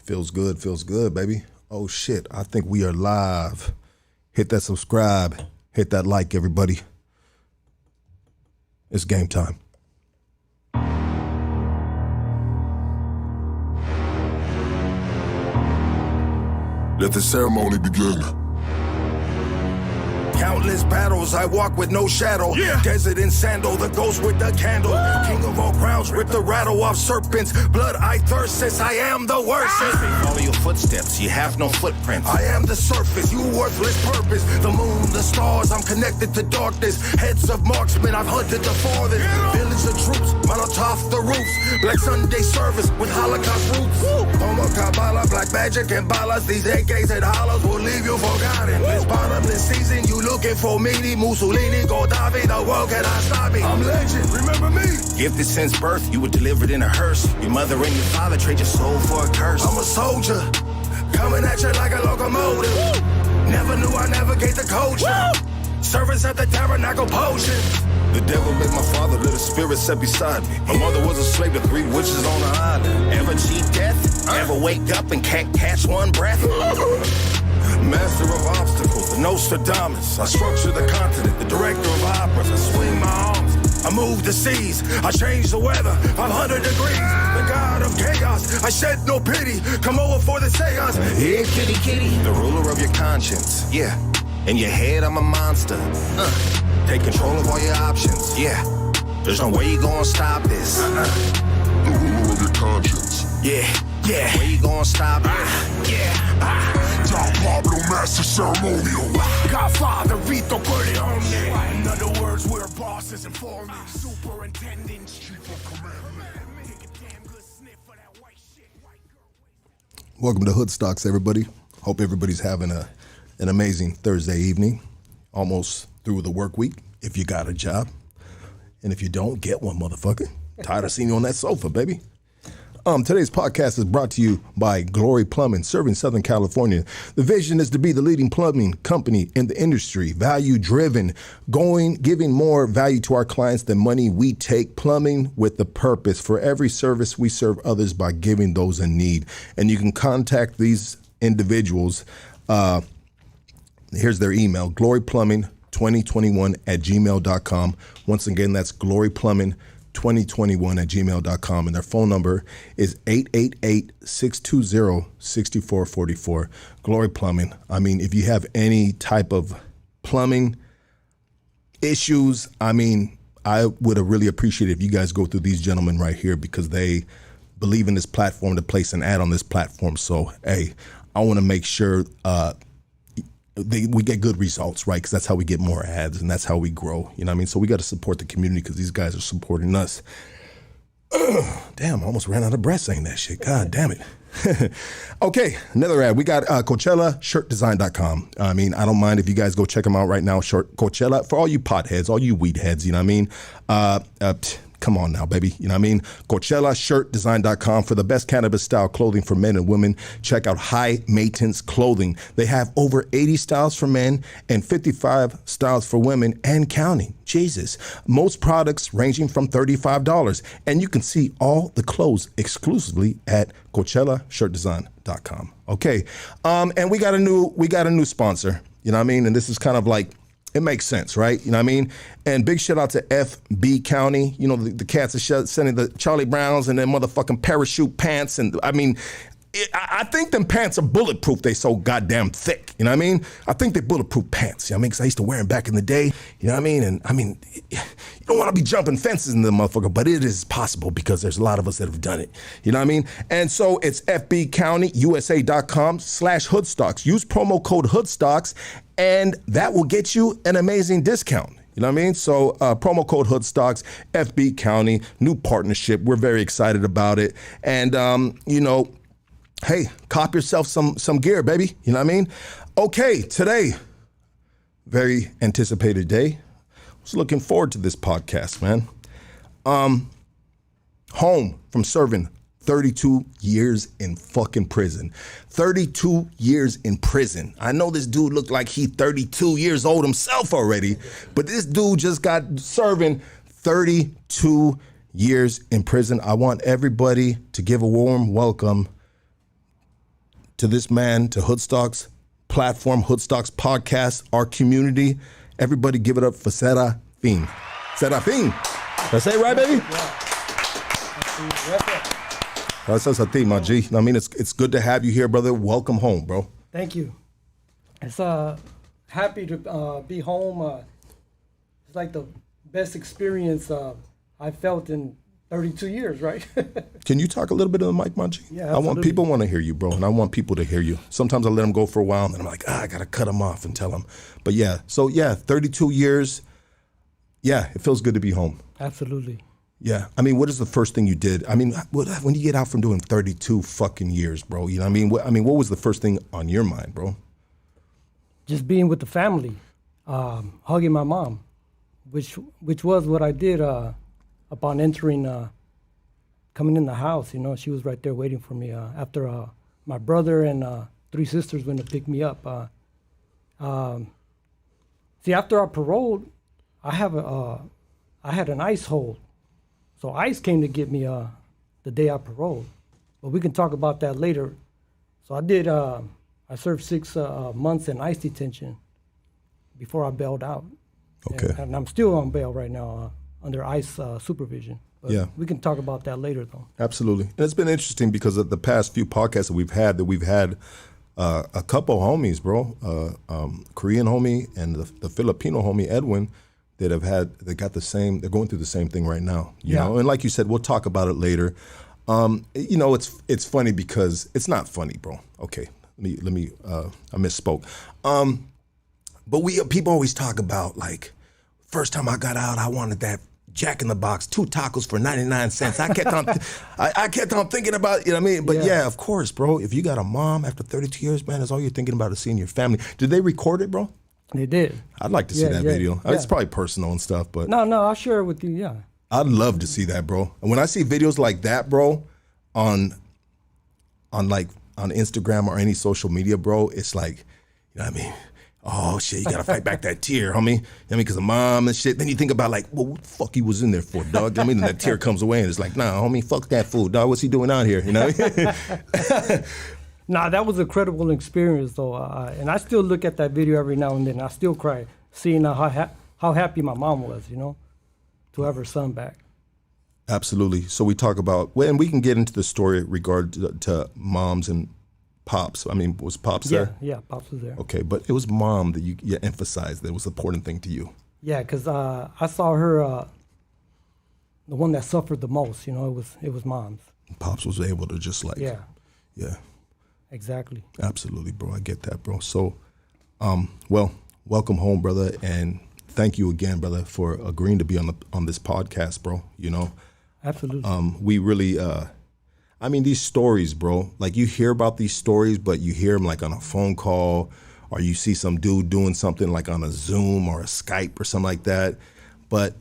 Feels good, baby. Oh shit, I think we are live. Hit that subscribe, hit that like, everybody. It's game time. Let the ceremony begin. Countless battles, I walk with no shadow. Desert in sandal, the ghost with the candle. King of all crowns, rip the rattle off serpents. Blood I thirst, since I am the worst. Follow your footsteps, you have no footprints. I am the surface, you worthless purpose. The moon, the stars, I'm connected to darkness. Heads of marksmen, I've hunted the farthest. Village of troops, Molotov the roofs. Black Sunday service with Holocaust roots. Homo Kabbalah, black magic and balas. These AKs and hollers will leave you forgotten. This bottomless season, you looking for me, Mussolini, Gaddafi, the world cannot stop me. I'm legend, remember me? Gifted since birth, you were delivered in a hearse. Your mother and your father trade your soul for a curse. I'm a soldier, coming at you like a locomotive. Never knew I navigate the culture. Service at the tabernacle potion. The devil made my father, little spirit set beside me. My mother was a slave to 3 witches on the island. Ever cheat death? Ever wake up and can't catch one breath? Master of obstacles, the Nostradamus. I structure the continent, the director of operas. I swing my arms, I move the seas. I change the weather, 500 degrees. The god of chaos, I shed no pity. Come over for the seance. Here, kitty, kitty. The ruler of your conscience, yeah. In your head, I'm a monster. Take control of all your options, yeah. There's no way you gonna stop this. The ruler of your conscience. Yeah. Where you gonna stop it? Don Pablo, master ceremonial. Godfather, Vito Corleone. In other words, we're bosses and foremen. Superintendents, chief of command. Take a damn good sniff for that white shit. Welcome to Hood Stocks, everybody. Hope everybody's having an amazing Thursday evening. Almost through the work week, if you got a job. And if you don't, get one, motherfucker. Tired of seeing you on that sofa, baby. Today's podcast is brought to you by Glory Plumbing, serving Southern California. The vision is to be the leading plumbing company in the industry, value-driven, giving more value to our clients than money we take, plumbing with the purpose. For every service, we serve others by giving those in need. And you can contact these individuals. Here's their email, gloryplumbing2021@gmail.com. Once again, that's gloryplumbing2021@gmail.com, and their phone number is 888-620-6444. Glory Plumbing. I mean, if you have any type of plumbing issues, I mean, I would have really appreciated if you guys go through these gentlemen right here, because they believe in this platform to place an ad on this platform. So, hey, I want to make sure we get good results, right? Because that's how we get more ads and that's how we grow. You know what I mean? So we got to support the community because these guys are supporting us. Damn, I almost ran out of breath saying that shit. God damn it. Okay, another ad. We got CoachellaShirtDesign.com. I mean, I don't mind if you guys go check them out right now. Coachella, for all you potheads, all you weed heads, you know what I mean? Come on now, baby. You know what I mean? CoachellaShirtDesign.com for the best cannabis style clothing for men and women. Check out High Maintenance Clothing. They have over 80 styles for men and 55 styles for women and counting. Jesus. Most products ranging from $35. And you can see all the clothes exclusively at CoachellaShirtDesign.com. Okay. And we got a new sponsor. You know what I mean? And this is kind of like, it makes sense, right? You know what I mean? And big shout out to FB County. You know, the cats are sending the Charlie Browns and their motherfucking parachute pants. And I mean, I think them pants are bulletproof. They so goddamn thick. You know what I mean? I think they're bulletproof pants. You know what I mean? Because I used to wear them back in the day. You know what I mean? And I mean, you don't want to be jumping fences in the motherfucker, but it is possible because there's a lot of us that have done it. You know what I mean? And so it's fbcountyyusa.com/hoodstocks. Use promo code hoodstocks, and that will get you an amazing discount. You know what I mean? So promo code hoodstocks, FB County, new partnership. We're very excited about it. And, you know, hey, cop yourself some gear, baby. You know what I mean? Okay, today, very anticipated day. I was looking forward to this podcast, man. Home from serving 32 years in fucking prison. 32 years in prison. I know this dude looked like he 32 years old himself already, but this dude just got serving 32 years in prison. I want everybody to give a warm welcome to this man, to Hoodstocks platform, Hoodstocks podcast, our community. Everybody give it up for Serafin. Serafin. Did I say it right, baby? That's a thing, my G. I mean, it's good to have you here, brother. Welcome home, bro. Thank you. It's happy to be home. It's like the best experience I felt in 32 years, right? Can you talk a little bit of the mic, my G? Yeah, absolutely. People want to hear you, bro, and I want people to hear you. Sometimes I let them go for a while, and then I'm like, I got to cut them off and tell them. But yeah, so yeah, 32 years. Yeah, it feels good to be home. Absolutely. Yeah. I mean, what is the first thing you did? I mean, when you get out from doing 32 fucking years, bro, you know what I mean? What was the first thing on your mind, bro? Just being with the family, hugging my mom, which was what I did upon entering, coming in the house. You know, she was right there waiting for me after my brother and 3 sisters went to pick me up. See, after I paroled, I had an ICE hold. So ICE came to get me the day I paroled. But we can talk about that later. So I served 6 months in ICE detention before I bailed out. Okay. And I'm still on bail right now under ICE supervision. But Yeah. we can talk about that later, though. Absolutely. And it's been interesting because of the past few podcasts that we've had a couple homies, bro, Korean homie and the Filipino homie, Edwin, they're going through the same thing right now, you know? And like you said, we'll talk about it later. You know, it's funny because it's not funny, bro. Okay, let me I misspoke. But people always talk about, like, first time I got out, I wanted that Jack in the Box, 2 tacos for 99 cents. I kept on, I kept on thinking about, you know what I mean? But yeah, of course, bro. If you got a mom after 32 years, man, that's all you're thinking about is seeing your family. Did they record it, bro? They did. I'd like to see that video. It's probably personal and stuff, but No, I'll share it with you, yeah. I'd love to see that, bro. And when I see videos like that, bro, on Instagram or any social media, bro, it's like, you know what I mean? Oh shit, you gotta fight back that tear, homie. You know what I mean? Because of mom and shit. Then you think about, like, well, what the fuck he was in there for, dog? I mean, and that tear comes away and it's like, nah, homie, fuck that fool, dog. What's he doing out here? You know what I mean? Nah, that was an incredible experience, though. And I still look at that video every now and then. I still cry, seeing how happy my mom was, you know, to have her son back. Absolutely. So we talk about, and we can get into the story regard to moms and pops. I mean, was pops there? Yeah, pops was there. Okay, but it was mom that you emphasized that was the important thing to you. Yeah, because I saw her, the one that suffered the most, you know, it was mom's. Pops was able to just like, yeah. Exactly. Absolutely, bro. I get that, bro. So, well, welcome home, brother, and thank you again, brother, for agreeing to be on this podcast, bro. You know, absolutely. We really, I mean, these stories, bro. Like, you hear about these stories, but you hear them like on a phone call, or you see some dude doing something like on a Zoom or a Skype or something like that. But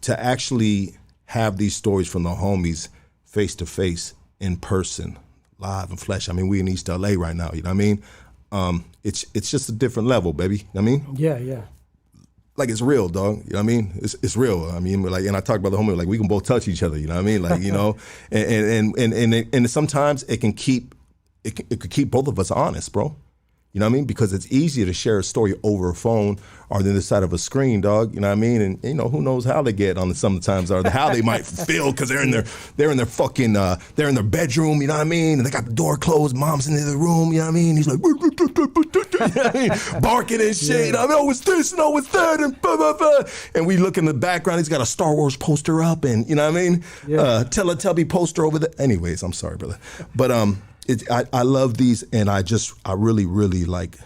to actually have these stories from the homies face to face, in person, live and flesh. I mean, we in East LA right now, you know what I mean? It's just a different level, baby. You know what I mean? Yeah. Like, it's real, dog. You know what I mean? It's real. I mean, like, and I talk about the homie, like, we can both touch each other, you know what I mean? Like, you know, and sometimes it could keep both of us honest, bro. You know what I mean? Because it's easier to share a story over a phone or than the side of a screen, dog. You know what I mean? And you know, who knows how they get on sometimes, or how they might feel because they're in their fucking they're in their bedroom. You know what I mean? And they got the door closed. Mom's in the other room. You know what I mean? He's like, you know what I mean? Barking and shit. You know what I mean? Oh, it's this and oh, it's that and blah blah blah. And we look in the background. He's got a Star Wars poster up, and you know what I mean? Teletubby poster over there. Anyways, I'm sorry, brother, but I love these, and I really, really like,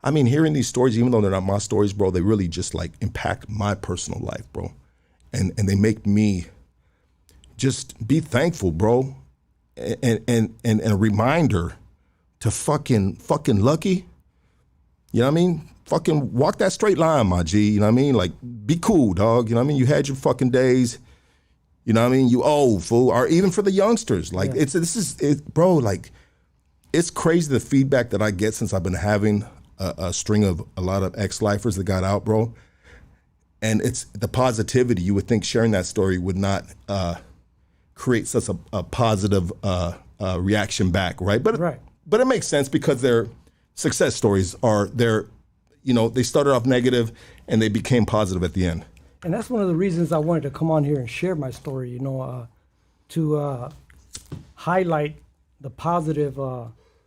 I mean, hearing these stories, even though they're not my stories, bro, they really just like impact my personal life, bro. And they make me just be thankful, bro. And a reminder to fucking lucky. You know what I mean? Fucking walk that straight line, my G. You know what I mean? Like, be cool, dog. You know what I mean? You had your fucking days. You know what I mean? You old fool, or even for the youngsters. Like, bro, like, it's crazy the feedback that I get since I've been having a string of a lot of ex-lifers that got out, bro. And it's the positivity. You would think sharing that story would not create such a positive reaction back, right? But but it makes sense because their success stories are they started off negative and they became positive at the end. And that's one of the reasons I wanted to come on here and share my story, to highlight the positive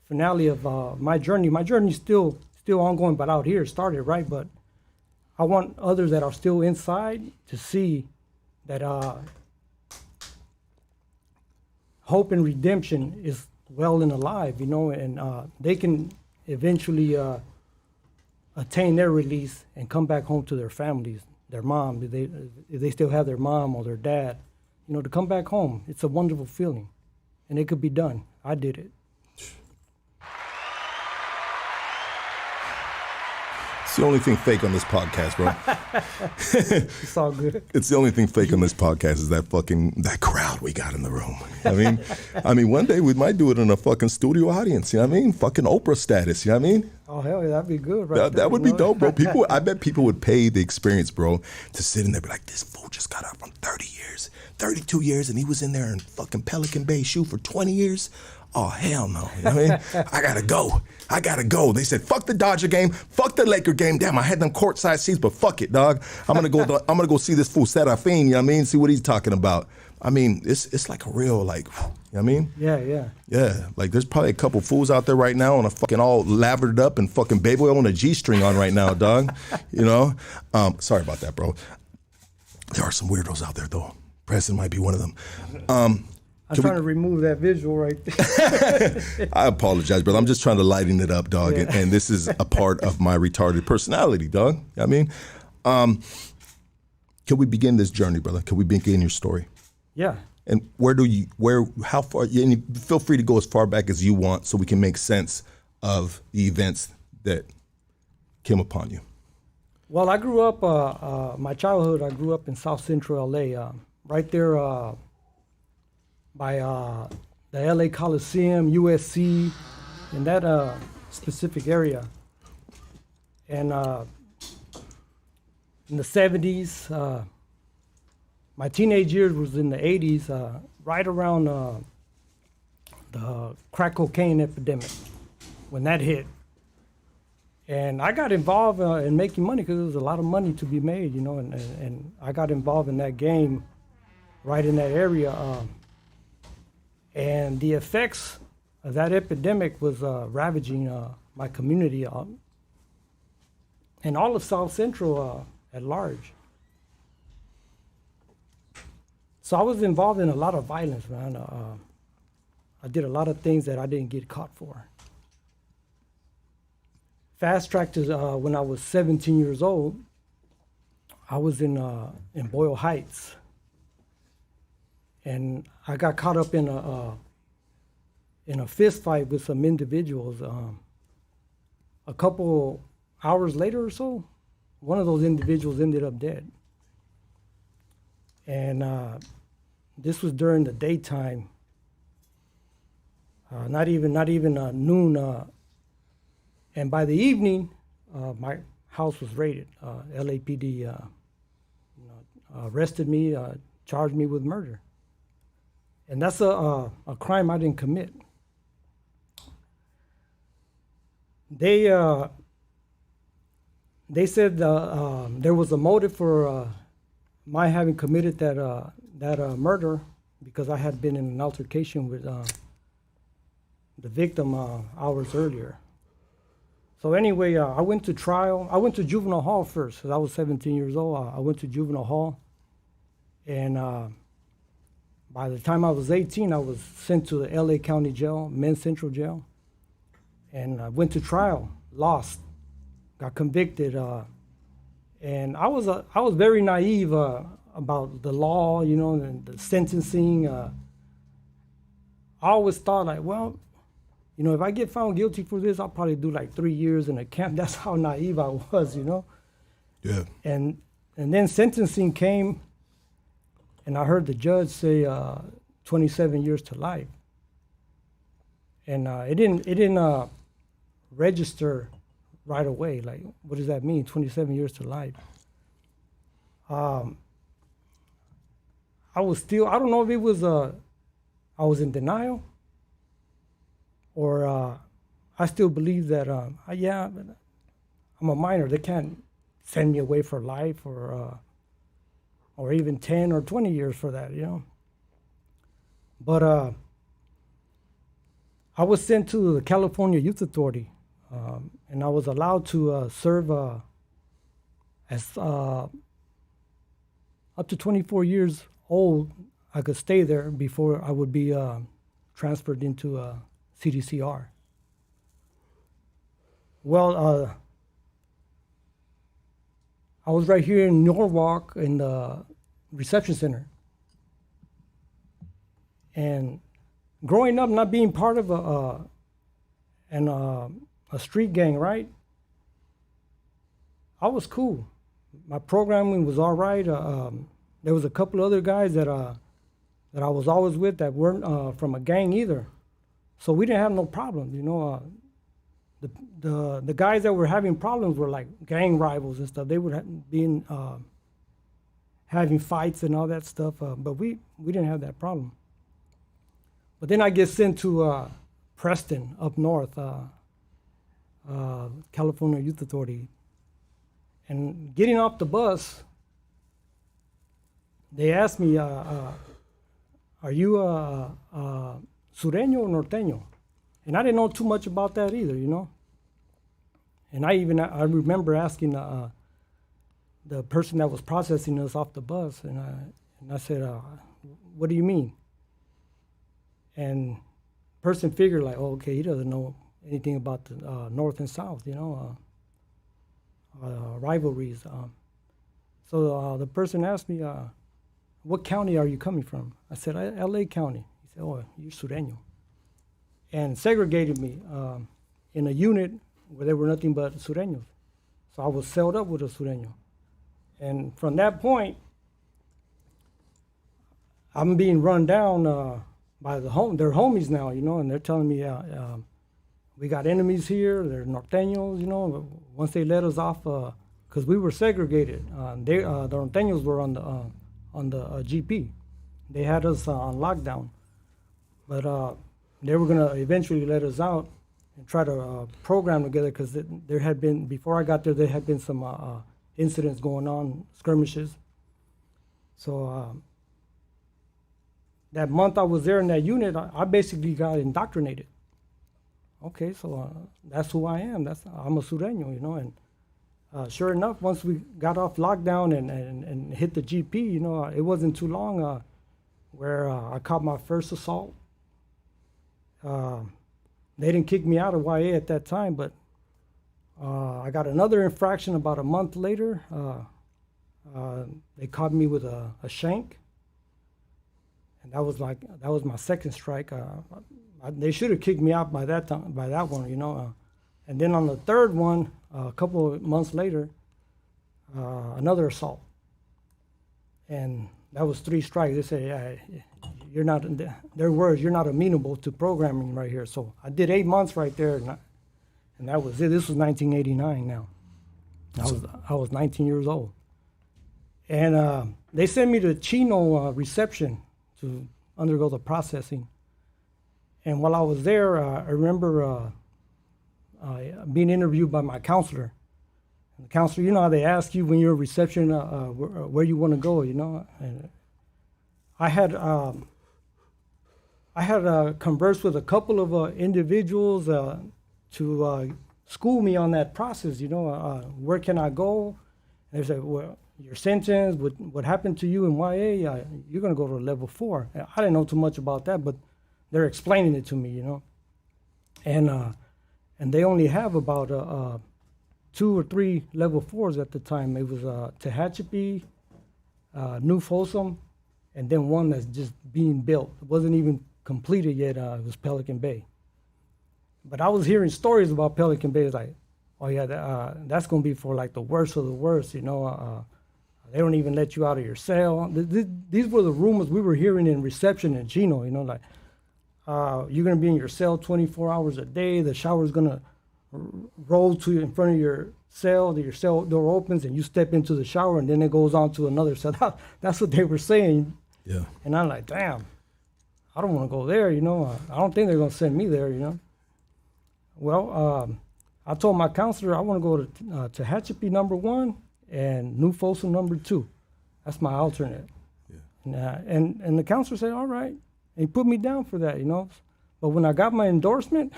finale of my journey. My journey is still ongoing, but out here it started, right? But I want others that are still inside to see that hope and redemption is well and alive, and they can eventually attain their release and come back home to their families, their mom, if they still have their mom or their dad, to come back home. It's a wonderful feeling, and it could be done. I did it. It's the only thing fake on this podcast, bro. It's all good. It's the only thing fake on this podcast is that crowd we got in the room. I mean, one day we might do it in a fucking studio audience. You know what I mean? Fucking Oprah status. You know what I mean? Oh hell yeah, that'd be good, right? That would be dope, bro. I bet people would pay the experience, bro, to sit in there and be like, this fool just got out from 30 years, 32 years, and he was in there in fucking Pelican Bay SHU for 20 years. Oh, hell no. You know what I mean? I gotta go. They said, fuck the Dodger game, fuck the Laker game. Damn, I had them courtside seats, but fuck it, dog. I'm gonna go see this fool SERAFIN, you know what I mean? See what he's talking about. I mean, it's like a real, like, you know what I mean? Yeah. Yeah, like there's probably a couple fools out there right now on a fucking all lathered up and fucking baby oil and a G-string on right now, dog. Sorry about that, bro. There are some weirdos out there, though. Preston might be one of them. I'm trying to remove that visual right there. I apologize, brother. I'm just trying to lighten it up, dog. Yeah. And this is a part of my retarded personality, dog. You know what I mean? Can we begin this journey, brother? Can we begin your story? Yeah. And how far, and feel free to go as far back as you want so we can make sense of the events that came upon you. Well, I grew up, my childhood, I grew up in South Central LA, right there by the LA Coliseum, USC, in that specific area. And in the 70s, my teenage years was in the 80s, right around the crack cocaine epidemic, when that hit. And I got involved in making money because there was a lot of money to be made, and I got involved in that game right in that area. And the effects of that epidemic was ravaging my community and all of South Central at large. So I was involved in a lot of violence, man. I did a lot of things that I didn't get caught for. Fast track to when I was 17 years old, I was in Boyle Heights. And I got caught up in a fist fight with some individuals. A couple hours later or so, one of those individuals ended up dead. And this was during the daytime, not even noon. And by the evening, my house was raided. LAPD arrested me, charged me with murder. And that's a crime I didn't commit. They said there was a motive for my having committed that murder because I had been in an altercation with the victim hours earlier. So anyway, I went to trial. I went to juvenile hall first because I was 17 years old. I went to juvenile hall, and by the time I was 18, I was sent to the LA County Jail, Men's Central Jail, and I went to trial, lost, got convicted, and I was very naive about the law, and the sentencing. I always thought like, well, if I get found guilty for this, I'll probably do like 3 years in a camp. That's how naive I was, Yeah. And then sentencing came. And I heard the judge say 27 years to life, and it didn't register right away. Like, what does that mean? 27 years to life. I was still. I don't know if it was I was in denial, or I still believe that, yeah, I'm a minor. They can't send me away for life or even 10 or 20 years for that, you know. But I was sent to the California Youth Authority, and I was allowed to serve as up to 24 years old. I could stay there before I would be transferred into CDCR. Well, I was right here in Norwalk in the reception center. And growing up, not being part of a street gang, right? I was cool. My programming was all right. There was a couple other guys that I was always with that weren't from a gang either. So we didn't have no problems, you know. The guys that were having problems were like gang rivals and stuff. They would be having fights and all that stuff, but we didn't have that problem. But then I get sent to Preston up north, California Youth Authority. And getting off the bus, they asked me, are you Sureño or Norteño? And I didn't know too much about that either, you know. And I remember asking the person that was processing us off the bus, and I said, what do you mean? And person figured like, oh, okay, he doesn't know anything about the North and South, you know, rivalries. So the person asked me, what county are you coming from? I said, LA County. He said, oh, you're Sureño. And segregated me in a unit where there were nothing but Sureños. So I was celled up with a Sureño. And from that point, I'm being run down by their homies now, you know, and they're telling me, we got enemies here, they're Norteños, you know. Once they let us off, because we were segregated, the Norteños were on the GP. They had us on lockdown. But they were going to eventually let us out and try to program together, because there had been, before I got there, there had been some incidents going on, skirmishes. So that month I was there in that unit, I basically got indoctrinated. Okay, so that's who I am. I'm a Sureño, you know. And sure enough, once we got off lockdown and hit the GP, you know, it wasn't too long where I caught my first assault. They didn't kick me out of YA at that time, but I got another infraction about a month later. They caught me with a shank, and that was my second strike. They should have kicked me out by that time, by that one, you know. And then on the third one, a couple of months later, another assault, and that was 3 strikes. They said, you're not, their words, you're not amenable to programming right here. So I did 8 months right there, and that was it. This was 1989 now. I was 19 years old. And they sent me to Chino reception to undergo the processing. And while I was there, I remember being interviewed by my counselor. And the counselor, you know how they ask you when you're in reception where you want to go, you know? And I had conversed with a couple of individuals to school me on that process, you know, where can I go? And they said, well, your sentence, what happened to you in YA, you're going to go to level 4. And I didn't know too much about that, but they're explaining it to me, you know. And they only have about 2 or 3 level 4s at the time. It was Tehachapi, New Folsom, and then one that's just being built. It wasn't even completed yet. It was Pelican Bay. But I was hearing stories about Pelican Bay. It's like, oh yeah, that's going to be for like the worst of the worst, you know. They don't even let you out of your cell. These were the rumors we were hearing in reception in Chino, you know, like you're going to be in your cell 24 hours a day. The shower's going to roll to in front of your cell. Your cell door opens and you step into the shower, and then it goes on to another cell. That's what they were saying. Yeah. And I'm like, damn, I don't want to go there, you know. I don't think they're going to send me there, you know. Well, I told my counselor I want to go to Tehachapi #1 and New Folsom #2. That's my alternate. Yeah. And the counselor said, all right. And he put me down for that, you know. But when I got my endorsement,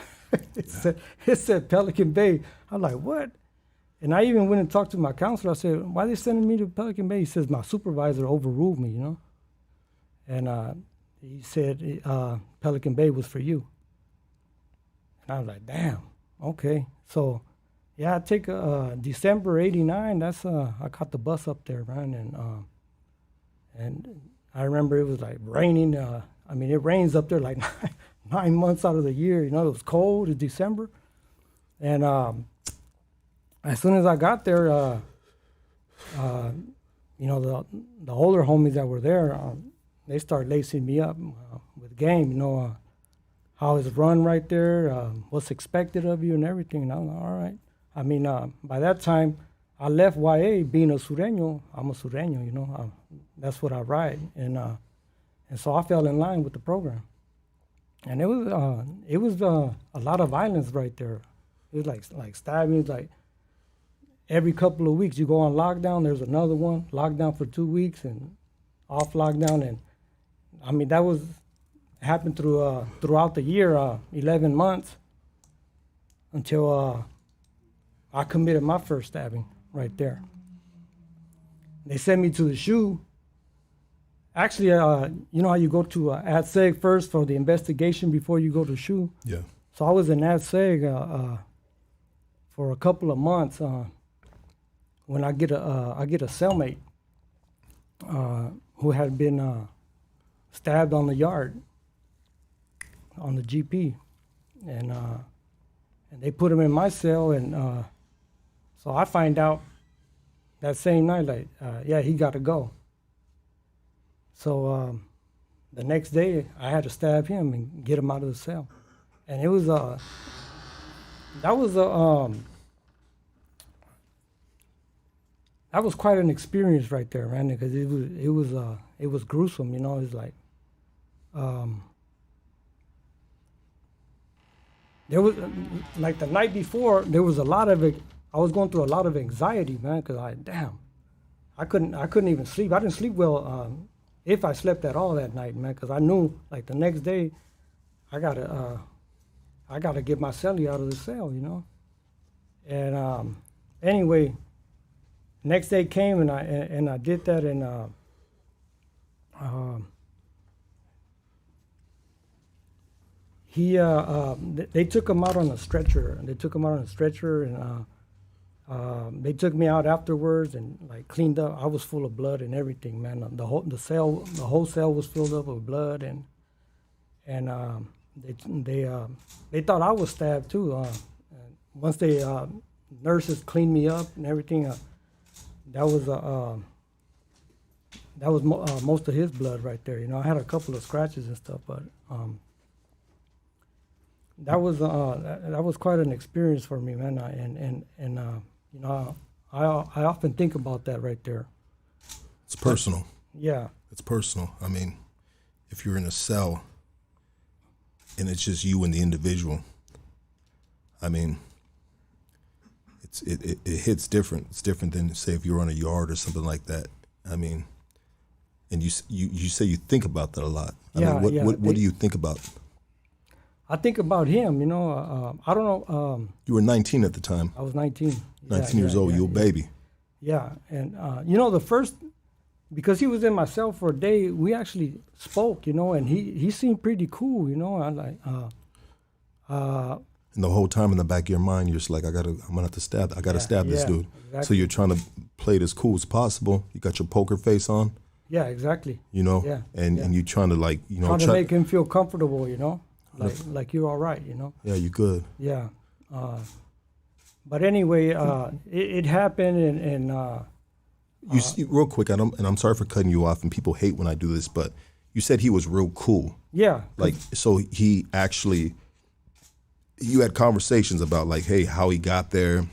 it said Pelican Bay. I'm like, what? And I even went and talked to my counselor. I said, why are they sending me to Pelican Bay? He says, my supervisor overruled me, you know. And he said, Pelican Bay was for you. And I was like, damn, okay. So, yeah, I take December '89. That's I caught the bus up there, man, and I remember it was like raining. I mean, it rains up there like 9 months out of the year. You know, it was cold. It's December, and as soon as I got there, you know, the older homies that were there, they started lacing me up with game. You know, how it's run right there, what's expected of you, and everything. And I was like, all right. I mean, by that time, I left YA being a Sureño. I'm a Sureño, you know. That's what I ride, and so I fell in line with the program. And it was a lot of violence right there. It was like stabbings, like every couple of weeks you go on lockdown. There's another one, lockdown for 2 weeks, and off lockdown. And I mean that happened throughout the year, 11 months, until I committed my first stabbing right there. They sent me to the SHU. Actually, you know how you go to AdSeg first for the investigation before you go to SHU? Yeah. So I was in AdSeg for a couple of months when I get a cellmate who had been stabbed on the yard, on the GP. And they put him in my cell, and so I find out that same night, like, yeah, he got to go. So the next day, I had to stab him and get him out of the cell, and it was that was quite an experience right there, man, because it was gruesome, you know. It's like there was like the night before, there was a lot of it. I was going through a lot of anxiety, man, because I couldn't even sleep. I didn't sleep well. If I slept at all that night, man, because I knew like the next day, I gotta get my cellie out of the cell, you know. And anyway, next day came and I did that, and they took him out on a stretcher, and they took me out afterwards and like cleaned up. I was full of blood and everything, man. The whole cell was filled up with blood, and they thought I was stabbed too. Once nurses cleaned me up and everything, that was most of his blood right there. You know, I had a couple of scratches and stuff, but that was quite an experience for me, man. And you know, I often think about that right there. It's personal. Yeah. It's personal. I mean, if you're in a cell and it's just you and the individual, I mean, it hits different. It's different than, say, if you're on a yard or something like that. I mean, and you say you think about that a lot. I mean, what do you think about? I think about him, you know. I don't know. You were 19 at the time. I was 19. 19 years old. You were a baby. Yeah, and you know, because he was in my cell for a day, we actually spoke, you know, and he seemed pretty cool, you know. I like. And the whole time in the back of your mind, you're just like, I'm gonna have to stab. I gotta stab this dude. Exactly. So you're trying to play it as cool as possible. You got your poker face on. Yeah, exactly. You know. Yeah. And you're trying to, like, you know, trying to make him feel comfortable, you know. Like you're all right, you know. Yeah, you good. Yeah, but anyway, it happened, and you see, real quick. And I'm sorry for cutting you off, and people hate when I do this, but you said he was real cool. Yeah. Like, so he actually, you had conversations about, like, hey, how he got there.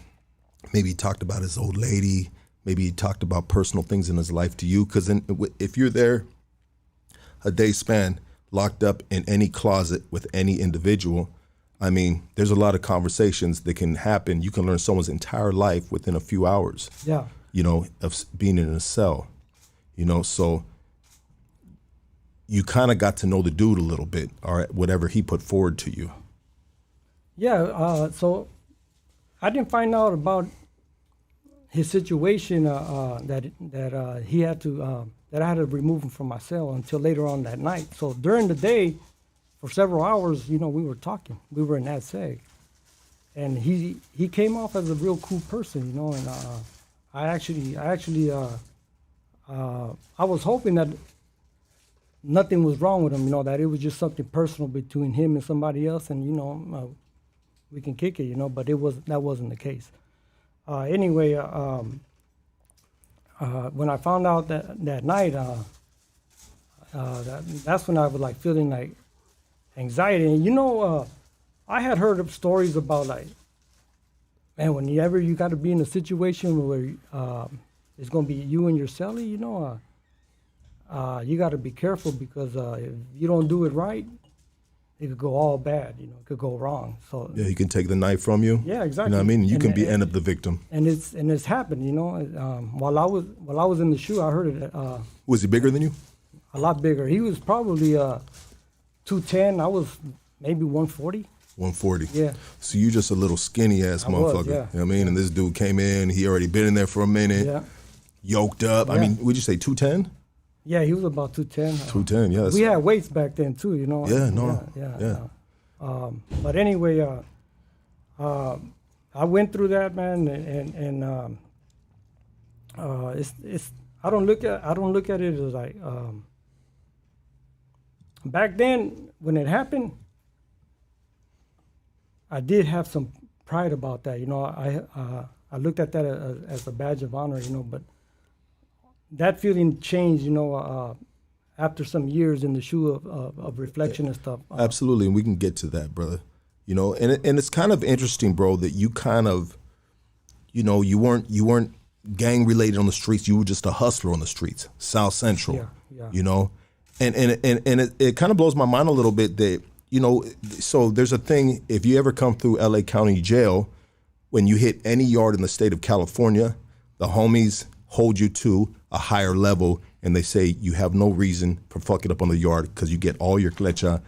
Maybe he talked about his old lady. Maybe he talked about personal things in his life to you. Because if you're there a day span, locked up in any closet with any individual, I mean, there's a lot of conversations that can happen. You can learn someone's entire life within a few hours. Yeah. You know, of being in a cell. You know, so you kind of got to know the dude a little bit, or whatever he put forward to you. Yeah. So I didn't find out about his situation that he had to that I had to remove him from my cell until later on that night. So during the day, for several hours, you know, we were talking. We were in that seg, and he came off as a real cool person, you know. And I was hoping that nothing was wrong with him, you know, that it was just something personal between him and somebody else, and you know, we can kick it, you know. But that wasn't the case. Anyway, when I found out that night, that's when I was like feeling like anxiety. And you know, I had heard of stories about like, man, whenever you got to be in a situation where it's going to be you and your cellie, you know, you got to be careful because if you don't do it right, it could go all bad, you know, it could go wrong. So yeah, he can take the knife from you. Yeah, exactly. You know what I mean? You can end up the victim. And it's happened, you know. While I was in the SHU, I heard it. Was he bigger than you? A lot bigger. He was probably 210. I was maybe 140. 140. Yeah. So you just a little skinny ass motherfucker. Yeah. You know what I mean? And this dude came in. He already been in there for a minute. Yeah. Yoked up. Yeah. I mean, would you say 210? Yeah, he was about 210. 210. Yeah. We had weights back then too, you know. Yeah. No. Yeah. But anyway, I went through that, man, and it's I don't look at it as like back then when it happened, I did have some pride about that, you know. I looked at that as a badge of honor, you know, but that feeling changed, you know, after some years in the SHU of reflection and stuff. Absolutely, and we can get to that, brother. You know, and it's kind of interesting, bro, that you kind of, you know, you weren't gang related on the streets. You were just a hustler on the streets, South Central. Yeah. You know, and it kind of blows my mind a little bit that, you know, so there's a thing, if you ever come through LA County Jail, when you hit any yard in the state of California, the homies hold you to a higher level, and they say you have no reason for fucking up on the yard because you get all your clecha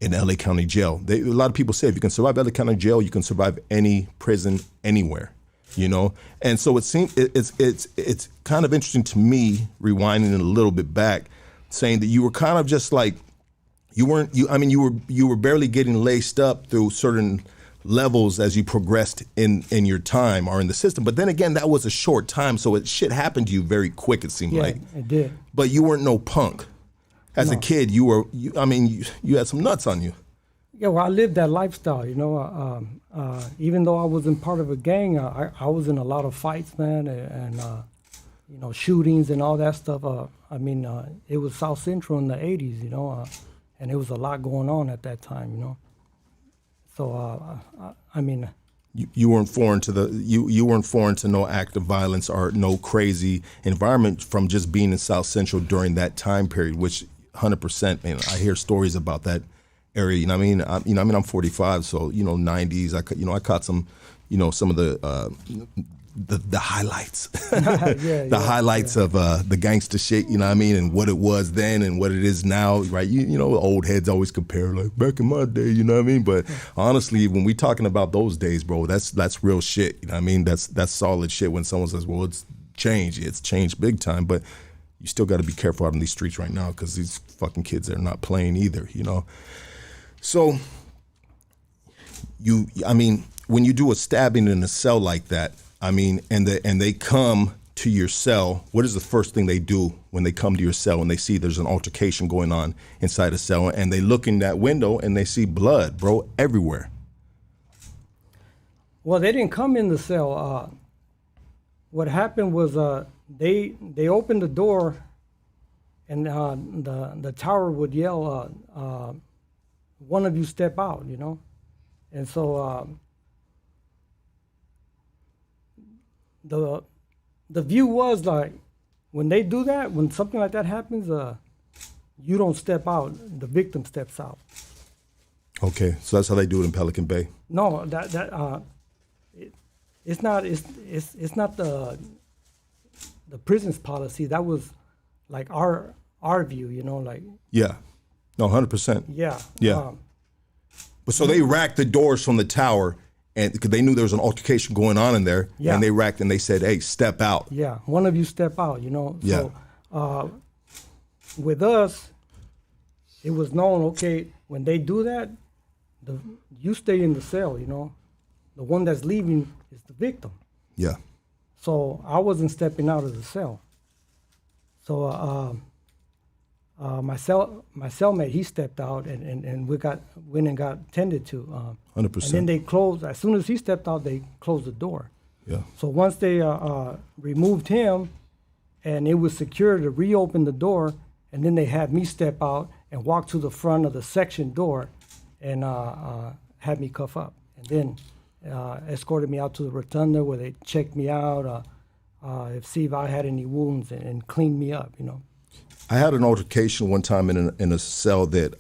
in LA County Jail. A lot of people say if you can survive LA County Jail, you can survive any prison anywhere, you know? And so it seems it's kind of interesting to me, rewinding it a little bit back, saying that you were kind of just like, you were barely getting laced up through certain levels as you progressed in your time or in the system. But then again, that was a short time, so shit happened to you very quick, it seemed like. Yeah, it did. But you weren't no punk. As a kid, you had some nuts on you. Yeah, well, I lived that lifestyle, you know. Even though I wasn't part of a gang, I was in a lot of fights, man, and you know, shootings and all that stuff. It was South Central in the 80s, you know, and there was a lot going on at that time, you know. So, you weren't foreign to you weren't foreign to no active violence or no crazy environment from just being in South Central during that time period, which 100%, man, I hear stories about that area. You know what I mean? I'm 45, so, you know, 90s. I caught some, you know, some of the highlights, the highlights of the gangster shit, you know what I mean, and what it was then and what it is now, right? You know, old heads always compare, like, back in my day, you know what I mean? But honestly, when we talking about those days, bro, that's real shit, you know what I mean? That's solid shit when someone says, well, it's changed big time, but you still got to be careful out in these streets right now because these fucking kids are not playing either, you know? So, when you do a stabbing in a cell like that, and they come to your cell, what is the first thing they do when they come to your cell and they see there's an altercation going on inside a cell, and they look in that window and they see blood, bro, everywhere? Well, they didn't come in the cell. What happened was they opened the door, and the tower would yell, "One of you step out," you know, and so. The view was like, when they do that, when something like that happens, you don't step out, the victim steps out. Okay, so that's how they do it in Pelican Bay. No, it's not the prison's policy. That was like our view, like Yeah, no, 100%. yeah. Yeah. But so they racked the doors from the tower, and because they knew there was an altercation going on in there, Yeah. and they racked and they said, "Hey, step out." Yeah, one of you step out, Yeah. So with us, it was known, okay, when they do that, you stay in the cell, The one that's leaving is the victim. Yeah. So I wasn't stepping out of the cell. So my cellmate, he stepped out, and we went and got tended to. 100%. And then they closed, as soon as he stepped out, they closed the door. Yeah. So once they removed him and it was secure to reopen the door, and then they had me step out and walk to the front of the section door and had me cuff up. And then escorted me out to the rotunda where they checked me out, see if I had any wounds and cleaned me up, I had an altercation one time in a cell that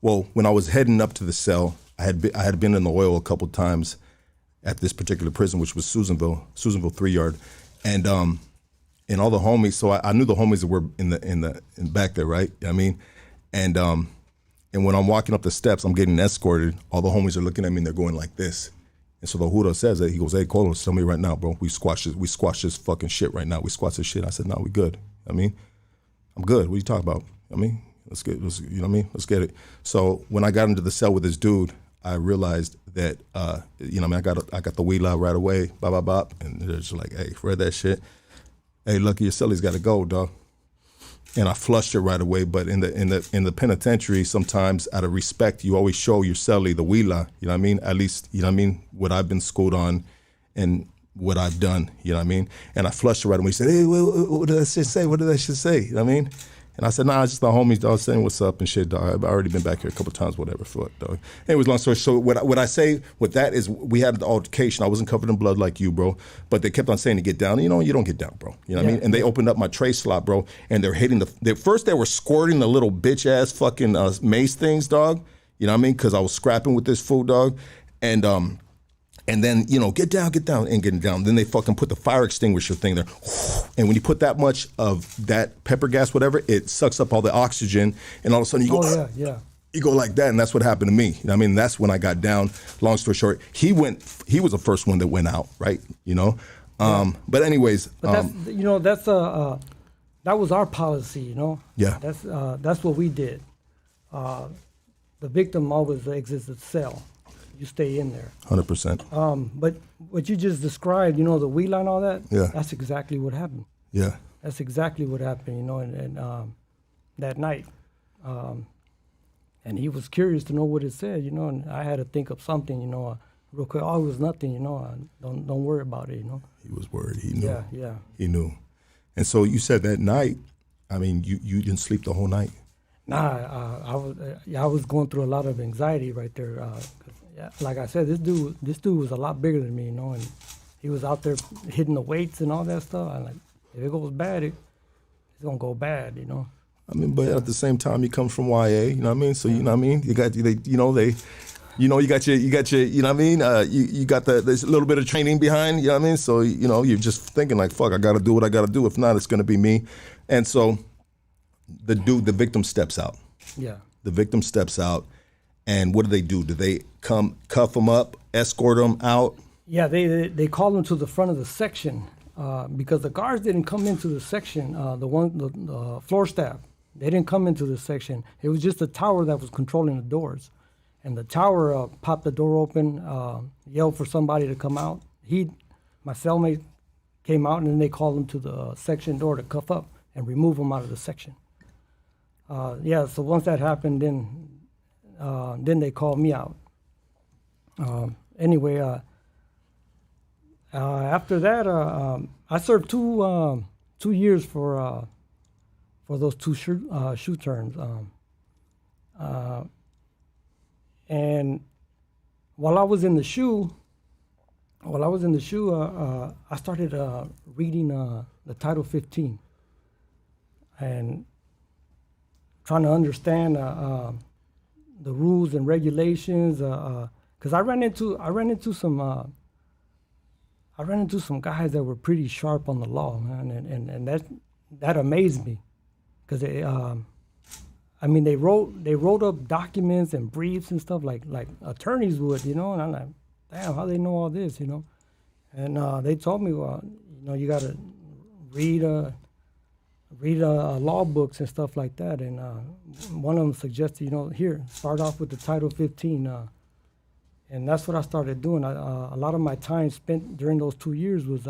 when I was heading up to the cell, I had been in the oil a couple of times at this particular prison, which was Susanville 3-yard, and all the homies. So I knew the homies that were in back there, right? I mean, and when I'm walking up the steps, I'm getting escorted. All the homies are looking at me and they're going like this. And so the Huda says that, he goes, "Hey, Carlos, tell me right now, bro. We squash this fucking shit right now. We squash this shit." I said, "No, we good. I mean, I'm good. What are you talking about? I mean, let's get it." So when I got into the cell with this dude, I realized that, I got the wheel out right away, bop, bop, bop. And they're just like, "Hey, read that shit. Hey, Lucky, your celly's got to go, dog." And I flushed it right away. But in the penitentiary, sometimes out of respect, you always show your celly the wheeler, you know what I mean? At least, you know what I mean? What I've been schooled on and what I've done, you know what I mean? And I flushed it right away. He said, "Hey, what did that shit say? What did that shit say?" You know what I mean? And I said, "Nah, it's just the homies, dog, saying what's up and shit, dog. I've already been back here a couple times, whatever, fuck, dog." Anyways, long story short, what I say with that is we had the altercation. I wasn't covered in blood like you, bro, but they kept on saying to get down. You don't get down, bro. You know what I mean? And they opened up my tray slot, bro, and they're hitting first they were squirting the little bitch-ass fucking mace things, dog. You know what I mean? Because I was scrapping with this fool, dog. And then, get down, and getting down. Then they fucking put the fire extinguisher thing there. And when you put that much of that pepper gas, whatever, it sucks up all the oxygen. And all of a sudden you go, you go like that. And that's what happened to me. You know what I mean? That's when I got down. Long story short, he was the first one that went out, right? But anyways. But that was our policy, Yeah. That's what we did. The victim always exits the cell. You stay in there. 100%. But what you just described, the wheel and all that, yeah, that's exactly what happened. Yeah. That's exactly what happened, and that night. And he was curious to know what it said, and I had to think of something, real quick. Oh, it was nothing, don't worry about it, He was worried. He knew. Yeah. He knew. And so you said that night, I mean, you didn't sleep the whole night? Nah, I was going through a lot of anxiety right there. Like I said, this dude was a lot bigger than me, and he was out there hitting the weights and all that stuff. I'm like, if it goes bad, it's gonna go bad, I mean, but at the same time, you come from YA, you know what I mean? So you know what I mean? You got you got your, you know what I mean? You got there's a little bit of training behind, you know what I mean? So you're just thinking like, fuck, I got to do what I got to do. If not, it's gonna be me. And so the victim steps out. Yeah. The victim steps out. And what do? Do they come cuff them up, escort them out? Yeah, they called them to the front of the section because the guards didn't come into the section. The floor staff, they didn't come into the section. It was just the tower that was controlling the doors, and the tower popped the door open, yelled for somebody to come out. My cellmate came out, and then they called him to the section door to cuff up and remove him out of the section. So once that happened, then they called me out. After that, I served 2 years for those 2 SHU terms. And while I was in the SHU, I started reading the Title 15 and trying to understand rules and regulations. Because I ran into some guys that were pretty sharp on the law, man, and that amazed me, because they wrote up documents and briefs and stuff like attorneys would, and I'm like, damn, how they know all this, and they told me, well, you got to read law books and stuff like that, and one of them suggested, here, start off with the Title 15, and that's what I started doing. A lot of my time spent during those 2 years was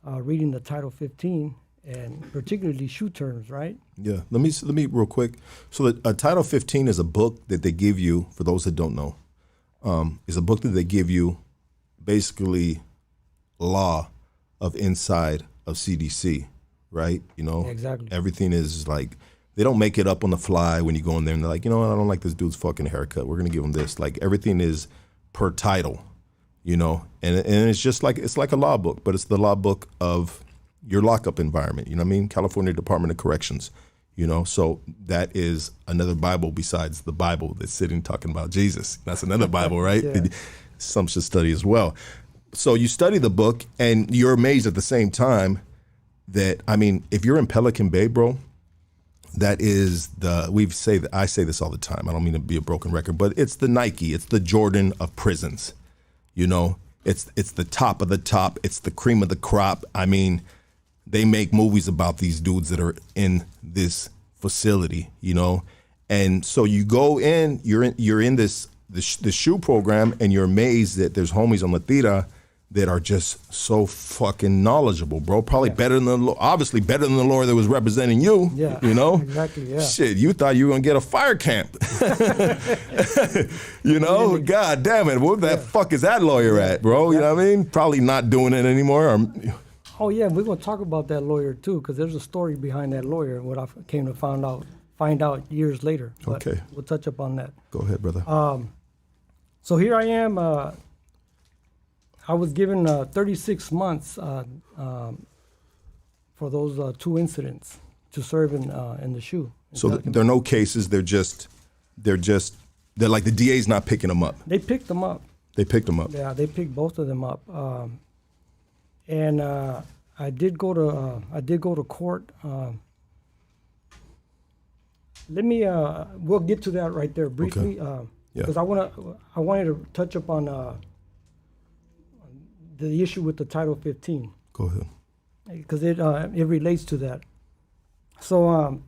reading the Title 15, and particularly SHU terms, right? Yeah. Let me real quick. So Title 15 is a book that they give you, for those that don't know, is a book that they give you, basically law of inside of CDC, right? Exactly. Everything is like, they don't make it up on the fly when you go in there and they're like, I don't like this dude's fucking haircut. We're going to give him this. Like, everything is per title, and it's just like, it's like a law book, but it's the law book of your lockup environment. You know what I mean? California Department of Corrections, so that is another Bible besides the Bible that's sitting talking about Jesus. That's another Bible, right? Yeah. Some should study as well. So you study the book and you're amazed at the same time that, if you're in Pelican Bay, bro, that is I say this all the time. I don't mean to be a broken record, but it's the Nike, it's the Jordan of prisons. It's the top of the top. It's the cream of the crop. They make movies about these dudes that are in this facility, and so you go in, you're in the SHU program, and you're amazed that there's homies on La Tira that are just so fucking knowledgeable, bro. Probably obviously better than the lawyer that was representing you. Yeah, exactly. Yeah. Shit, you thought you were gonna get a fire camp. God damn it, what the fuck is that lawyer at, bro? You know what I mean? Probably not doing it anymore. Oh yeah, we're gonna talk about that lawyer too, because there's a story behind that lawyer. What I came to find out years later. But okay, we'll touch up on that. Go ahead, brother. So here I am. I was given 36 months for those 2 incidents to serve in the SHU. So there are no cases. They're like the DA's not picking them up. They picked them up. They picked them up. Yeah, they picked both of them up. And I did go to court. We'll get to that right there briefly. Okay. Because I wanted to touch up on the issue with the Title 15. Go ahead. Because it relates to that. So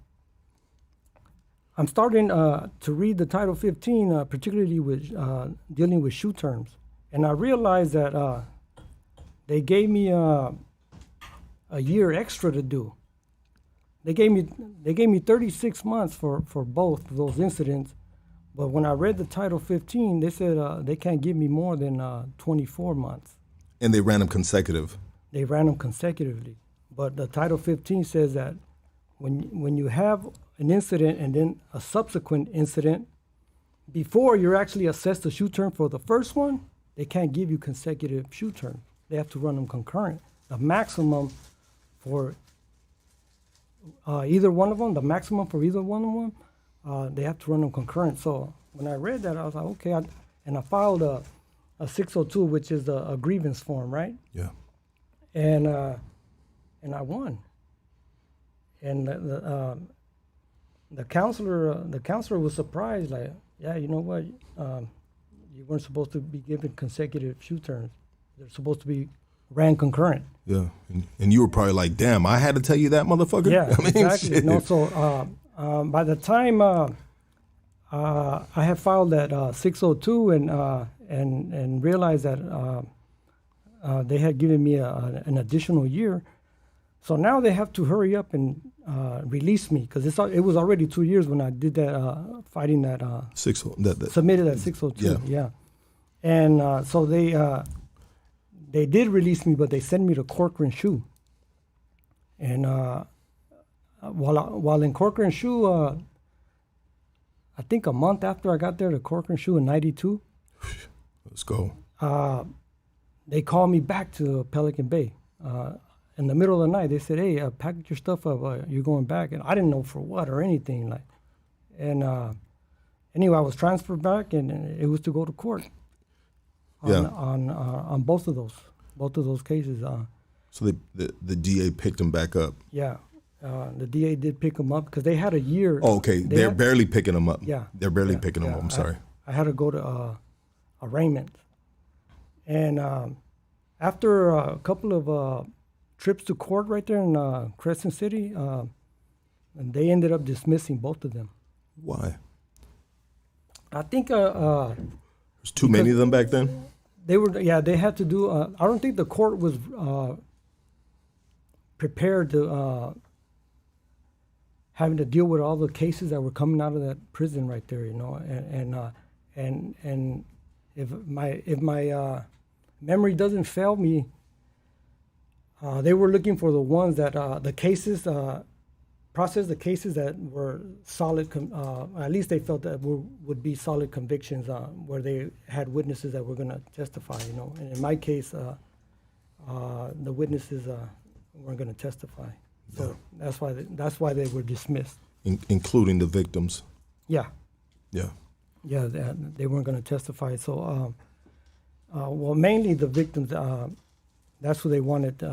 I'm starting to read the Title 15, particularly with dealing with SHU terms, and I realized that they gave me a year extra to do. They gave me 36 months for both of those incidents, but when I read the Title 15, they said they can't give me more than 24 months. And they ran them consecutive. They ran them consecutively, but the Title 15 says that when you have an incident and then a subsequent incident, before you're actually assessed a SHU term for the first one, they can't give you consecutive SHU terms. They have to run them concurrent. The maximum for either one of them, they have to run them concurrent. So when I read that, I was like, okay. And I filed a 602, which is a grievance form, right? Yeah. And I won. And the counselor was surprised, like, yeah, you know what? You weren't supposed to be given consecutive SHU terms. They're supposed to be ran concurrent. Yeah, and you were probably like, damn, I had to tell you that, motherfucker? Yeah, exactly. Shit. No, so by the time I had filed that 602 and realized that they had given me an additional year, so now they have to hurry up and release me, because it was already 2 years when I did that fighting that submitted at 602. Yeah. And so they did release me, but they sent me to Corcoran SHU. And while in Corcoran SHU, I think a month after I got there to Corcoran SHU in '92. Let's go. They called me back to Pelican Bay. In the middle of the night, they said, "Hey, pack your stuff up. You're going back." And I didn't know for what or anything. And anyway, I was transferred back, and it was to go to court. On both of those cases. So the DA picked him back up. Yeah, the DA did pick him up because they had a year. Oh, okay. They're barely picking him up. Yeah, they're barely picking him up. I'm sorry. I had to go to arraignment, and after a couple of trips to court right there in Crescent City, and they ended up dismissing both of them. Why? I think there's too many of them back then. They had to do. I don't think the court was prepared to having to deal with all the cases that were coming out of that prison right there, you know, and if my memory doesn't fail me, they were looking for the ones that the cases process the cases that were solid. At least they felt that would be solid convictions where they had witnesses that were going to testify, you know. And in my case, the witnesses weren't going to testify, so that's why they were dismissed, including the victims. Yeah. Yeah. Yeah, they weren't going to testify. So, well, mainly the victims. That's who they wanted.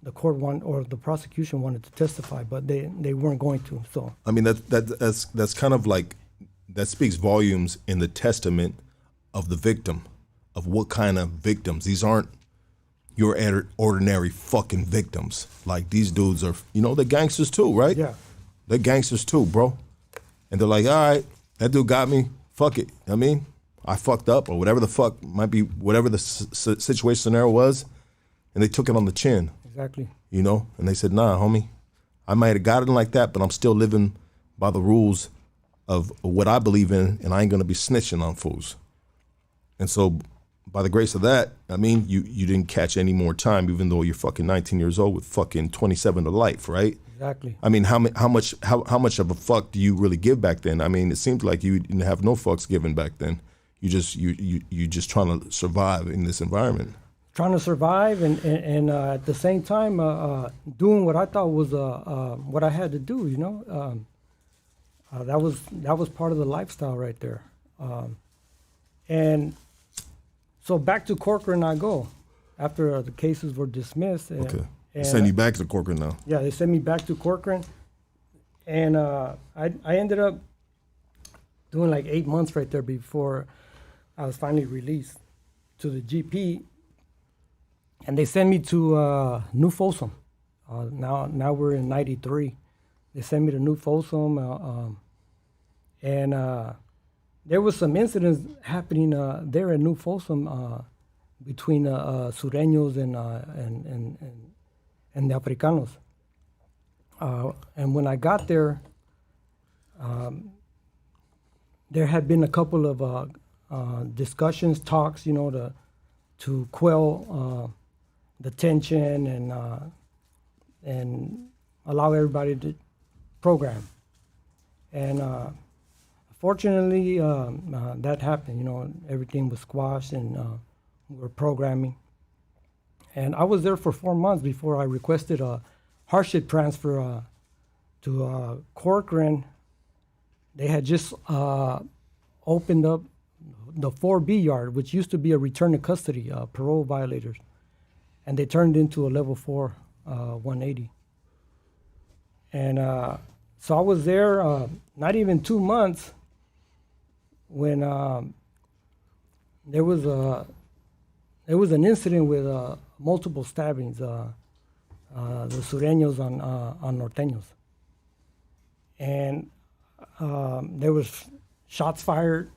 The court wanted, or the prosecution wanted to testify, but they weren't going to. So I mean that's kind of like, that speaks volumes in the testament of the victim, of what kind of victims. These aren't your ordinary fucking victims. Like, these dudes are, you know, they're gangsters too, right? Yeah, they're gangsters too, bro. And they're like, all right, that dude got me. Fuck it. I mean, I fucked up, or whatever the fuck might be, whatever the situation scenario was, and they took it on the chin. Exactly. You know, and they said, nah, homie, I might have gotten like that, but I'm still living by the rules of what I believe in, and I ain't gonna be snitching on fools. And so, by the grace of that, I mean, you didn't catch any more time, even though you're fucking 19 years old with fucking 27 to life, right? Exactly. I mean, how much of a fuck do you really give back then? I mean, it seems like you didn't have no fucks given back then. You just trying to survive in this environment. Trying to survive, and at the same time doing what I thought was what I had to do. You know, that was part of the lifestyle right there. And so back to Corcoran I go after the cases were dismissed. Okay. And send you back to Corcoran now. Yeah, they sent me back to Corcoran, and I ended up doing like 8 months right there before I was finally released to the GP. And they sent me to New Folsom. Now we're in 93. They sent me to New Folsom, and there was some incidents happening there in New Folsom between Sureños and the Africanos. And when I got there, there had been a couple of discussions, talks, you know, to quell the tension and allow everybody to program. And fortunately, that happened. You know, everything was squashed, and we were programming. And I was there for 4 months before I requested a hardship transfer to Corcoran. They had just opened up the 4B yard, which used to be a return to custody, parole violators. And they turned into a level 4 180. And so I was there not even 2 months when there was an incident with multiple stabbings, the Sureños on Norteños. And there was shots fired,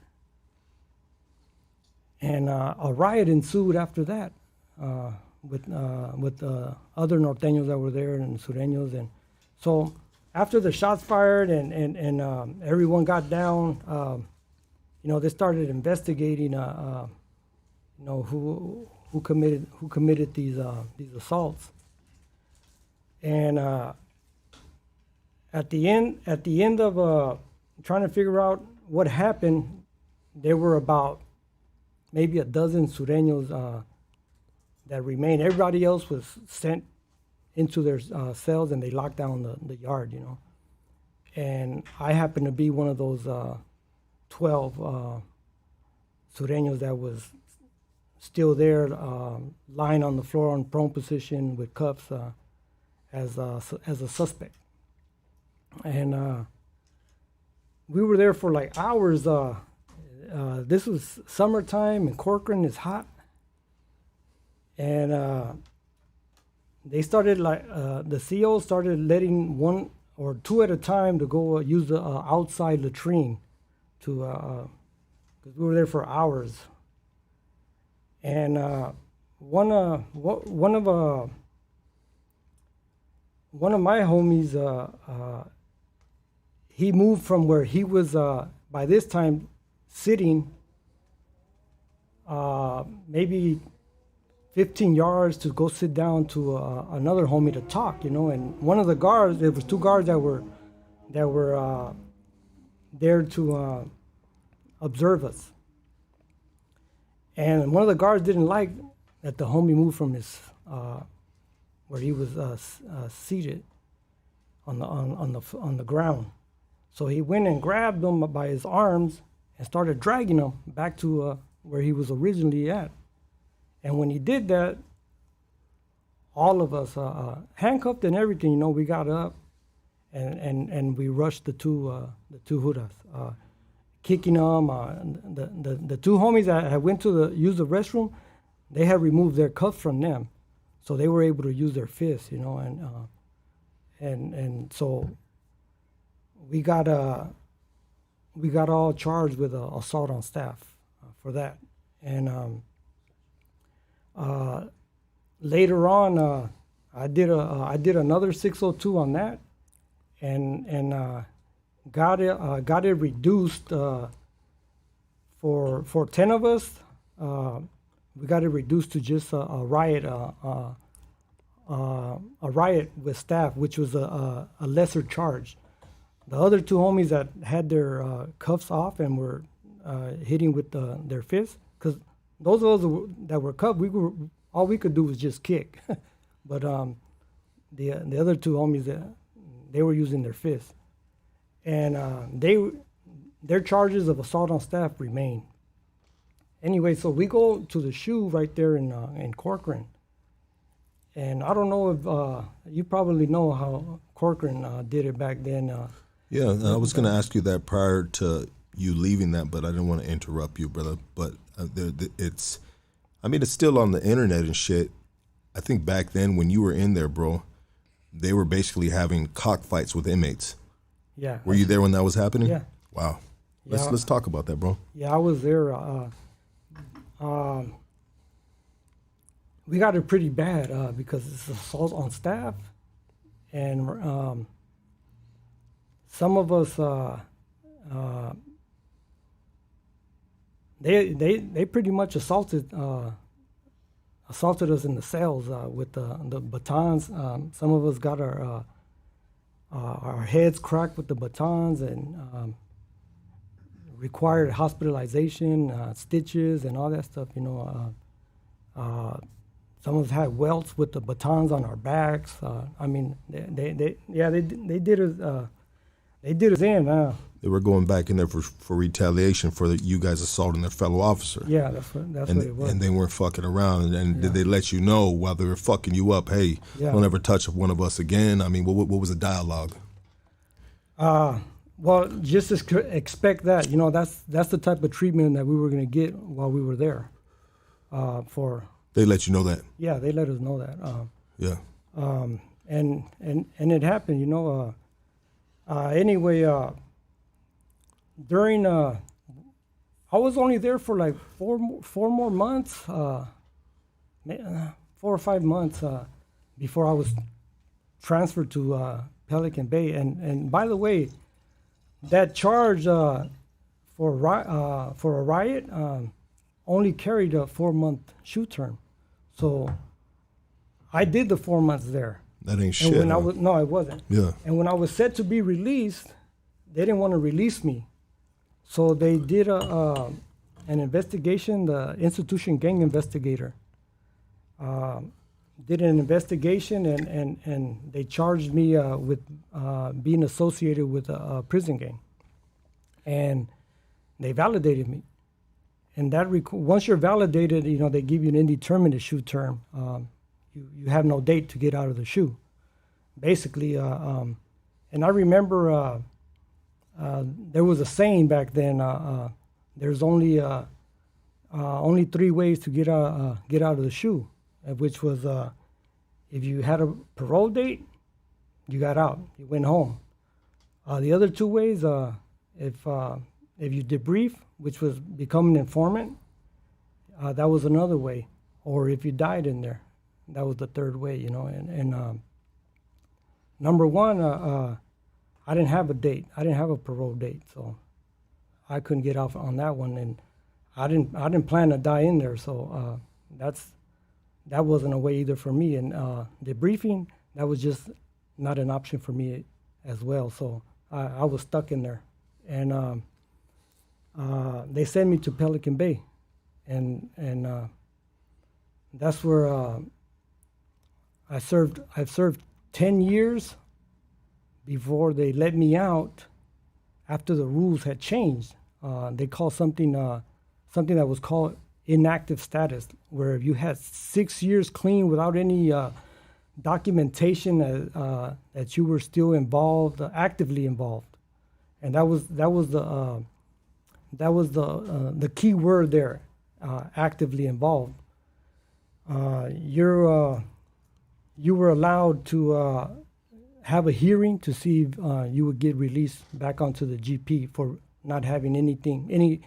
and a riot ensued after that. With other Norteños that were there and Sureños. And so after the shots fired and everyone got down, you know, they started investigating, you know, who committed these assaults. And at the end of trying to figure out what happened, there were about maybe a dozen Sureños that remained. Everybody else was sent into their cells, and they locked down the yard, you know. And I happened to be one of those 12 Sureños that was still there, lying on the floor in prone position with cuffs as a suspect. And we were there for like hours. This was summertime and Corcoran is hot. And they started the CO started letting one or two at a time to go use the outside latrine because we were there for hours. And one of my homies, he moved from where he was by this time sitting maybe 15 yards to go sit down to another homie to talk, and one of the guards, there was two guards that were there to observe us. And one of the guards didn't like that the homie moved from his where he was seated on the ground. So he went and grabbed him by his arms and started dragging him back to where he was originally at. And when he did that, all of us, handcuffed and everything, we got up and we rushed the two huras, kicking them. The two homies that had went to use the restroom, they had removed their cuffs from them, so they were able to use their fists, and so we got all charged with assault on staff for that. And later on, I did another 602 on that, and got it reduced for 10 of us. We got it reduced to just a riot with staff, which was a lesser charge. The other two homies that had their cuffs off and were hitting with their fists, because those of us that were cuffed, all we could do was just kick. But the other two homies, they were using their fists. And their charges of assault on staff remain. Anyway, so we go to the SHU right there in Corcoran. And I don't know if you probably know how Corcoran did it back then. Yeah, I was going to ask you that prior to you leaving that, but I didn't want to interrupt you, brother. But it's still on the internet and shit. I think back then when you were in there, bro, they were basically having cockfights with inmates. Yeah. Were you there when that was happening? Yeah. Wow. Let's talk about that, bro. Yeah, I was there. We got it pretty bad because it's assault on staff, and some of us they pretty much assaulted us in the cells with the batons. Some of us got our heads cracked with the batons and required hospitalization, stitches, and all that stuff. Some of us had welts with the batons on our backs. They did us. They did us in. They were going back in there for retaliation for you guys assaulting their fellow officer. Yeah, that's what it was. And they weren't fucking around. And did they let you know while they were fucking you up, hey, don't ever touch one of us again? I mean, what was the dialogue? Well, just expect that. That's the type of treatment that we were going to get while we were there. They let you know that? Yeah, they let us know that. Yeah. And it happened, anyway, during I was only there for like four more months, 4 or 5 months before I was transferred to Pelican Bay. And by the way, that charge for a riot only carried a 4-month SHU term. So I did the 4 months there. That ain't shit. And no, I wasn't. Yeah. And when I was set to be released, they didn't want to release me. So they did an investigation. The institution gang investigator did an investigation, and they charged me with being associated with a prison gang. And they validated me. And that once you're validated, they give you an indeterminate SHU term. You have no date to get out of the SHU, basically. And I remember there was a saying back then. There's only 3 ways to get out of the SHU, which was if you had a parole date, you got out, you went home. The other 2 ways, if you debrief, which was become an informant, that was another way. Or if you died in there, that was the 3rd way, And number 1, I didn't have a date. I didn't have a parole date, so I couldn't get off on that one. And I didn't plan to die in there, so that wasn't a way either for me. And debriefing, that was just not an option for me as well. So I was stuck in there, and they sent me to Pelican Bay, and that's where I've served 10 years before they let me out. After the rules had changed, they called something that was called inactive status, where if you had 6 years clean without any documentation that you were still involved, actively involved, and that was the key word there, actively involved. You were allowed to have a hearing to see if you would get released back onto the GP for not having any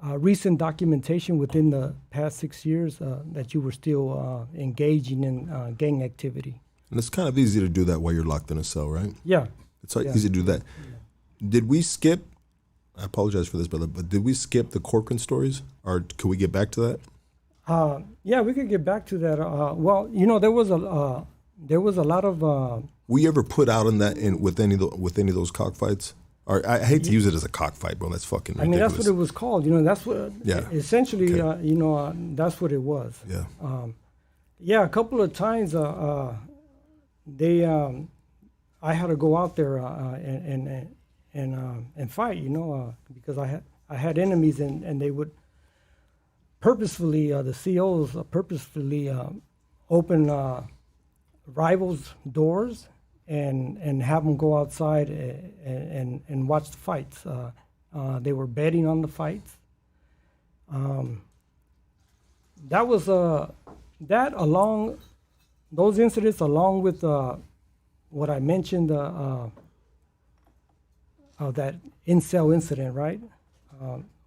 recent documentation within the past 6 years that you were still engaging in gang activity. And it's kind of easy to do that while you're locked in a cell, right? Yeah. It's easy to do that. Yeah. Did we skip, I apologize for this, brother, but did we skip the Corcoran stories? Or could we get back to that? Yeah, we could get back to that. Well, there was a lot of... were you ever put out in that with any of those cockfights? Or I hate to use it as a cockfight, bro. That's fucking ridiculous. I mean, that's what it was called. That's what. Yeah. Essentially, okay. That's what it was. Yeah. A couple of times, I had to go out there and fight. Because I had enemies, and they would purposefully, the COs purposefully open rivals' doors. And have them go outside and watch the fights. They were betting on the fights. That was those incidents, along with what I mentioned of that in-cell incident, right?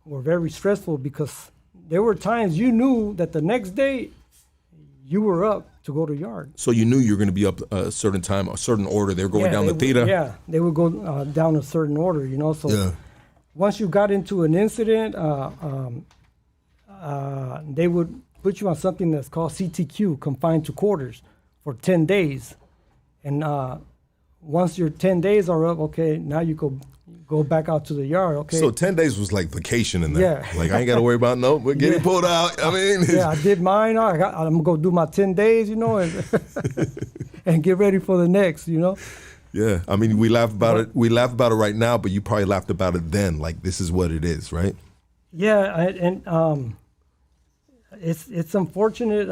Were very stressful because there were times you knew that the next day you were up to go to yard. So you knew you were going to be up a certain time, a certain order. They were going down the theta. Yeah, they would go down a certain order, So once you got into an incident, they would put you on something that's called CTQ, confined to quarters, for 10 days. And once your 10 days are up, okay, now you go back out to the yard, okay. So 10 days was like vacation in there. Yeah. Like, I ain't got to worry about, we're getting pulled out. I mean. Yeah, I did mine. I'm going to go do my 10 days, and get ready for the next, Yeah, I mean, we laugh about it. We laugh about it right now, but you probably laughed about it then. Like, this is what it is, right? Yeah, and it's unfortunate.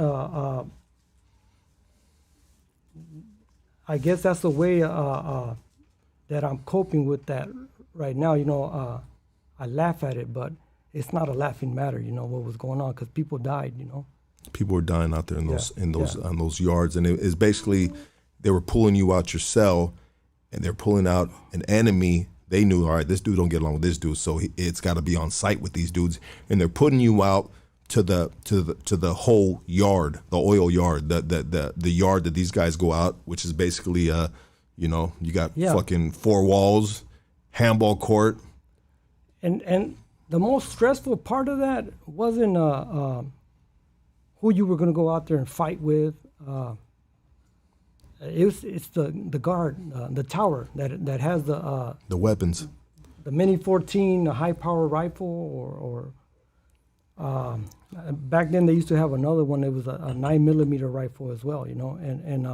I guess that's the way that I'm coping with that right now. I laugh at it, but it's not a laughing matter. What was going on, because people died. People were dying out there on those yards, and it's basically they were pulling you out your cell, and they're pulling out an enemy. They knew, all right, this dude don't get along with this dude, so it's got to be on site with these dudes, and they're putting you out to the whole yard, the oil yard, the yard that these guys go out, which is basically you got fucking 4 walls, handball court. And the most stressful part of that wasn't who you were going to go out there and fight with. It's the guard, the tower that has the weapons, the Mini 14, a high power rifle, or back then they used to have another one. It was a 9mm rifle as well, and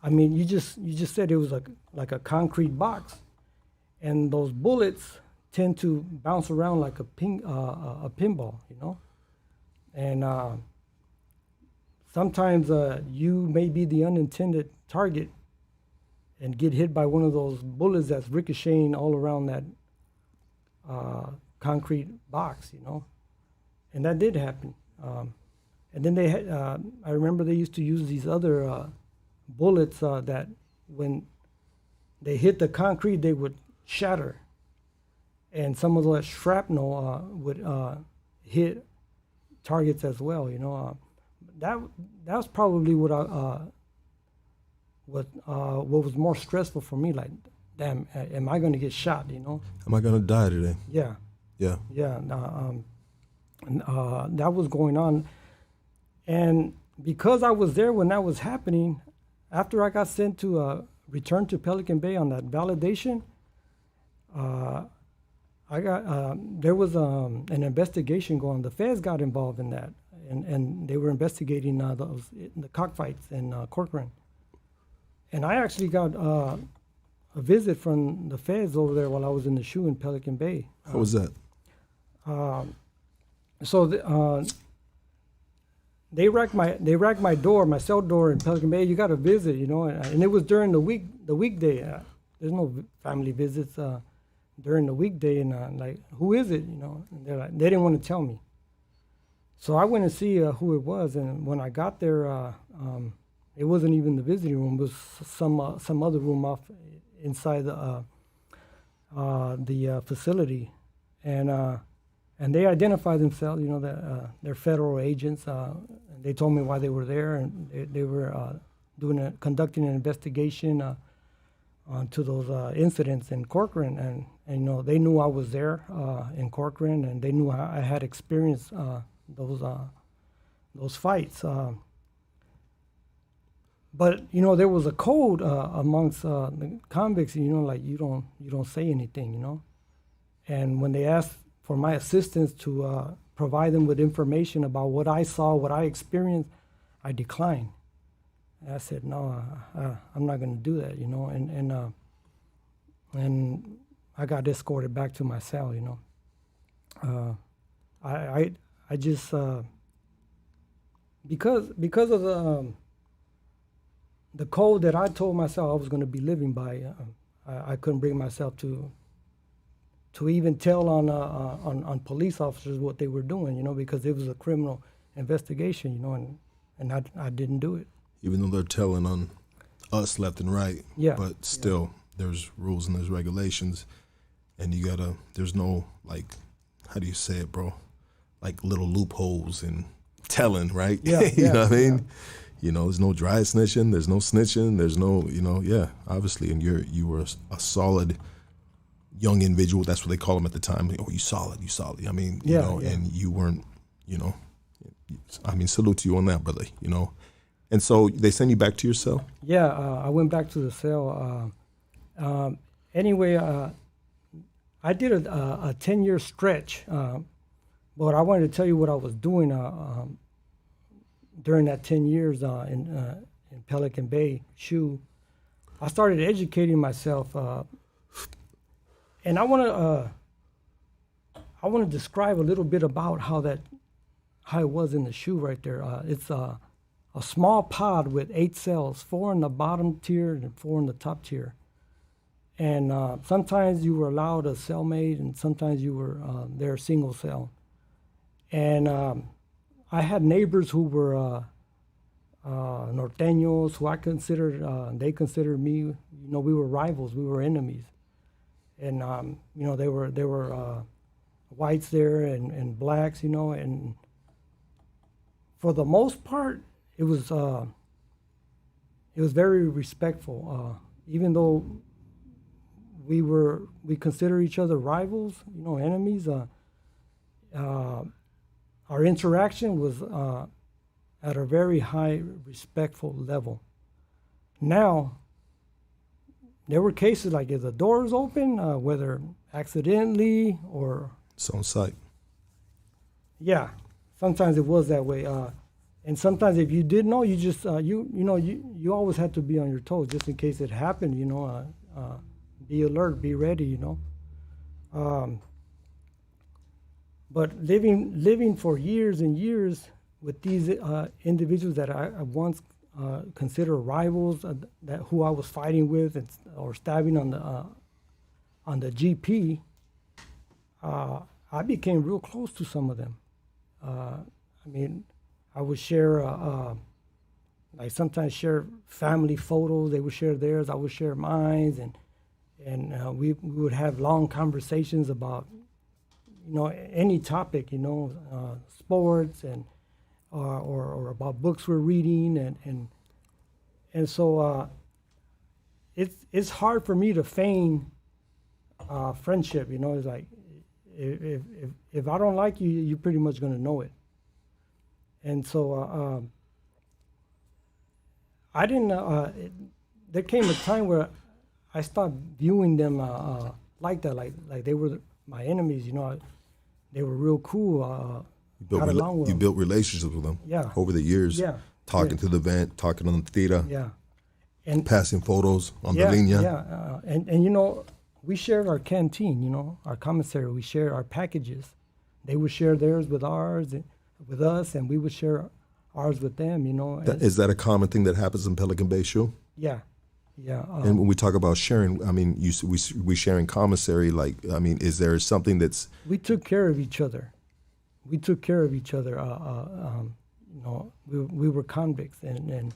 I mean, you just said it was like a concrete box, and those bullets tend to bounce around like a pinball, you know, and sometimes you may be the unintended target and get hit by one of those bullets that's ricocheting all around that concrete box, you know, and that did happen. And then they had, I remember they used to use these other bullets that when they hit the concrete, they would shatter. And some of the shrapnel would hit targets as well, you know. That was probably what was more stressful for me. Like, damn, am I going to get shot, you know? Am I going to die today? Yeah. Yeah. Yeah. That was going on. And because I was there when that was happening, after I got sent to return to Pelican Bay on that validation, there was an investigation going on. The feds got involved in that, and they were investigating the cockfights in Corcoran. And I actually got a visit from the feds over there while I was in the SHU in Pelican Bay. How was that? They racked my door, my cell door in Pelican Bay. You got a visit, you know, and it was during the weekday. There's no family visits during the weekday, and like, who is it, you know? And they didn't want to tell me. So I went to see who it was, and when I got there, it wasn't even the visiting room. It was some other room off inside the facility, and they identified themselves. You know, that they're federal agents. And they told me why they were there, and they were conducting an investigation onto those incidents in Corcoran, and you know, they knew I was there in Corcoran, and they knew I had experienced those fights. But you know, there was a code amongst the convicts. You know, like you don't say anything. You know, and when they asked for my assistance to provide them with information about what I saw, what I experienced, I declined. And I said, no, I'm not going to do that. You know, and I got escorted back to my cell. You know, I just because of the code that I told myself I was going to be living by, I couldn't bring myself to even tell on police officers what they were doing, you know, because it was a criminal investigation, you know, and I didn't do it. Even though they're telling on us left and right, yeah, but still, there's rules and there's regulations, and you gotta. There's no, like, how do you say it, bro? Like little loopholes in telling, right? Yeah, you know what I mean? Yeah. You know, there's no dry snitching, there's no snitching, there's no, you know, yeah, obviously, and you were a solid young individual. That's what they call them at the time. Oh, you solid. I mean, you know, yeah. And you weren't, you know, I mean, salute to you on that, brother, you know. And so they send you back to your cell? Yeah, I went back to the cell. Anyway, I did a 10-year stretch, but I wanted to tell you what I was doing during that 10 years in Pelican Bay, SHU. I started educating myself, and I want to describe a little bit about how it was in the SHU right there. It's a small pod with 8 cells, 4 in the bottom tier and 4 in the top tier. And sometimes you were allowed a cellmate, and sometimes you were there single cell. And I had neighbors who were norteños, who I considered, they considered me, you know, we were rivals, we were enemies. And, you know, there were whites there and blacks, you know, and for the most part, it was very respectful. Even though we consider each other rivals, you know, enemies, our interaction was at a very high, respectful level. Now, there were cases like if the door is open, whether accidentally or... It's on site. Yeah, sometimes it was that way. And sometimes if you didn't know, you just, you always had to be on your toes just in case it happened, you know. Be alert, be ready, you know. But living for years and years with these individuals that I once considered rivals, that who I was fighting with or stabbing on the GP, I became real close to some of them. I mean, I would share, like sometimes share family photos. They would share theirs. I would share mine, and we would have long conversations about, any topic, sports and or about books we're reading, and so it's hard for me to feign friendship. It's like if I don't like you, you're pretty much gonna know it. And so I didn't. There came a time where I stopped viewing them like that, like they were my enemies. They were real cool. You built relationships with them. Yeah. Over the years. Yeah. Talking to the event, talking on the theater. Yeah. And passing photos on the yeah, linea. Yeah. And we shared our canteen. Our commissary. We shared our packages. They would share theirs with ours, with us, and we would share ours with them. Is that a common thing that happens in Pelican Bay SHU? Yeah. Yeah. And when we talk about sharing, I mean, we sharing commissary. Is there something that's? We took care of each other. We took care of each other. We were convicts, and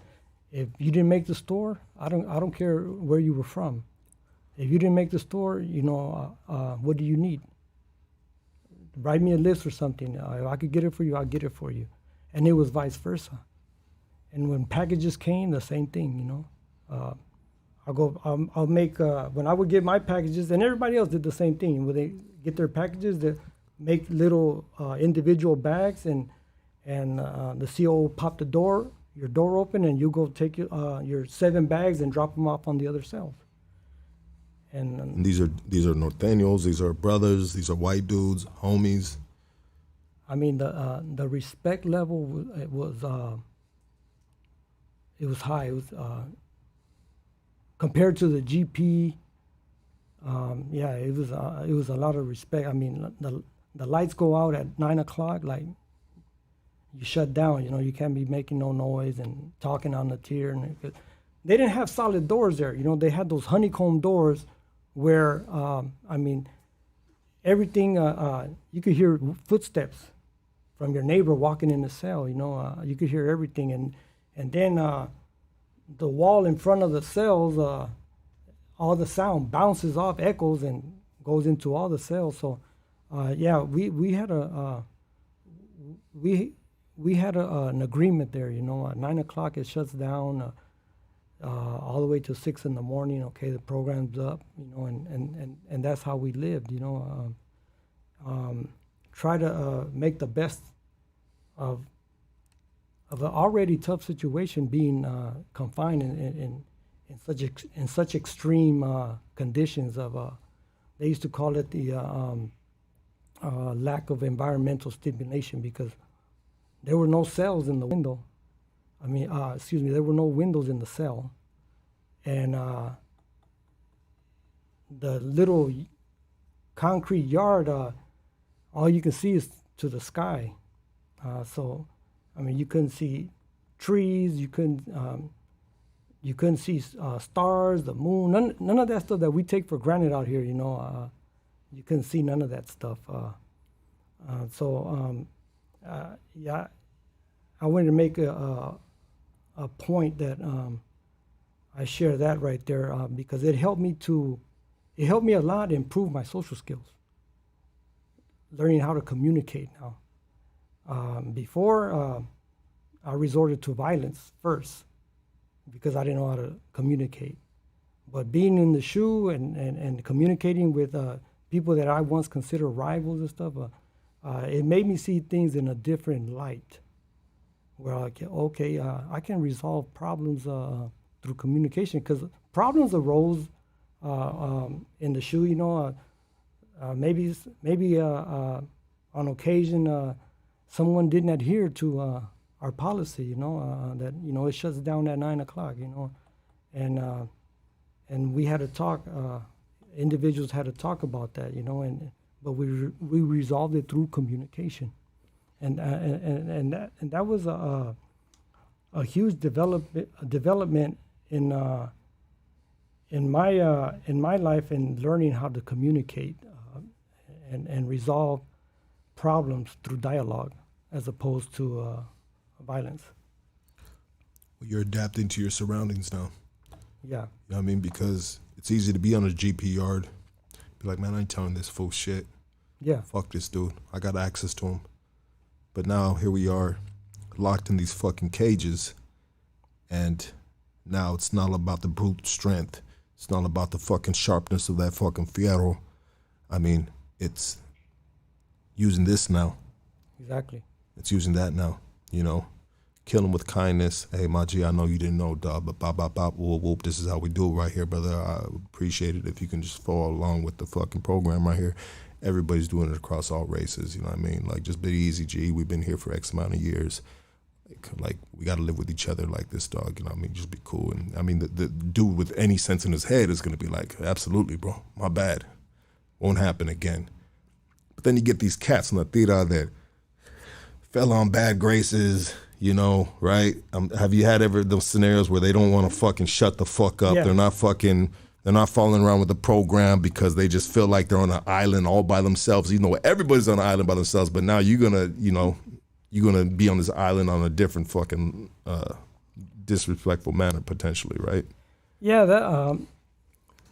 if you didn't make the store, I don't care where you were from. If you didn't make the store, what do you need? Write me a list or something. If I could get it for you, I'll get it for you. And it was vice versa. And when packages came, the same thing. I'll make, when I would get my packages, and everybody else did the same thing. When they get their packages, they make little individual bags, and the CO will pop your door open, and you go take your 7 bags and drop them off on the other shelf. And these are Norteños, these are brothers, these are white dudes, homies. I mean, the respect level was high. It was compared to the GP. It was a lot of respect. I mean, the lights go out at 9 o'clock. Like, you shut down. You can't be making no noise and talking on the tier. And they didn't have solid doors there. They had those honeycomb doors where everything. You could hear footsteps from your neighbor walking in the cell. You could hear everything, and then the wall in front of the cells, all the sound bounces off, echoes, and goes into all the cells. So, we had an agreement there. At 9 o'clock it shuts down, all the way till 6 in the morning. Okay, the program's up. And that's how we lived. Try to make the best of an already tough situation, being confined in such extreme conditions of. They used to call it the lack of environmental stimulation, because there were no cells in the window. There were no windows in the cell, and the little concrete yard, all you can see is to the sky. You couldn't see trees. You couldn't see stars, the moon. None of that stuff that we take for granted out here. You couldn't see none of that stuff. I wanted to make a point that I share that right there, because it helped me a lot to improve my social skills. Learning how to communicate now. Before, I resorted to violence first because I didn't know how to communicate. But being in the SHU and communicating with people that I once considered rivals and stuff, it made me see things in a different light. Where I can resolve problems through communication, because problems arose in the SHU. Maybe on occasion someone didn't adhere to our policy. That it shuts down at 9 o'clock. And we had to talk individuals had to talk about that, you know, but we resolved it through communication, and that was a huge development in my life in learning how to communicate and resolve problems through dialogue as opposed to violence. You're adapting to your surroundings now. Yeah. You know what I mean? Because it's easy to be on a GP yard. Be like, man, I ain't telling this full shit. Yeah. Fuck this dude. I got access to him. But now here we are, locked in these fucking cages. And now it's not about the brute strength. It's not about the fucking sharpness of that fucking fierro. I mean, it's using this now. Exactly. It's using that now, you know. Kill him with kindness. Hey, Maji, I know you didn't know, dog, but bop, bop, bop, whoop, whoop. This is how we do it right here, brother. I appreciate it if you can just follow along with the fucking program right here. Everybody's doing it across all races, you know what I mean? Like, just be easy, G. We've been here for X amount of years. Like we got to live with each other like this, dog, you know what I mean? Just be cool. And, I mean, the dude with any sense in his head is going to be like, absolutely, bro, my bad. Won't happen again. But then you get these cats on the tira that fell on bad graces, you know, right? Have you had ever those scenarios where they don't want to fucking shut the fuck up? Yeah. They're not following around with the program because they just feel like they're on an island all by themselves. You know, everybody's on an island by themselves, but now you're gonna be on this island on a different fucking disrespectful manner potentially, right? Yeah,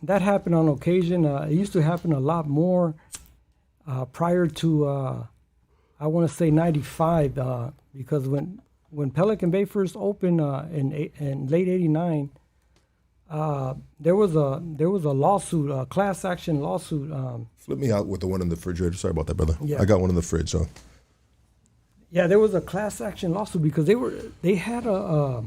that happened on occasion. It used to happen a lot more prior to I want to say 95 because when Pelican Bay first opened in late '89, there was a lawsuit, a class action lawsuit. Flip me out with the one in the refrigerator. Sorry about that, brother. Yeah. I got one in the fridge, so. Yeah, there was a class action lawsuit because they had a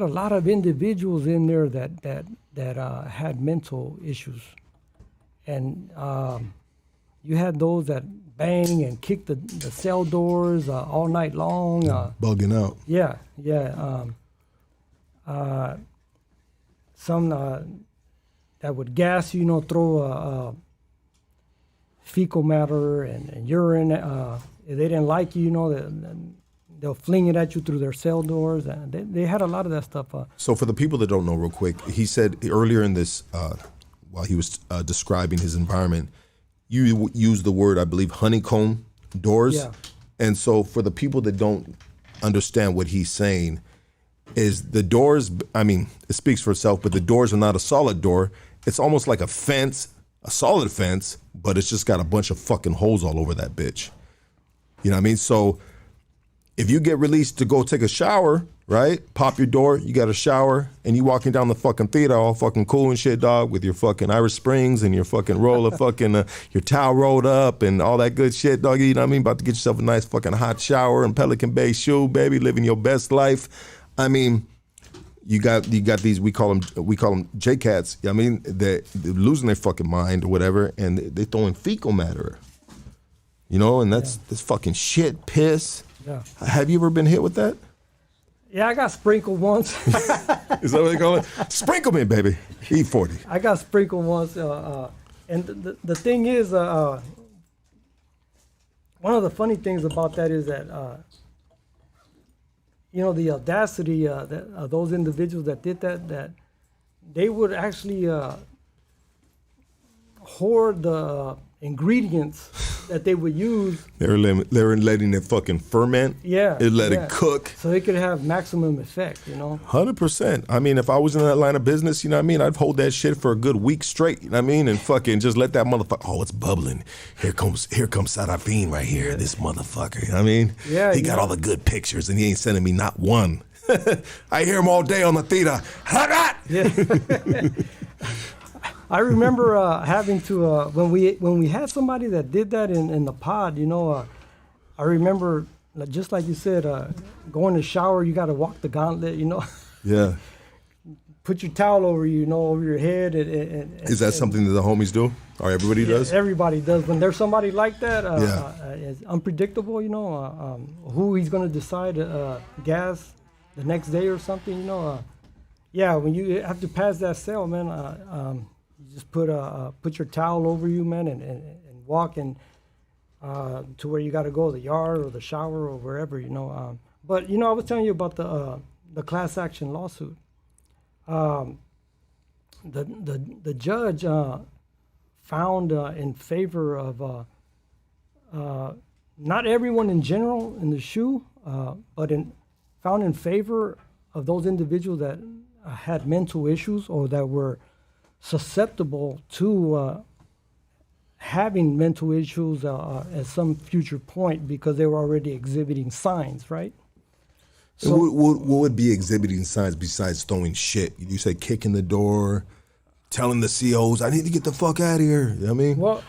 lot of individuals in there that had mental issues, and you had those that bang and kick the cell doors all night long. Bugging out. Yeah. Some that would gas, you know, throw fecal matter and urine. If they didn't like you, you know, they'll fling it at you through their cell doors. And they had a lot of that stuff. So for the people that don't know, real quick, he said earlier in this, while he was describing his environment, you used the word, I believe, honeycomb doors. Yeah. And so for the people that don't understand what he's saying, is the doors, I mean, it speaks for itself, but the doors are not a solid door. It's almost like a fence, a solid fence, but it's just got a bunch of fucking holes all over that bitch. You know what I mean? So if you get released to go take a shower, right? Pop your door, you got a shower, and you walking down the fucking theater all fucking cool and shit, dog, with your fucking Irish Springs and your fucking roll of fucking, your towel rolled up and all that good shit, dog, you know what I mean? About to get yourself a nice fucking hot shower in Pelican Bay SHU, baby, living your best life. I mean, you got these, we call them J-Cats, I mean, they're losing their fucking mind or whatever, and they throwing fecal matter, you know, and that's fucking shit, piss. Yeah. Have you ever been hit with that? Yeah, I got sprinkled once. Is that what they call it? Sprinkle me, baby. E40. I got sprinkled once, and the thing is, one of the funny things about that is that, you know, the audacity that those individuals that did that they would actually hoard the ingredients that they would use. They were letting it fucking ferment. Yeah. It let it cook. So it could have maximum effect, you know? 100%. I mean, if I was in that line of business, you know what I mean, I'd hold that shit for a good week straight, you know what I mean, and fucking just let that motherfucker, oh, it's bubbling. Here comes Serafin right here, this motherfucker, you know what I mean? Yeah. He got all the good pictures and he ain't sending me not one. I hear him all day on the theater. Yeah. I remember having to when we had somebody that did that in the pod, you know. I remember, just like you said, going to shower, you got to walk the gauntlet, you know. Yeah. Put your towel over you, know, over your head. And is that something that the homies do, or everybody does? Everybody does. When there's somebody like that, it's unpredictable, you know. Who he's gonna decide gas the next day or something, you know. Yeah, when you have to pass that cell, man, you just put your towel over you, man, and walk to where you got to go, the yard or the shower or wherever, you know. But, you know, I was telling you about the class action lawsuit. The judge found in favor of not everyone in general in the SHU, but found in favor of those individuals that had mental issues or that were susceptible to having mental issues at some future point because they were already exhibiting signs, right? So what would be exhibiting signs besides throwing shit? You say kicking the door, telling the COs, I need to get the fuck out of here. You know what I mean? Well,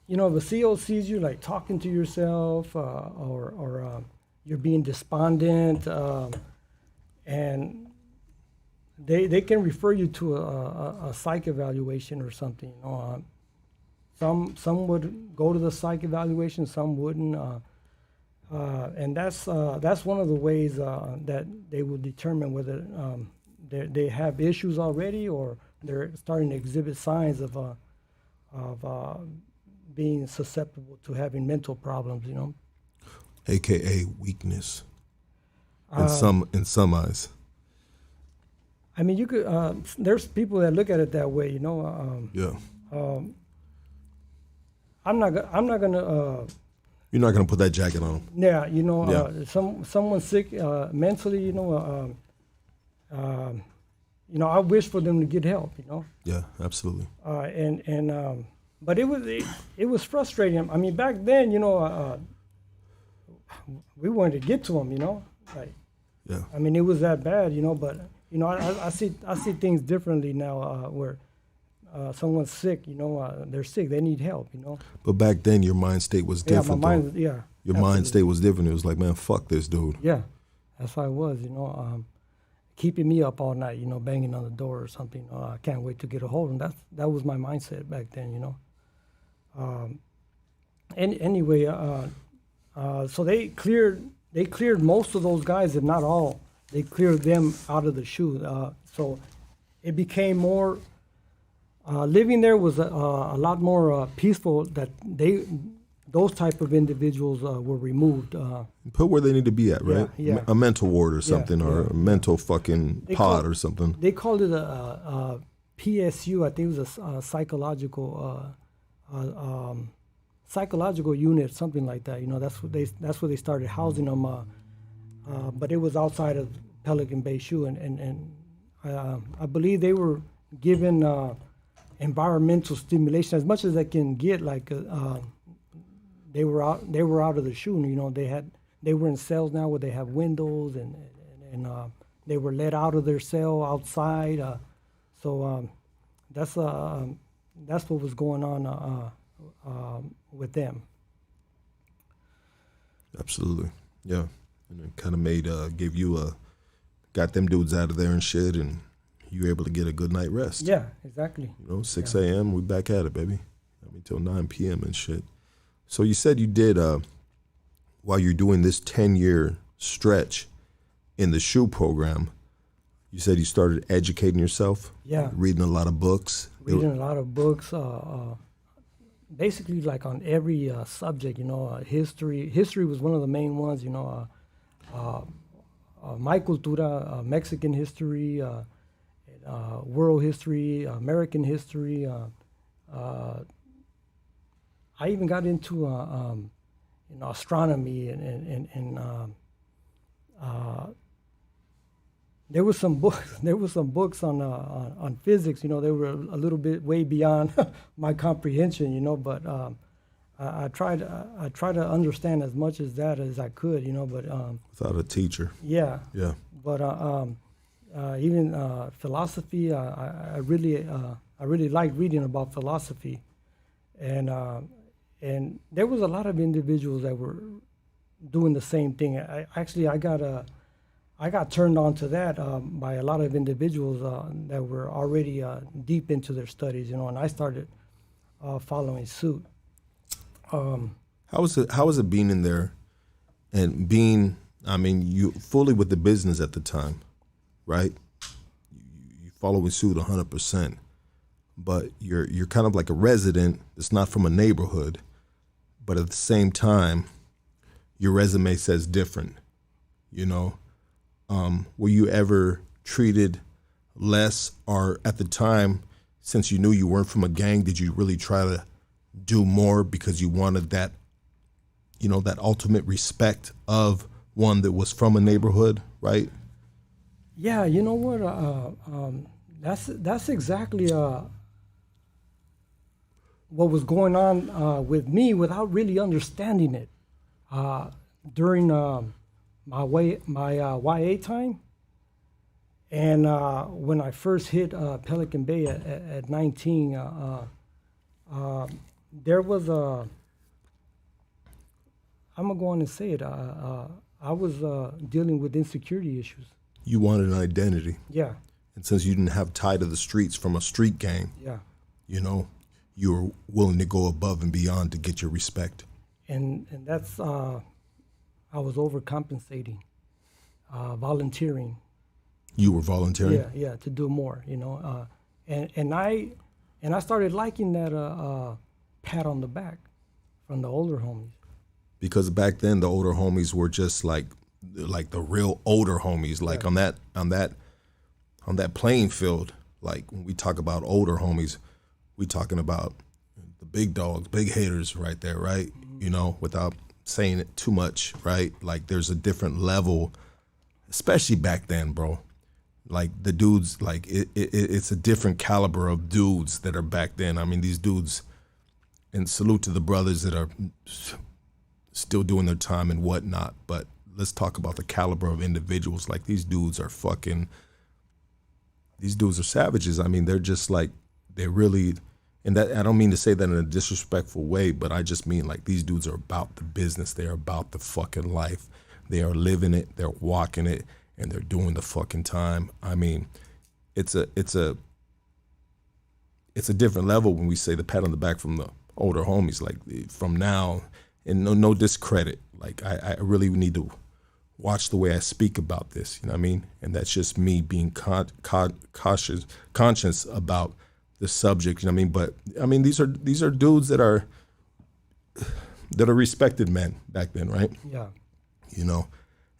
you know, if a CO sees you like talking to yourself or you're being despondent, and they can refer you to a psych evaluation or something. You know, some would go to the psych evaluation, some wouldn't. And that's one of the ways that they will determine whether they have issues already or they're starting to exhibit signs of being susceptible to having mental problems. You know, AKA weakness. In some eyes. I mean, you could. There's people that look at it that way. You know. Yeah. I'm not gonna. You're not gonna put that jacket on. Yeah, you know, Yeah. Someone sick mentally, you know, I wish for them to get help, you know. Yeah, absolutely. But it was frustrating. I mean, back then, you know, we wanted to get to them, you know, like. Yeah. I mean, it was that bad, you know. But you know, I see things differently now, where. Someone's sick, you know, they're sick, they need help, you know. But back then, your mind state was different. Yeah, my mind, yeah. Your mind state was different. It was like, man, fuck this dude. Yeah, that's how it was, you know. Keeping me up all night, you know, banging on the door or something. I can't wait to get a hold of them. That was my mindset back then, you know. Anyway, so they cleared most of those guys, if not all. They cleared them out of the SHU. So it became more. Living there was a lot more peaceful. That those type of individuals were removed. Put where they need to be at, right? Yeah. A mental ward or something, or a mental fucking pod or something. They called it a PSU. I think it was a psychological unit, something like that. You know, that's where they started housing them. But it was outside of Pelican Bay SHU, and I believe they were given. Environmental stimulation as much as they can get. Like they were out of the SHU. You know, they were in cells now where they have windows and they were let out of their cell outside. So that's what was going on with them. Absolutely, yeah. And it kind of gave you got them dudes out of there and shit, and you were able to get a good night rest. Yeah, exactly. You know, 6 a.m., we back at it, baby. I mean, till 9 p.m. and shit. So you said you did, while you're doing this 10-year stretch in the SHU program, you said you started educating yourself? Yeah. Reading a lot of books? Reading a lot of books, basically like on every subject, you know, history. History was one of the main ones, you know, my cultura, Mexican history, world history, American history. I even got into astronomy and there was some books on physics. You know, they were a little bit way beyond my comprehension. You know, but I tried to understand as much as that as I could. You know, but without a teacher. Yeah. Yeah. But even philosophy, I really like reading about philosophy, and there was a lot of individuals that were doing the same thing. I got turned on to that by a lot of individuals that were already deep into their studies, you know, and I started following suit. How was it being in there, and being, I mean, you fully with the business at the time? right? You following suit 100%, but you're kind of like a resident that's not from a neighborhood, but at the same time, your resume says different. You know, were you ever treated less, or at the time, since you knew you weren't from a gang, did you really try to do more because you wanted that, you know, that ultimate respect of one that was from a neighborhood, right? Yeah, you know what? That's exactly what was going on with me without really understanding it. During my YA time, and when I first hit Pelican Bay at 19, there was I'm gonna go on and say it. I was dealing with insecurity issues. You wanted an identity. Yeah. And since you didn't have tie to the streets from a street gang, Yeah. you know, you were willing to go above and beyond to get your respect. And that's I was overcompensating, volunteering. You were volunteering? Yeah, to do more, you know. And I started liking that pat on the back from the older homies. Because back then the older homies were just like the real older homies. Like on that playing field, like when we talk about older homies, we talking about the big dogs, big haters right there, right? Mm-hmm. You know, without saying it too much, right? Like there's a different level, especially back then, bro. Like the dudes, like it's a different caliber of dudes that are back then. I mean, these dudes, and salute to the brothers that are still doing their time and whatnot, but let's talk about the caliber of individuals. Like these dudes are savages. I mean, they're just like, they're really, and that, I don't mean to say that in a disrespectful way, but I just mean like these dudes are about the business. They're about the fucking life. They are living it, they're walking it, and they're doing the fucking time. I mean, it's a different level when we say the pat on the back from the older homies, like from now, and no discredit. Like I really need to watch the way I speak about this, you know what I mean? And that's just me being conscious about the subject, you know what I mean? But I mean, these are dudes that are respected men back then, right? Yeah. You know,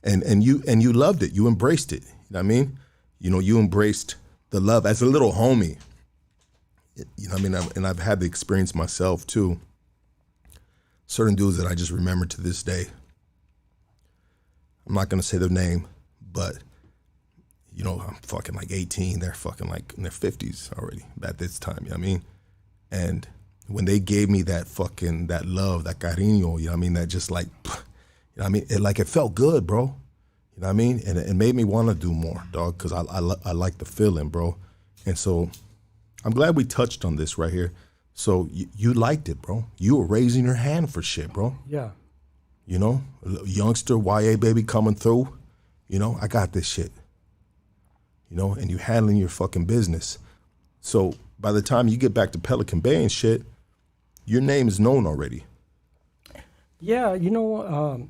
and you loved it, you embraced it, you know what I mean? You know, you embraced the love as a little homie, you know what I mean? And I've had the experience myself too. Certain dudes that I just remember to this day. I'm not gonna say their name, but you know, I'm fucking like 18, they're fucking like in their 50s already at this time, you know what I mean? And when they gave me that love, that cariño, you know what I mean? That just like, you know what I mean? It felt good, bro. You know what I mean? And it made me want to do more, dog, because I like the feeling, bro. And so I'm glad we touched on this right here. So you liked it, bro. You were raising your hand for shit, bro. Yeah. You know, youngster, YA baby coming through. You know, I got this shit. You know, and you handling your fucking business. So by the time you get back to Pelican Bay and shit, your name is known already. Yeah, you know,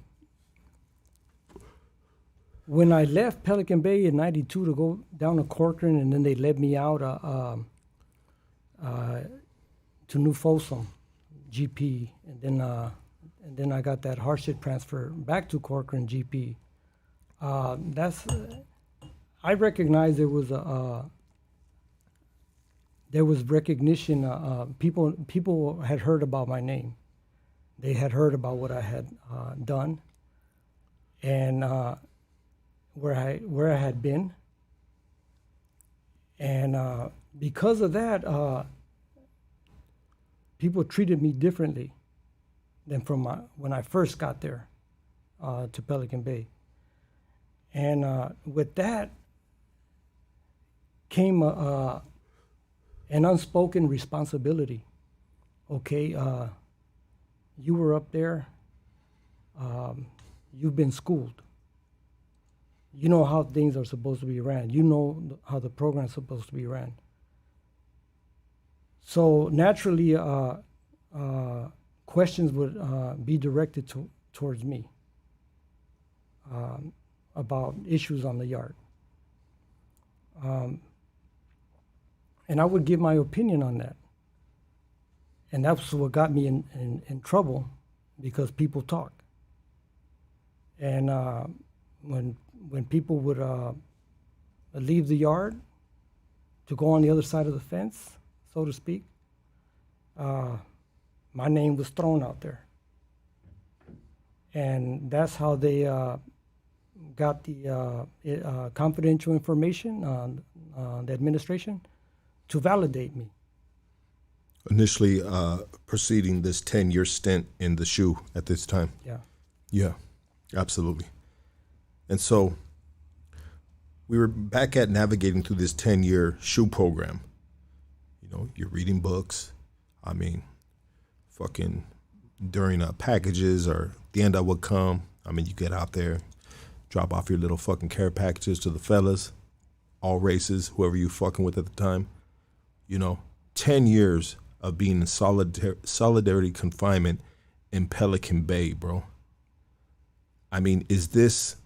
when I left Pelican Bay in '92 to go down to Corcoran, and then they led me out to New Folsom, GP, and then I got that hardship transfer back to Corcoran, GP. I recognized there was recognition. People had heard about my name. They had heard about what I had done, and where I had been, and because of that, people treated me differently than from when I first got there to Pelican Bay, and with that came an unspoken responsibility. Okay, you were up there. You've been schooled. You know how things are supposed to be ran. You know how the program's supposed to be ran. So naturally, questions would be directed towards me about issues on the yard. And I would give my opinion on that. And that's what got me in trouble, because people talk. And when people would leave the yard to go on the other side of the fence, so to speak, my name was thrown out there. And that's how they got the confidential information on the administration to validate me. Initially preceding this 10-year stint in the SHU at this time. Yeah. Yeah, absolutely. And so we were back at navigating through this 10-year SHU program. You know, you're reading books. I mean, fucking during packages or the end I would come. I mean, you get out there, drop off your little fucking care packages to the fellas, all races, whoever you fucking with at the time. You know, 10 years of being in solidarity confinement in Pelican Bay, bro. I mean, is this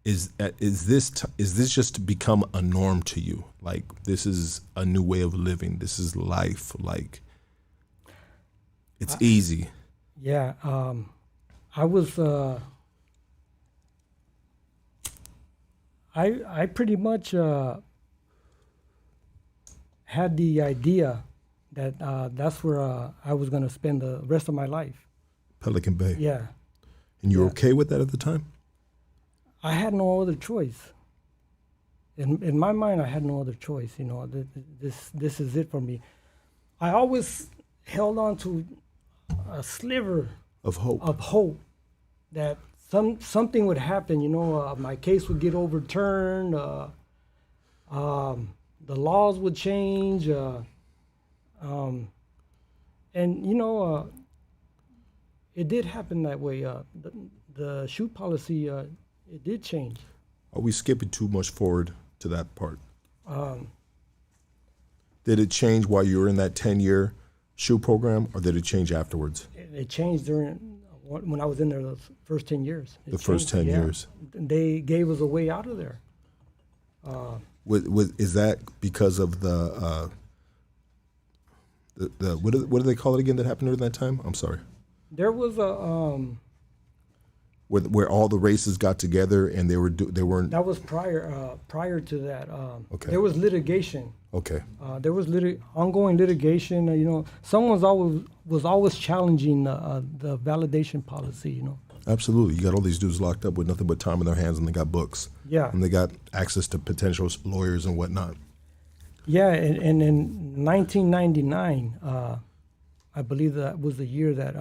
just become a norm to you? Like, this is a new way of living. This is life. Like, it's easy. Yeah. I was. I pretty much had the idea that that's where I was going to spend the rest of my life. Pelican Bay. Yeah. And you were okay with that at the time? I had no other choice. In my mind, I had no other choice. You know, this is it for me. I always held on to a sliver of hope that something would happen. You know, my case would get overturned. The laws would change. And you know, it did happen that way. The SHU policy, it did change. Are we skipping too much forward to that part? Did it change while you were in that 10-year SHU program, or did it change afterwards? It changed when I was in there the first 10 years. First 10 years. They gave us a way out of there. Is that because of the what do they call it again that happened during that time? I'm sorry. There was a where all the races got together and they weren't. That was prior to that. Okay. There was litigation. Okay. There was ongoing litigation. You know, someone was always challenging the validation policy. You know. Absolutely. You got all these dudes locked up with nothing but time in their hands, and they got books. Yeah. And they got access to potential lawyers and whatnot. Yeah, and in 1999, I believe that was the year that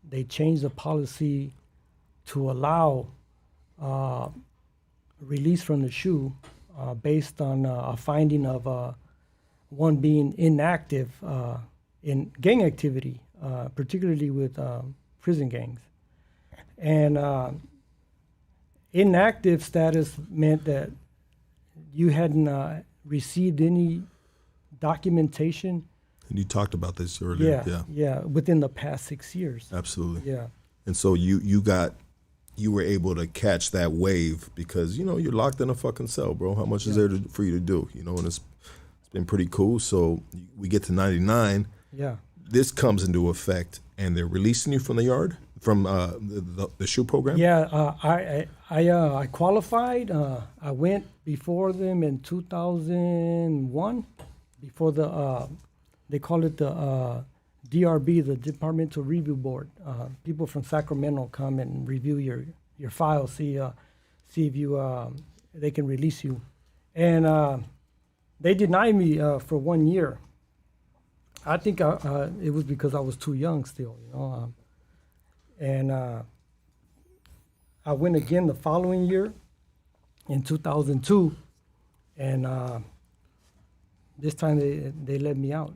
they changed the policy to allow release from the SHU based on a finding of one being inactive in gang activity, particularly with prison gangs. And inactive status meant that you hadn't received any documentation. And you talked about this earlier. Yeah, within the past 6 years. Absolutely. Yeah. And so you were able to catch that wave because, you know, you're locked in a fucking cell, bro. How much is there for you to do? You know, and it's been pretty cool. So we get to 99. Yeah. This comes into effect, and they're releasing you from the yard, from the SHU program? Yeah, I qualified. I went before them in 2001, before they call it the DRB, the Departmental Review Board. People from Sacramento come and review your file, see if they can release you. And they denied me for 1 year. I think it was because I was too young still, you know. And I went again the following year in 2002, and this time they let me out.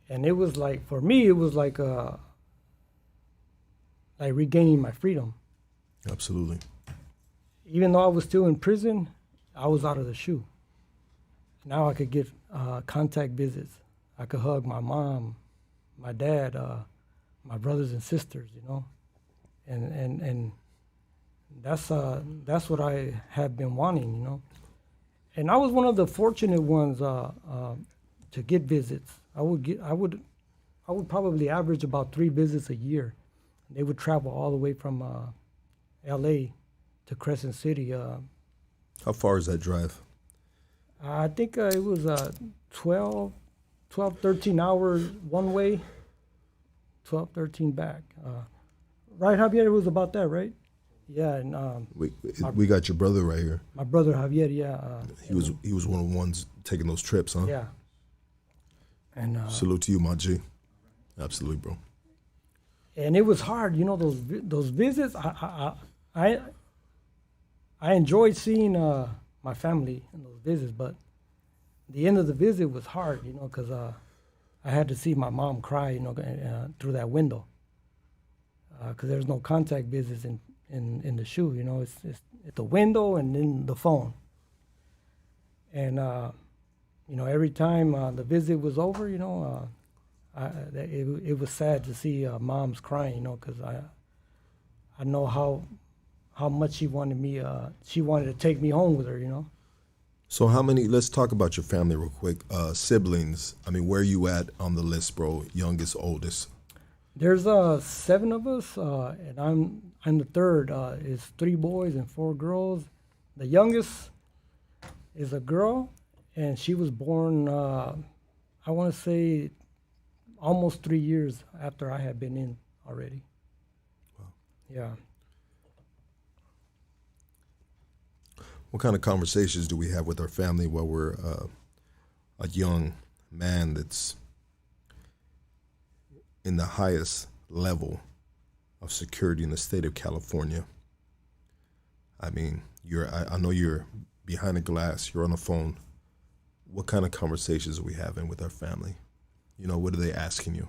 And it was like, for me, it was like regaining my freedom. Absolutely. Even though I was still in prison, I was out of the SHU. Now I could get contact visits. I could hug my mom, my dad, my brothers and sisters, you know, and that's what I have been wanting, you know. And I was one of the fortunate ones to get visits. I would probably average about 3 visits a year. They would travel all the way from L.A. to Crescent City. How far is that drive? I think it was 12, 13 hours one way, 12, 13 back. Right, Javier? It was about that, right? Yeah. And we got your brother right here. my brother Javier, yeah. He was one of the ones taking those trips, huh? Yeah. And Salute to you, my G. Absolutely, bro. and it was hard, those visits. I enjoyed seeing my family in those visits, but the end of the visit was hard, because I had to see my mom cry, through that window, because there's no contact visits in the SHU. It's the window and then the phone. And every time the visit was over, it was sad to see moms crying, because I know how much she wanted me. She wanted to take me home with her, So how many, let's talk about your family real quick. Siblings, I mean, where you at on the list, bro? Youngest, oldest? There's 7 of us, and I'm the third. It's 3 boys and 4 girls. The youngest is a girl, and she was born, I want to say, almost 3 years after I had been in already. Wow. Yeah. What kind of conversations do we have with our family while we're a young man that's in the highest level of security in the state of California? I mean, I know you're behind a glass, you're on the phone. What kind of conversations are we having with our family? What are they asking you?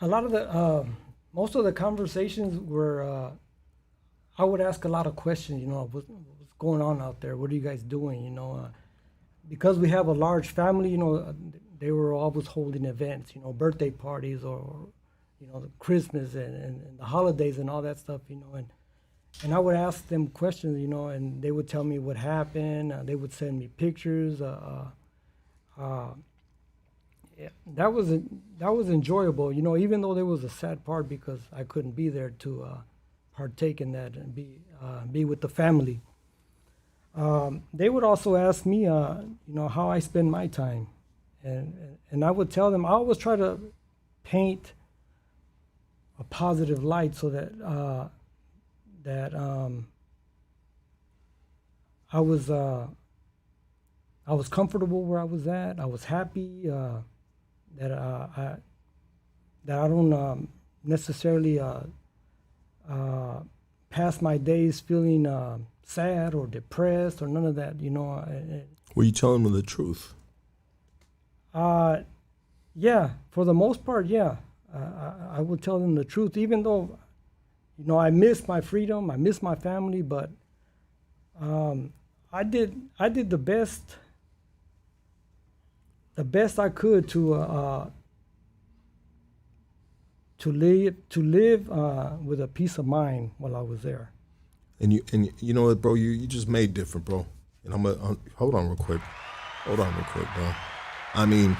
A lot of most of the conversations were, I would ask a lot of questions, what's going on out there? What are you guys doing? Because we have a large family, they were always holding events, birthday parties or, the Christmas and the holidays and all that stuff, and I would ask them questions, and they would tell me what happened. They would send me pictures. Yeah, that was enjoyable, even though there was a sad part because I couldn't be there to partake in that and be with the family. They would also ask me, how I spend my time, and I would tell them I always try to paint a positive light so that I was comfortable where I was at. I was happy. That I don't necessarily pass my days feeling sad or depressed or none of that. Were you telling them the truth? Yeah, for the most part, yeah. I would tell them the truth, even though, I miss my freedom, I miss my family, but I did the best I could to live with a peace of mind while I was there. And you know what, bro? You just made different, bro. And hold on real quick, bro. I mean,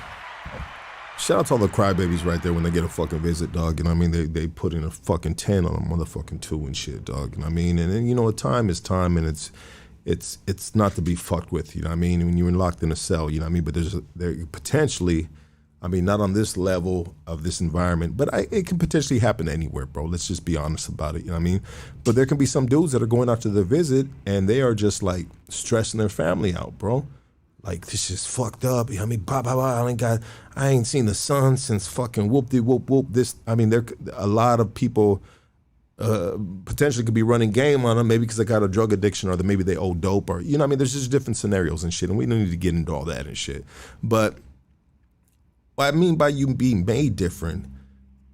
shout out to all the crybabies right there when they get a fucking visit, dog. They put in a fucking 10 on a motherfucking 2 and shit, dog. And then time is time, and it's not to be fucked with, when you're locked in a cell, but there potentially, not on this level of this environment, but it can potentially happen anywhere, bro. Let's just be honest about it, But there can be some dudes that are going after the visit and they are just like stressing their family out, bro. Like, this is fucked up. Blah, blah, blah. I ain't seen the sun since fucking whoop-de-whoop-whoop. There a lot of people potentially could be running game on them, maybe because they got a drug addiction or maybe they owe dope or, there's just different scenarios and shit, and we don't need to get into all that and shit. But what I mean by you being made different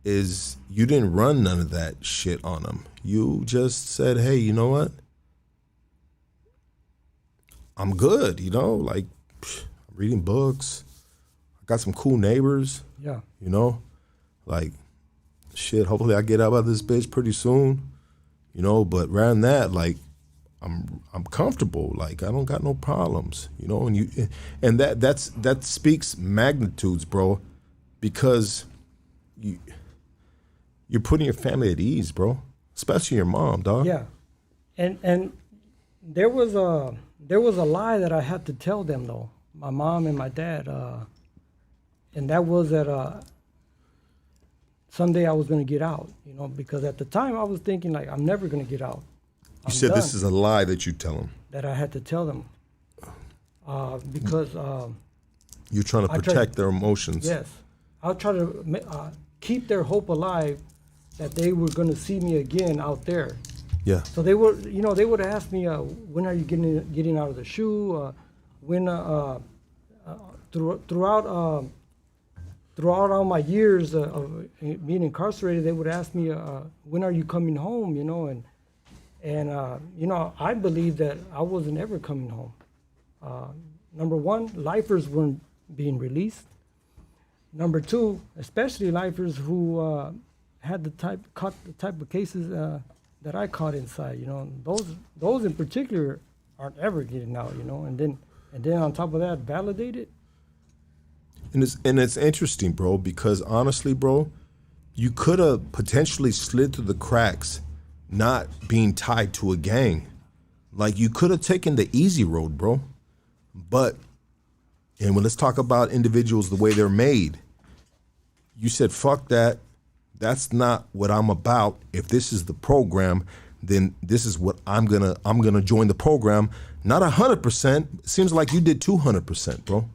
is you didn't run none of that shit on them. You just said, hey, you know what? I'm good, like, I'm reading books. I got some cool neighbors. Yeah. Like, shit, hopefully I get out of this bitch pretty soon, but rather than that, like, I'm comfortable. Like I don't got no problems, you know. And that speaks magnitudes, bro, because you're putting your family at ease, bro, especially your mom, dog. Yeah, and there was a lie that I had to tell them though, my mom and my dad, and that was that someday I was going to get out, you know, because at the time I was thinking like I'm never going to get out. You said this is a lie that you tell them. That I had to tell them because you're trying to protect their emotions. Yes, I'll try to keep their hope alive that they were going to see me again out there. Yeah. So they were, you know, they would ask me, when are you getting out of the SHU? When throughout all my years of being incarcerated, they would ask me, when are you coming home? You know, and you know, I believe that I wasn't ever coming home. Number one, lifers weren't being released. Number two, especially lifers who had caught the type of cases that I caught inside. You know, those in particular aren't ever getting out. You know, and then on top of that, validated. And it's interesting, bro, because honestly, bro, you could have potentially slid through the cracks, not being tied to a gang. Like you could have taken the easy road, bro. And when let's talk about individuals the way they're made, you said, fuck that. That's not what I'm about. If this is the program, then this is what I'm gonna join the program. Not 100%. It seems like you did 200%, bro.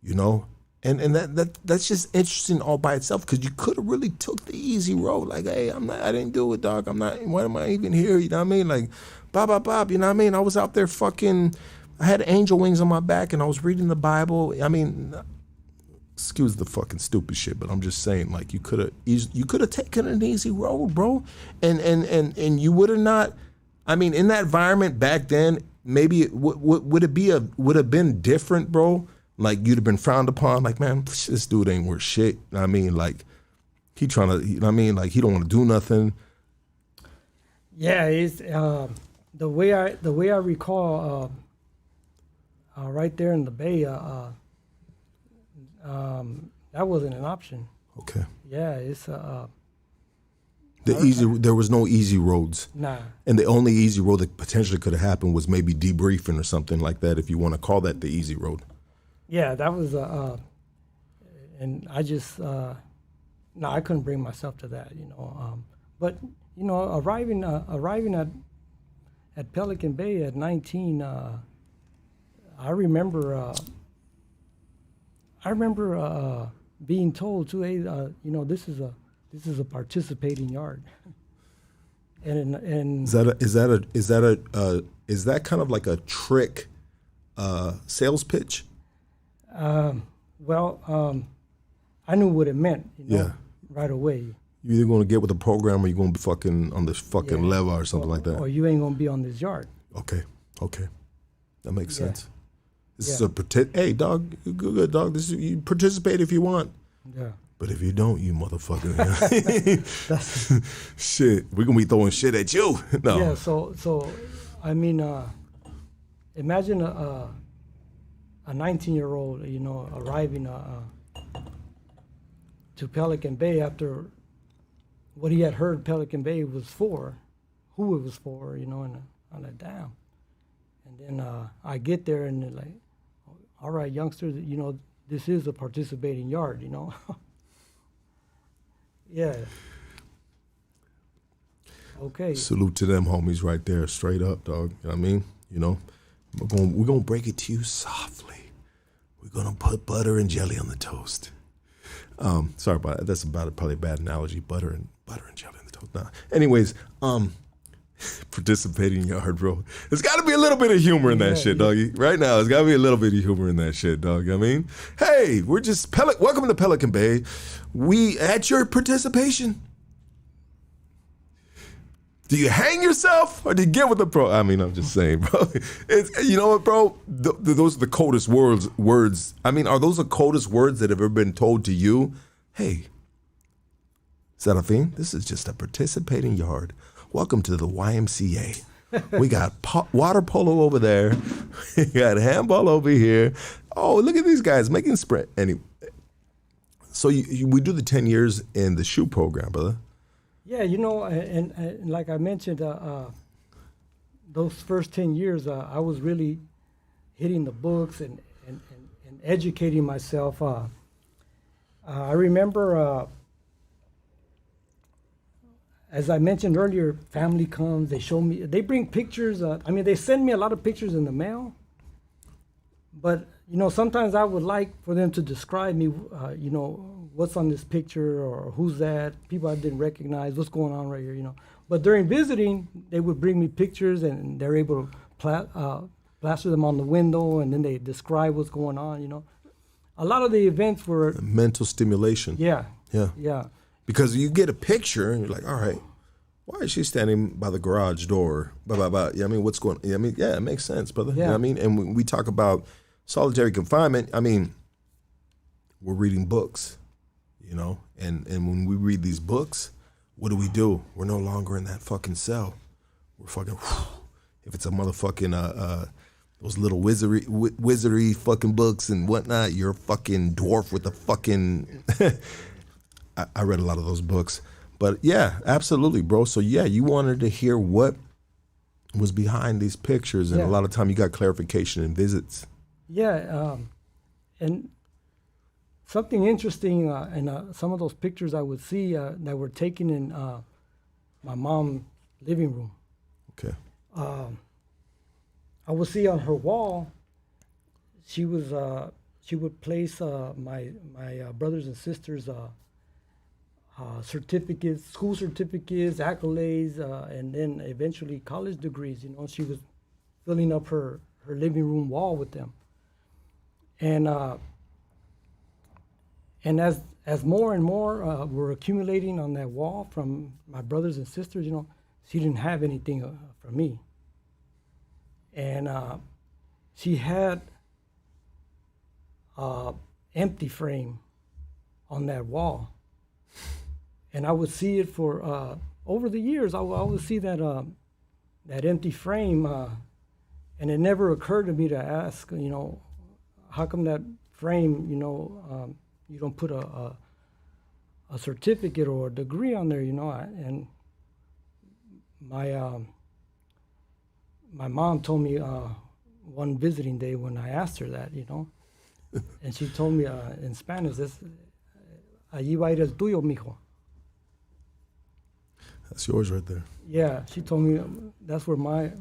You know? And that's just interesting all by itself, because you could have really took the easy road. Like, hey, I didn't do it, dog. Why am I even here? You know what I mean? Like, Bob, you know what I mean? I was out there I had angel wings on my back and I was reading the Bible. I mean, excuse the fucking stupid shit, but I'm just saying, like, you could have taken an easy road, bro. And you would have not, I mean, in that environment back then, maybe it would have been different, bro. Like, you'd have been frowned upon, like, man, this dude ain't worth shit. I mean, like, he trying to, you know what I mean? Like, he don't want to do nothing. Yeah, it's the way I recall, right there in the Bay, that wasn't an option. Okay. Yeah, it's there was no easy roads. Nah. And the only easy road that potentially could have happened was maybe debriefing or something like that, if you want to call that the easy road. Yeah, that was and I just no, I couldn't bring myself to that, you know. But you know, arriving at Pelican Bay at 19, I remember being told too, hey, you know, this is a participating yard. And is that kind of like a trick sales pitch? I knew what it meant, you know, yeah, right away. You're either going to get with the program or you're going to be fucking on this fucking level or something like that. Or you ain't going to be on this yard. Okay. That makes sense. This is Yeah. hey, dog, good, dog. You participate if you want. Yeah. But if you don't, you motherfucker. Shit, we're going to be throwing shit at you. No. Yeah, so I mean, imagine a 19-year-old, you know, arriving to Pelican Bay after what he had heard Pelican Bay was for, who it was for, you know, on a dam. And then I get there and they're like, all right, youngsters, you know, this is a participating yard, you know. Yeah. Okay. Salute to them homies right there, straight up, dog. You know what I mean? You know, we're gonna break it to you softly. We're gonna put butter and jelly on the toast. Sorry about that. That's probably a bad analogy. Butter and jelly on the toast. Nah. Anyways, participating yard, bro. There's got to be a little bit of humor in that shit, doggy. Right now, there's got to be a little bit of humor in that shit, dog. I mean, hey, we're just welcome to Pelican Bay. We at your participation. Do you hang yourself or do you get with the pro? I mean, I'm just saying, bro. You know what, bro? Those are the coldest words. I mean, are those the coldest words that have ever been told to you? Hey, SERAFIN, this is just a participating yard. Welcome to the YMCA. We got water polo over there. We got handball over here. Oh, look at these guys making sprint. Anyway, so we do the 10 years in the SHU program, brother. Yeah, you know, and like I mentioned, those first 10 years, I was really hitting the books and educating myself. I remember, as I mentioned earlier, family comes, they show me, they bring pictures. I mean, they send me a lot of pictures in the mail. But, you know, sometimes I would like for them to describe me, you know, what's on this picture or who's that, people I didn't recognize, what's going on right here, you know. But during visiting, they would bring me pictures and they're able to plaster them on the window and then they describe what's going on, you know. A lot of the events were... Mental stimulation. Yeah. Yeah. Yeah. Because you get a picture and you're like, all right, why is she standing by the garage door? Blah, blah, blah. Yeah, I mean, what's going on? I mean, yeah, it makes sense, brother. Yeah. You know what I mean? And when we talk about solitary confinement, I mean, we're reading books, you know? And when we read these books, what do? We're no longer in that fucking cell. We're fucking, if it's a motherfucking, those little wizardry fucking books and whatnot, you're a fucking dwarf with a fucking... I read a lot of those books. But yeah, absolutely, bro. So yeah, you wanted to hear what was behind these pictures, and a lot of time you got clarification in visits. Yeah, and something interesting in some of those pictures I would see that were taken in my mom's living room. Okay. I would see on her wall, she would place my brothers and sisters' certificates, school certificates, accolades, and then eventually college degrees. You know, she was filling up her living room wall with them. And as more and more were accumulating on that wall from my brothers and sisters, you know, she didn't have anything from me. And she had empty frame on that wall. And I would see it for, over the years, I would see that empty frame, and it never occurred to me to ask, you know, how come that frame, you know, you don't put a certificate or a degree on there, you know? And my mom told me one visiting day when I asked her that, you know, and she told me in Spanish, allí va a ir el tuyo, mijo. That's yours right there. Yeah, she told me that's where my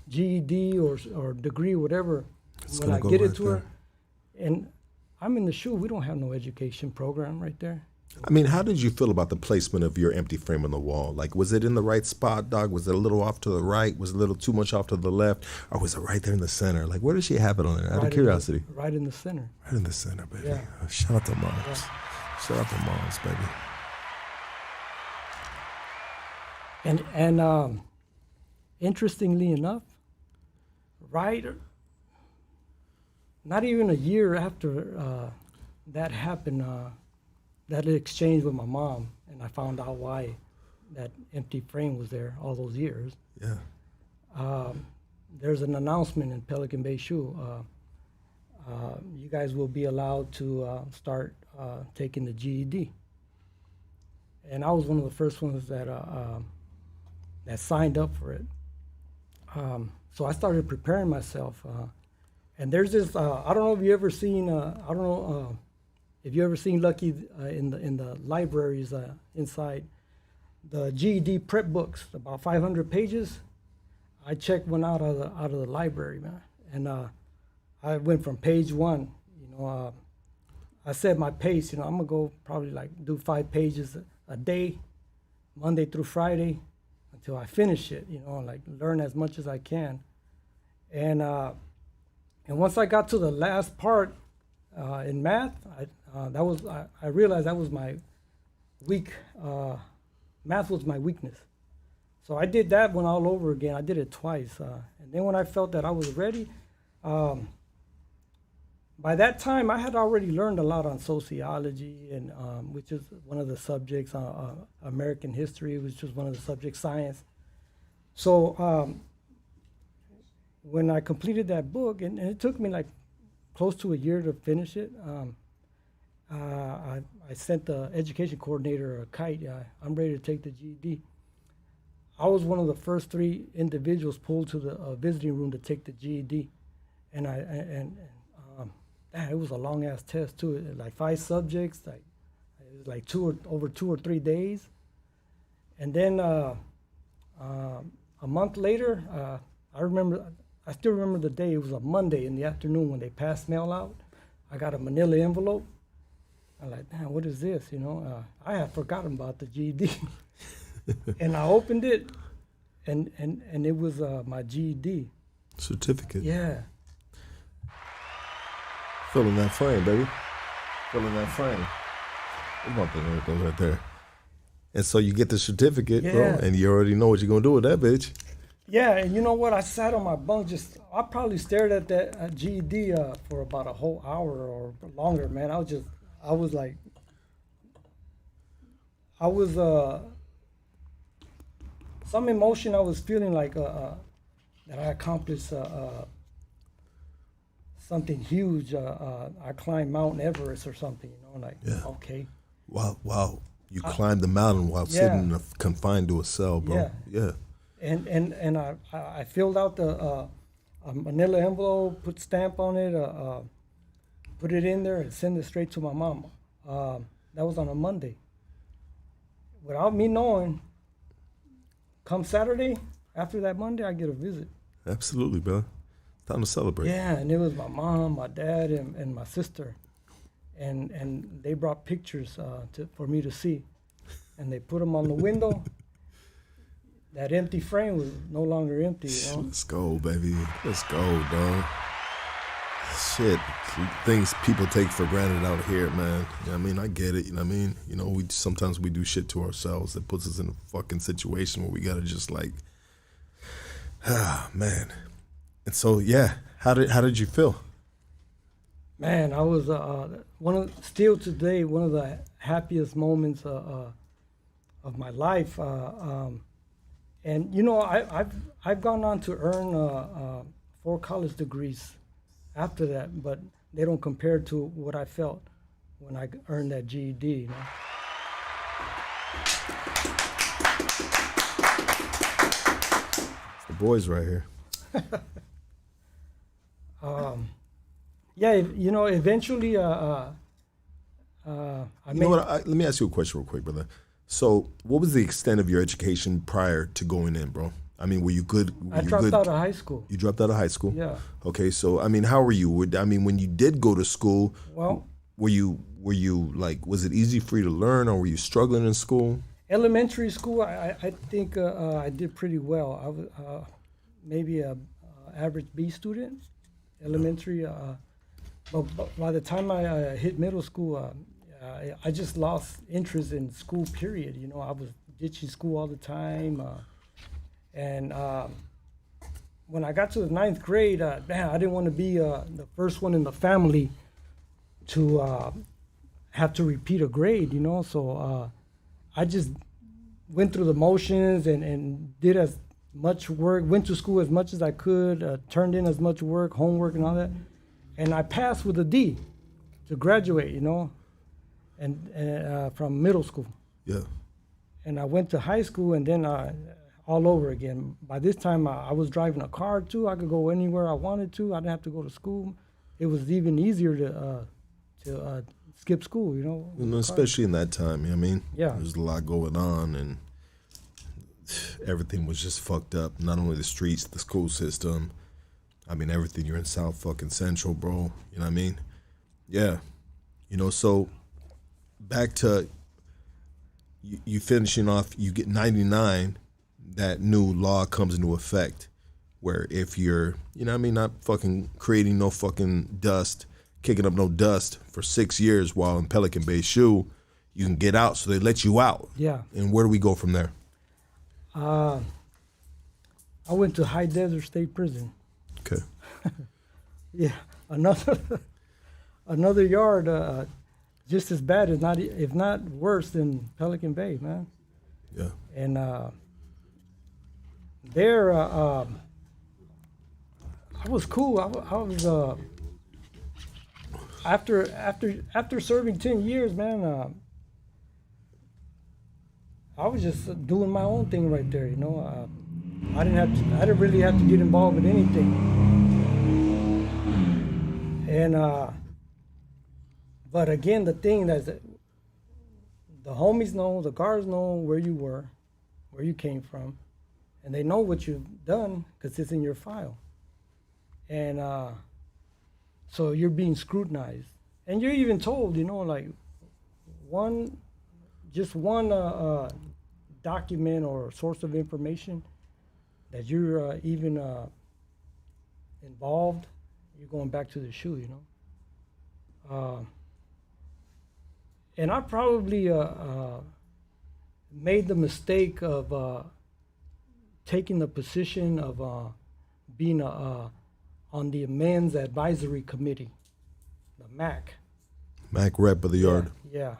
GED or degree, whatever, It's when I gonna get go it right to her. And I'm in the SHU, we don't have no education program right there. I mean, how did you feel about the placement of your empty frame on the wall? Like, was it in the right spot, dog? Was it a little off to the right? Was it a little too much off to the left? Or was it right there in the center? Like, where did she have it on there? Out of curiosity. Right in the center. Right in the center, baby. Yeah. Shout out to moms. Yeah. Shout out to moms, baby. And interestingly enough, right, not even a year after that happened, that exchange with my mom, and I found out why that empty frame was there all those years. Yeah. There's an announcement in Pelican Bay SHU. You guys will be allowed to start taking the GED. And I was one of the first ones that signed up for it. So I started preparing myself. And there's this, I don't know if you ever seen, if you ever seen Lucky in the libraries inside, the GED prep books, about 500 pages. I checked one out of the library, man. And I went from page 1, you know, I set my pace, you know, I'm gonna go probably like do 5 pages a day, Monday through Friday, until I finish it, you know, like learn as much as I can. And once I got to the last part in math, I realized that was my math was my weakness. So I did that one all over again. I did it twice. And then when I felt that I was ready, by that time I had already learned a lot on sociology, and which is one of the subjects, American history, which was one of the subjects, science. So when I completed that book, and it took me like close to a year to finish it, I sent the education coordinator a kite. I'm ready to take the GED. I was one of the first 3 individuals pulled to the visiting room to take the GED, and it was a long ass test too. Like 5 subjects, like it was like over 2 or 3 days, and then a month later, I still remember the day. It was a Monday in the afternoon when they passed mail out. I got a manila envelope. I'm like, man, what is this? You know, I had forgotten about the GED. And I opened it, and it was my GED certificate. Yeah. Filling that frame, baby. Filling that frame. Everything right there. And so you get the certificate, bro, and you already know what you're gonna do with that bitch. Yeah, and you know what? I sat on my bunk. I probably stared at that GED for about a whole hour or longer, man. Some emotion I was feeling like that I accomplished something huge. I climbed Mount Everest or something, you know, like, okay. Wow. You climbed the mountain while sitting confined to a cell, bro. Yeah. And I filled out the manila envelope, put stamp on it, put it in there, and send it straight to my mom. That was on a Monday. Without me knowing, come Saturday, after that Monday, I get a visit. Absolutely, bro. Time to celebrate. Yeah, and it was my mom, my dad, and my sister. And they brought pictures for me to see. And they put them on the window. That empty frame was no longer empty, you know? Let's go, baby. Let's go, dog. Shit. Things people take for granted out here, man. You know what I mean? I get it, you know what I mean? You know, sometimes we do shit to ourselves that puts us in a fucking situation where we gotta just like, man. And so, yeah, how did you feel? Man, I was still today one of the happiest moments of my life. And you know, I've gone on to earn 4 college degrees after that, but they don't compare to what I felt when I earned that GED. You know? It's the boys right here. Yeah, you know, eventually, let me ask you a question real quick, brother. So, what was the extent of your education prior to going in, bro? I mean, were you good? I dropped out of high school. You dropped out of high school? Yeah. Okay, so, I mean, how were you? I mean, when you did go to school, well, were you like, was it easy for you to learn, or were you struggling in school? Elementary school, I think I did pretty well. I was maybe a average B student, elementary. But by the time I hit middle school, I just lost interest in school, period. You know, I was ditching school all the time. And when I got to the 9th grade, man, I didn't want to be the first one in the family to have to repeat a grade, you know? So I just went through the motions and did as much work, went to school as much as I could, turned in as much work, homework and all that. And I passed with a D to graduate, you know, and from middle school. Yeah. And I went to high school, and then all over again. By this time, I was driving a car too. I could go anywhere I wanted to. I didn't have to go to school. It was even easier to skip school, you know. And especially in that time, you know what I mean? Yeah. There's a lot going on, and everything was just fucked up. Not only the streets, the school system. I mean, everything. You're in South fucking Central, bro. You know what I mean? Yeah. You know, so back to you finishing off, you get 99, that new law comes into effect where if you're, you know what I mean, not fucking creating no fucking dust, kicking up no dust for 6 years while in Pelican Bay SHU, you can get out, so they let you out. Yeah. And where do we go from there? I went to High Desert State Prison. Okay. Yeah, another yard, just as bad, if not worse than Pelican Bay, man. Yeah. And there, I was cool. I was after serving 10 years, man. I was just doing my own thing right there, you know. I didn't really have to get involved with anything. And but again, the thing that's the homies know, the guards know where you were, where you came from, and they know what you've done because it's in your file. And so you're being scrutinized, and you're even told, you know, like one document or source of information that you're even involved, you're going back to the SHU, you know. And I probably made the mistake of taking the position of being on the Men's Advisory Committee, the MAC. Mac rep of the yard. Yeah.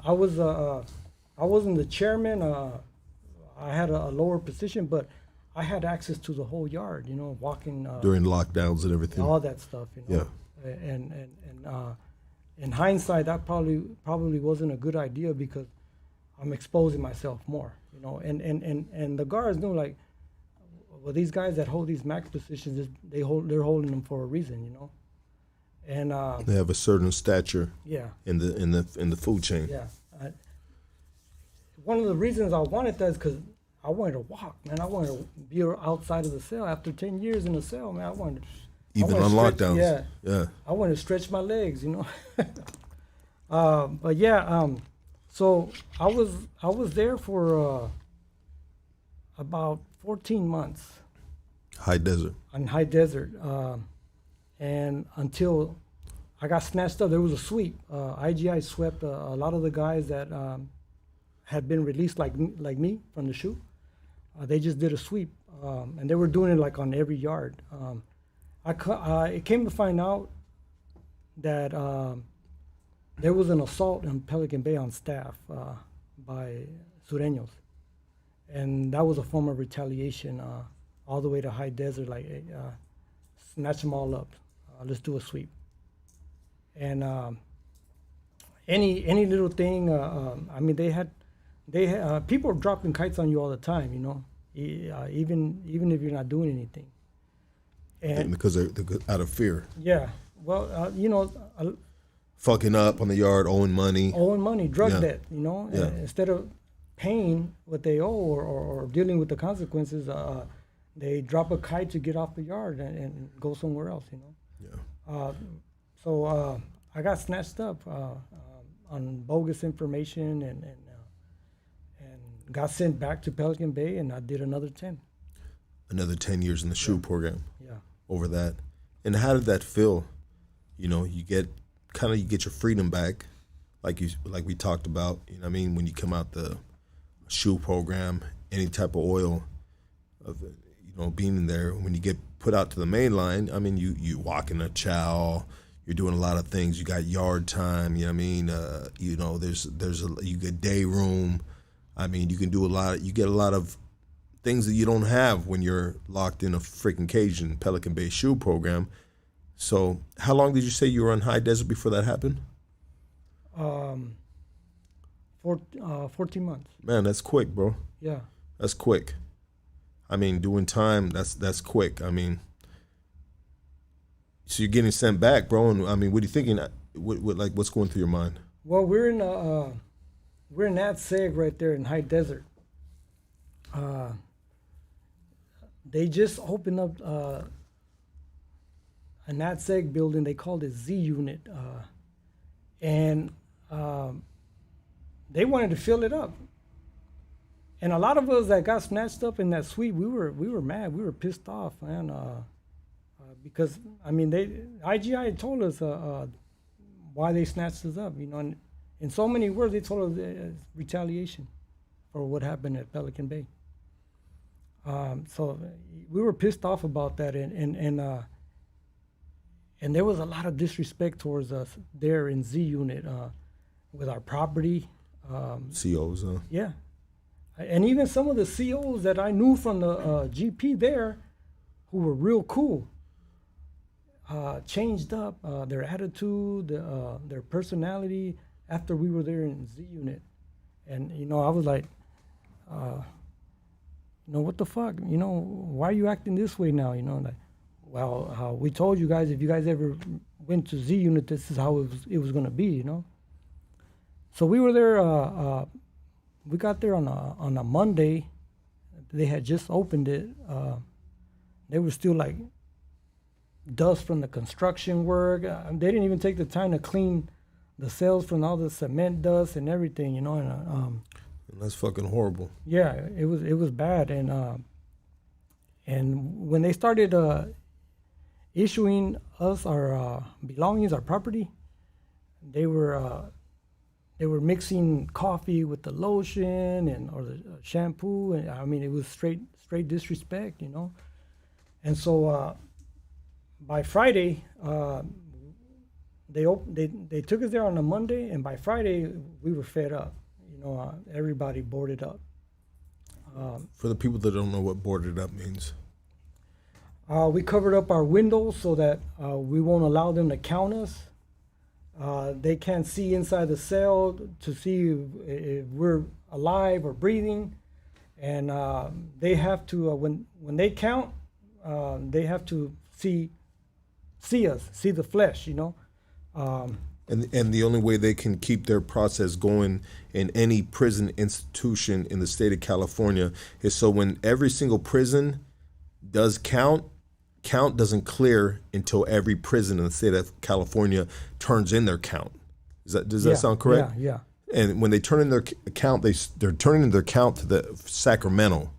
I wasn't the chairman. I had a lower position, but I had access to the whole yard, you know, walking. During lockdowns and everything. All that stuff, you know. Yeah. And in hindsight, that probably wasn't a good idea because I'm exposing myself more, you know. And the guards knew, like, well, these guys that hold these max positions, they're holding them for a reason, you know. And they have a certain stature. Yeah. In the food chain. Yeah. One of the reasons I wanted that is because I wanted to walk, man. I wanted to be outside of the cell. After 10 years in the cell, man, I wanted to. Even on lockdowns. Yeah. Yeah. I wanted to stretch my legs, you know. But yeah, so I was there for about 14 months. High desert. On high desert, and until I got snatched up, there was a sweep. IGI swept a lot of the guys that had been released, like me from the SHU. They just did a sweep, and they were doing it like on every yard. It came to find out that there was an assault in Pelican Bay on staff by Sureños, and that was a form of retaliation. All the way to high desert, like snatch them all up. Let's do a sweep. And any little thing. I mean, they had people are dropping kites on you all the time, you know, even if you're not doing anything. And because they're out of fear. Yeah. Well, you know, fucking up on the yard, owing money, drug debt, you know. Yeah. Instead of paying what they owe or dealing with the consequences, they drop a kite to get off the yard and go somewhere else, you know. Yeah. So I got snatched up on bogus information and got sent back to Pelican Bay, and I did another 10. Another 10 years in the SHU program. Yeah. Over that. And how did that feel? You know, you get your freedom back, like we talked about. You know what I mean? When you come out the SHU program, any type of oil of, you know, being in there, when you get put out to the main line, I mean, you walk in a chow, you're doing a lot of things. You got yard time, you know what I mean? You know, you get day room. I mean, you can do you get a lot of things that you don't have when you're locked in a freaking cage in Pelican Bay SHU program. So how long did you say you were on high desert before that happened? 14 months. Man, that's quick, bro. Yeah. That's quick. I mean, doing time, that's quick. I mean, so you're getting sent back, bro. And I mean, what are you thinking? What's going through your mind? Well, we're in that seg right there in high desert. They just opened up a NatSeg building. They called it Z Unit, and they wanted to fill it up. And a lot of us that got snatched up in that sweep, we were mad. We were pissed off, man, because I mean, IGI told us why they snatched us up. You know, and in so many words, they told us retaliation for what happened at Pelican Bay. So we were pissed off about that, and there was a lot of disrespect towards us there in Z Unit with our property. COs, huh? Yeah, And even some of the COs that I knew from the GP there, who were real cool, changed up their attitude, their personality after we were there in Z Unit. And, you know, I was like, you know, what the fuck? You know, why are you acting this way now? You know, like, well, we told you guys, if you guys ever went to Z Unit, this is how it was going to be, you know? So we were there, we got there on a Monday. They had just opened it. They were still like dust from the construction work. They didn't even take the time to clean the cells from all the cement dust and everything, you know. And that's fucking horrible. yeah, it was bad. And when they started issuing us our belongings, our property, they were mixing coffee with the lotion or the shampoo, and I mean, it was straight disrespect, you know. And so by Friday, they took us there on a Monday, and by Friday we were fed up. You know, everybody boarded up. For the people that don't know what boarded up means. We covered up our windows so that we won't allow them to count us. They can't see inside the cell to see if we're alive or breathing, and they have to when they count, they have to see us, see the flesh, you know. And the only way they can keep their process going in any prison institution in the state of California is so when every single prison does count doesn't clear until every prison in the state of California turns in their count. Does that sound correct? Yeah. And when they turn in their count, they're turning in their count to the Sacramento.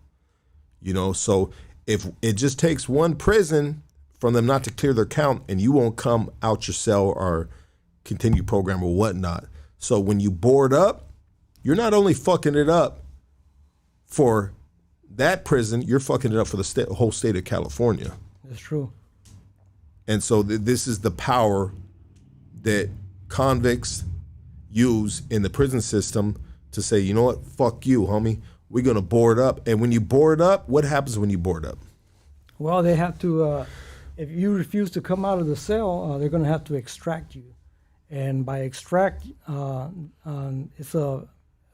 You know, so if it just takes one prison from them not to clear their count, and you won't come out your cell or continue program or whatnot. So when you board up, you're not only fucking it up for that prison, you're fucking it up for the whole state of California. That's true. And so this is the power that convicts use in the prison system to say, you know what, fuck you, homie. We're going to board up. And when you board up, what happens when you board up? Well, they have to, if you refuse to come out of the cell, they're going to have to extract you. And by extract, it's a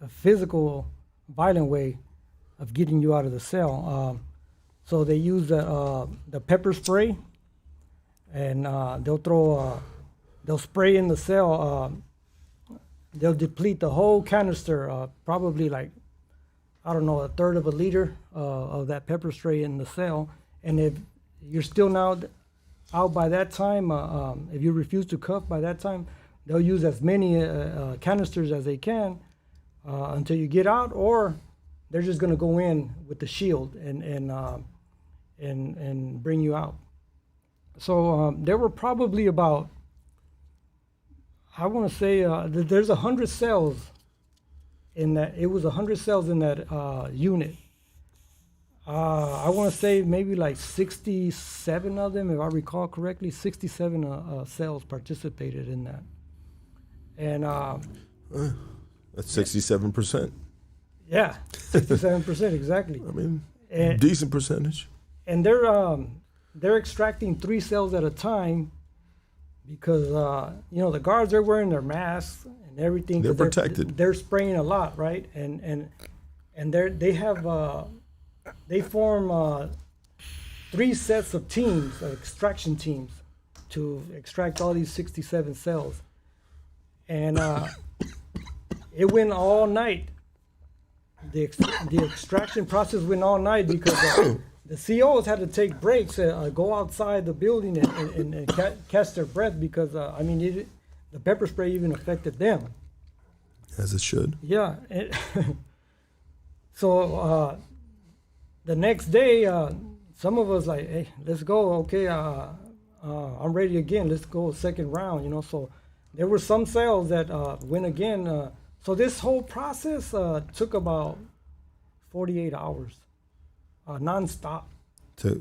physical, violent way of getting you out of the cell. So they use the pepper spray, and they'll spray in the cell. They'll deplete the whole canister, probably like, I don't know, a third of a liter of that pepper spray in the cell. And if you're still now out by that time, if you refuse to cuff by that time, they'll use as many canisters as they can until you get out, or they're just going to go in with the shield and bring you out. So there were probably about, I want to say, there's 100 cells in that. It was 100 cells in that unit. I want to say maybe like 67 of them, if I recall correctly, 67 cells participated in that. And that's 67%. Yeah, 67% exactly. I mean, decent percentage. And they're extracting 3 cells at a time because you know, the guards, they're wearing their masks and everything. They're protected. They're spraying a lot, right? And they form 3 sets of teams, extraction teams, to extract all these 67 cells. And it went all night. The extraction process went all night because the COs had to take breaks, go outside the building and catch their breath because, I mean, the pepper spray even affected them. As it should. Yeah. So the next day, some of us like, hey, let's go. Okay, I'm ready again. Let's go second round, you know. So there were some cells that went again. So this whole process took about 48 hours, nonstop. To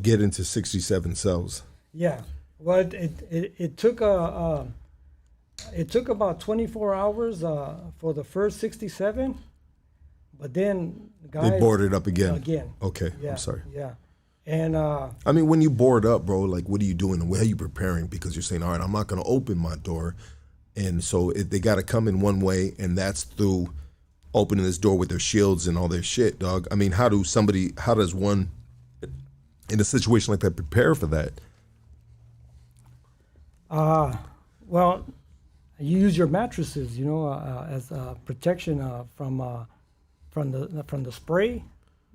get into 67 cells. Yeah. Well, it took It took about 24 hours for the first 67, but then guys... They boarded up again? Again. Okay, Yeah, I'm sorry. Yeah. And... I mean, when you board up, bro, like, what are you doing? Where are you preparing? Because you're saying, all right, I'm not going to open my door. And so they got to come in one way, and that's through opening this door with their shields and all their shit, dog. I mean, how does one, in a situation like that, prepare for that? Well, you use your mattresses, you know, as protection from the spray,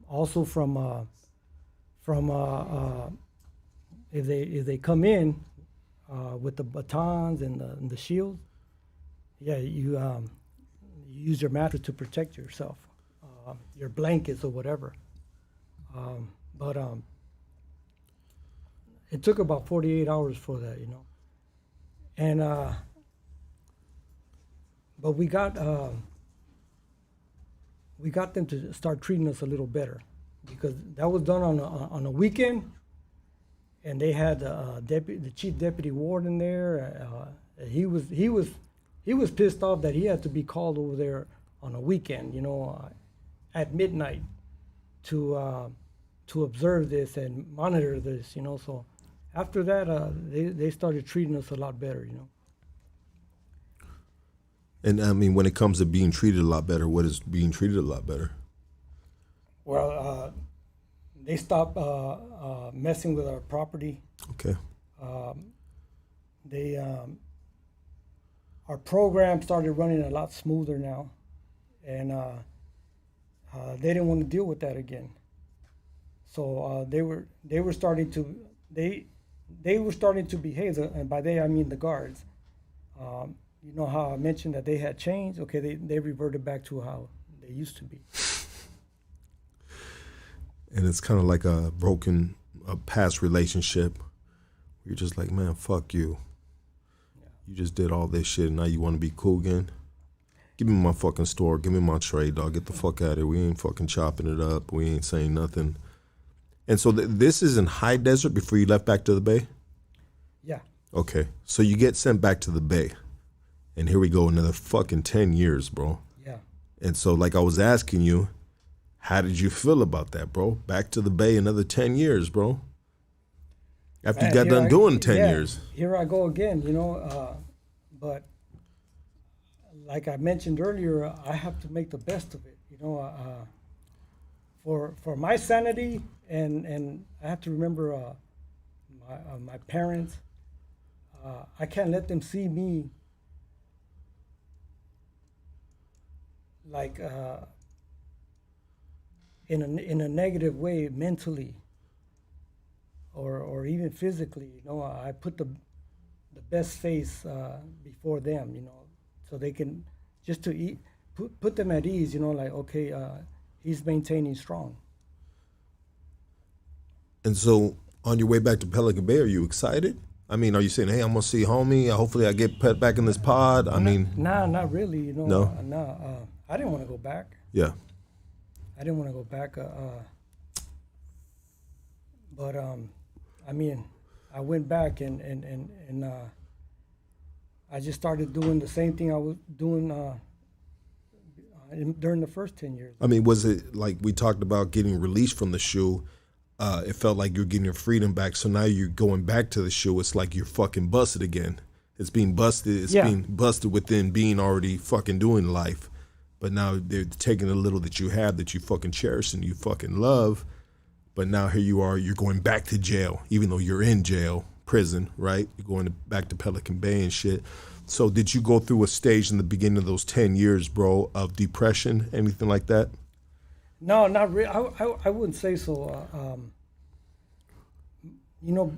also from if they come in with the batons and the shields. Yeah, you use your mattress to protect yourself, your blankets or whatever. But it took about 48 hours for that, you know. And but we got them to start treating us a little better, because that was done on a weekend, and they had the chief deputy warden there. He was pissed off that he had to be called over there on a weekend, you know, at midnight to observe this and monitor this, you know. So after that, they started treating us a lot better, you know. And I mean, when it comes to being treated a lot better, what is being treated a lot better? Well, they stopped messing with our property. Okay. Our program started running a lot smoother now, and they didn't want to deal with that again. So they were starting to behave, and by they I mean the guards. You know how I mentioned that they had changed? Okay, they reverted back to how they used to be. And it's kind of like a past relationship. You're just like, man, fuck you. Yeah. You just did all this shit, and now you want to be cool again? Give me my fucking store. Give me my tray, dog. Get the fuck out of here. We ain't fucking chopping it up. We ain't saying nothing. And so this is in high desert before you left back to the Bay? Yeah. Okay. So you get sent back to the Bay. And here we go, another fucking 10 years, bro. Yeah. And so, like I was asking you, how did you feel about that, bro? Back to the Bay, another 10 years, bro. After you got done doing 10 years. Here I go again, you know. But like I mentioned earlier, I have to make the best of it, you know. For my sanity, and I have to remember my parents. I can't let them see me like in a negative way mentally or even physically, you know. I put the best face before them, you know, so they can just to put them at ease, you know, like, okay, he's maintaining strong. And so on your way back to Pelican Bay, are you excited? I mean, are you saying, hey, I'm gonna see homie, hopefully I get put back in this pod? I mean, nah, not really, you know. No? I didn't want to go back. Yeah. I didn't want to go back. But I mean, I went back and I just started doing the same thing I was doing during the first 10 years. I mean, was it like we talked about getting released from the SHU? It felt like you're getting your freedom back. So now you're going back to the SHU. It's like you're fucking busted again. It's being busted. It's being busted within being already fucking doing life. But now they're taking a little that you have that you fucking cherish and you fucking love. But now here you are, you're going back to jail, even though you're in jail, prison, right? You're going back to Pelican Bay and shit. So did you go through a stage in the beginning of those 10 years, bro, of depression, anything like that? No, not really. I wouldn't say so. You know,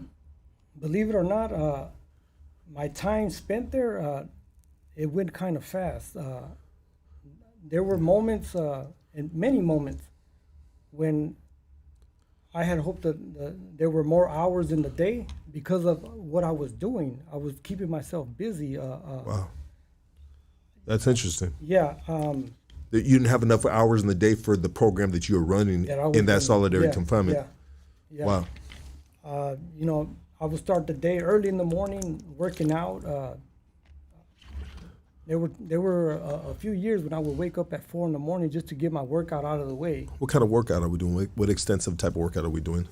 believe it or not, my time spent there, it went kind of fast. There were moments, and many moments, when I had hoped that there were more hours in the day because of what I was doing. I was keeping myself busy. Wow. That's interesting. Yeah. You didn't have enough hours in the day for the program that you were running in that solitary confinement. Yeah. Wow. You know, I would start the day early in the morning working out, There were a few years when I would wake up at 4 in the morning just to get my workout out of the way. What kind of workout are we doing? What extensive type of workout are we doing?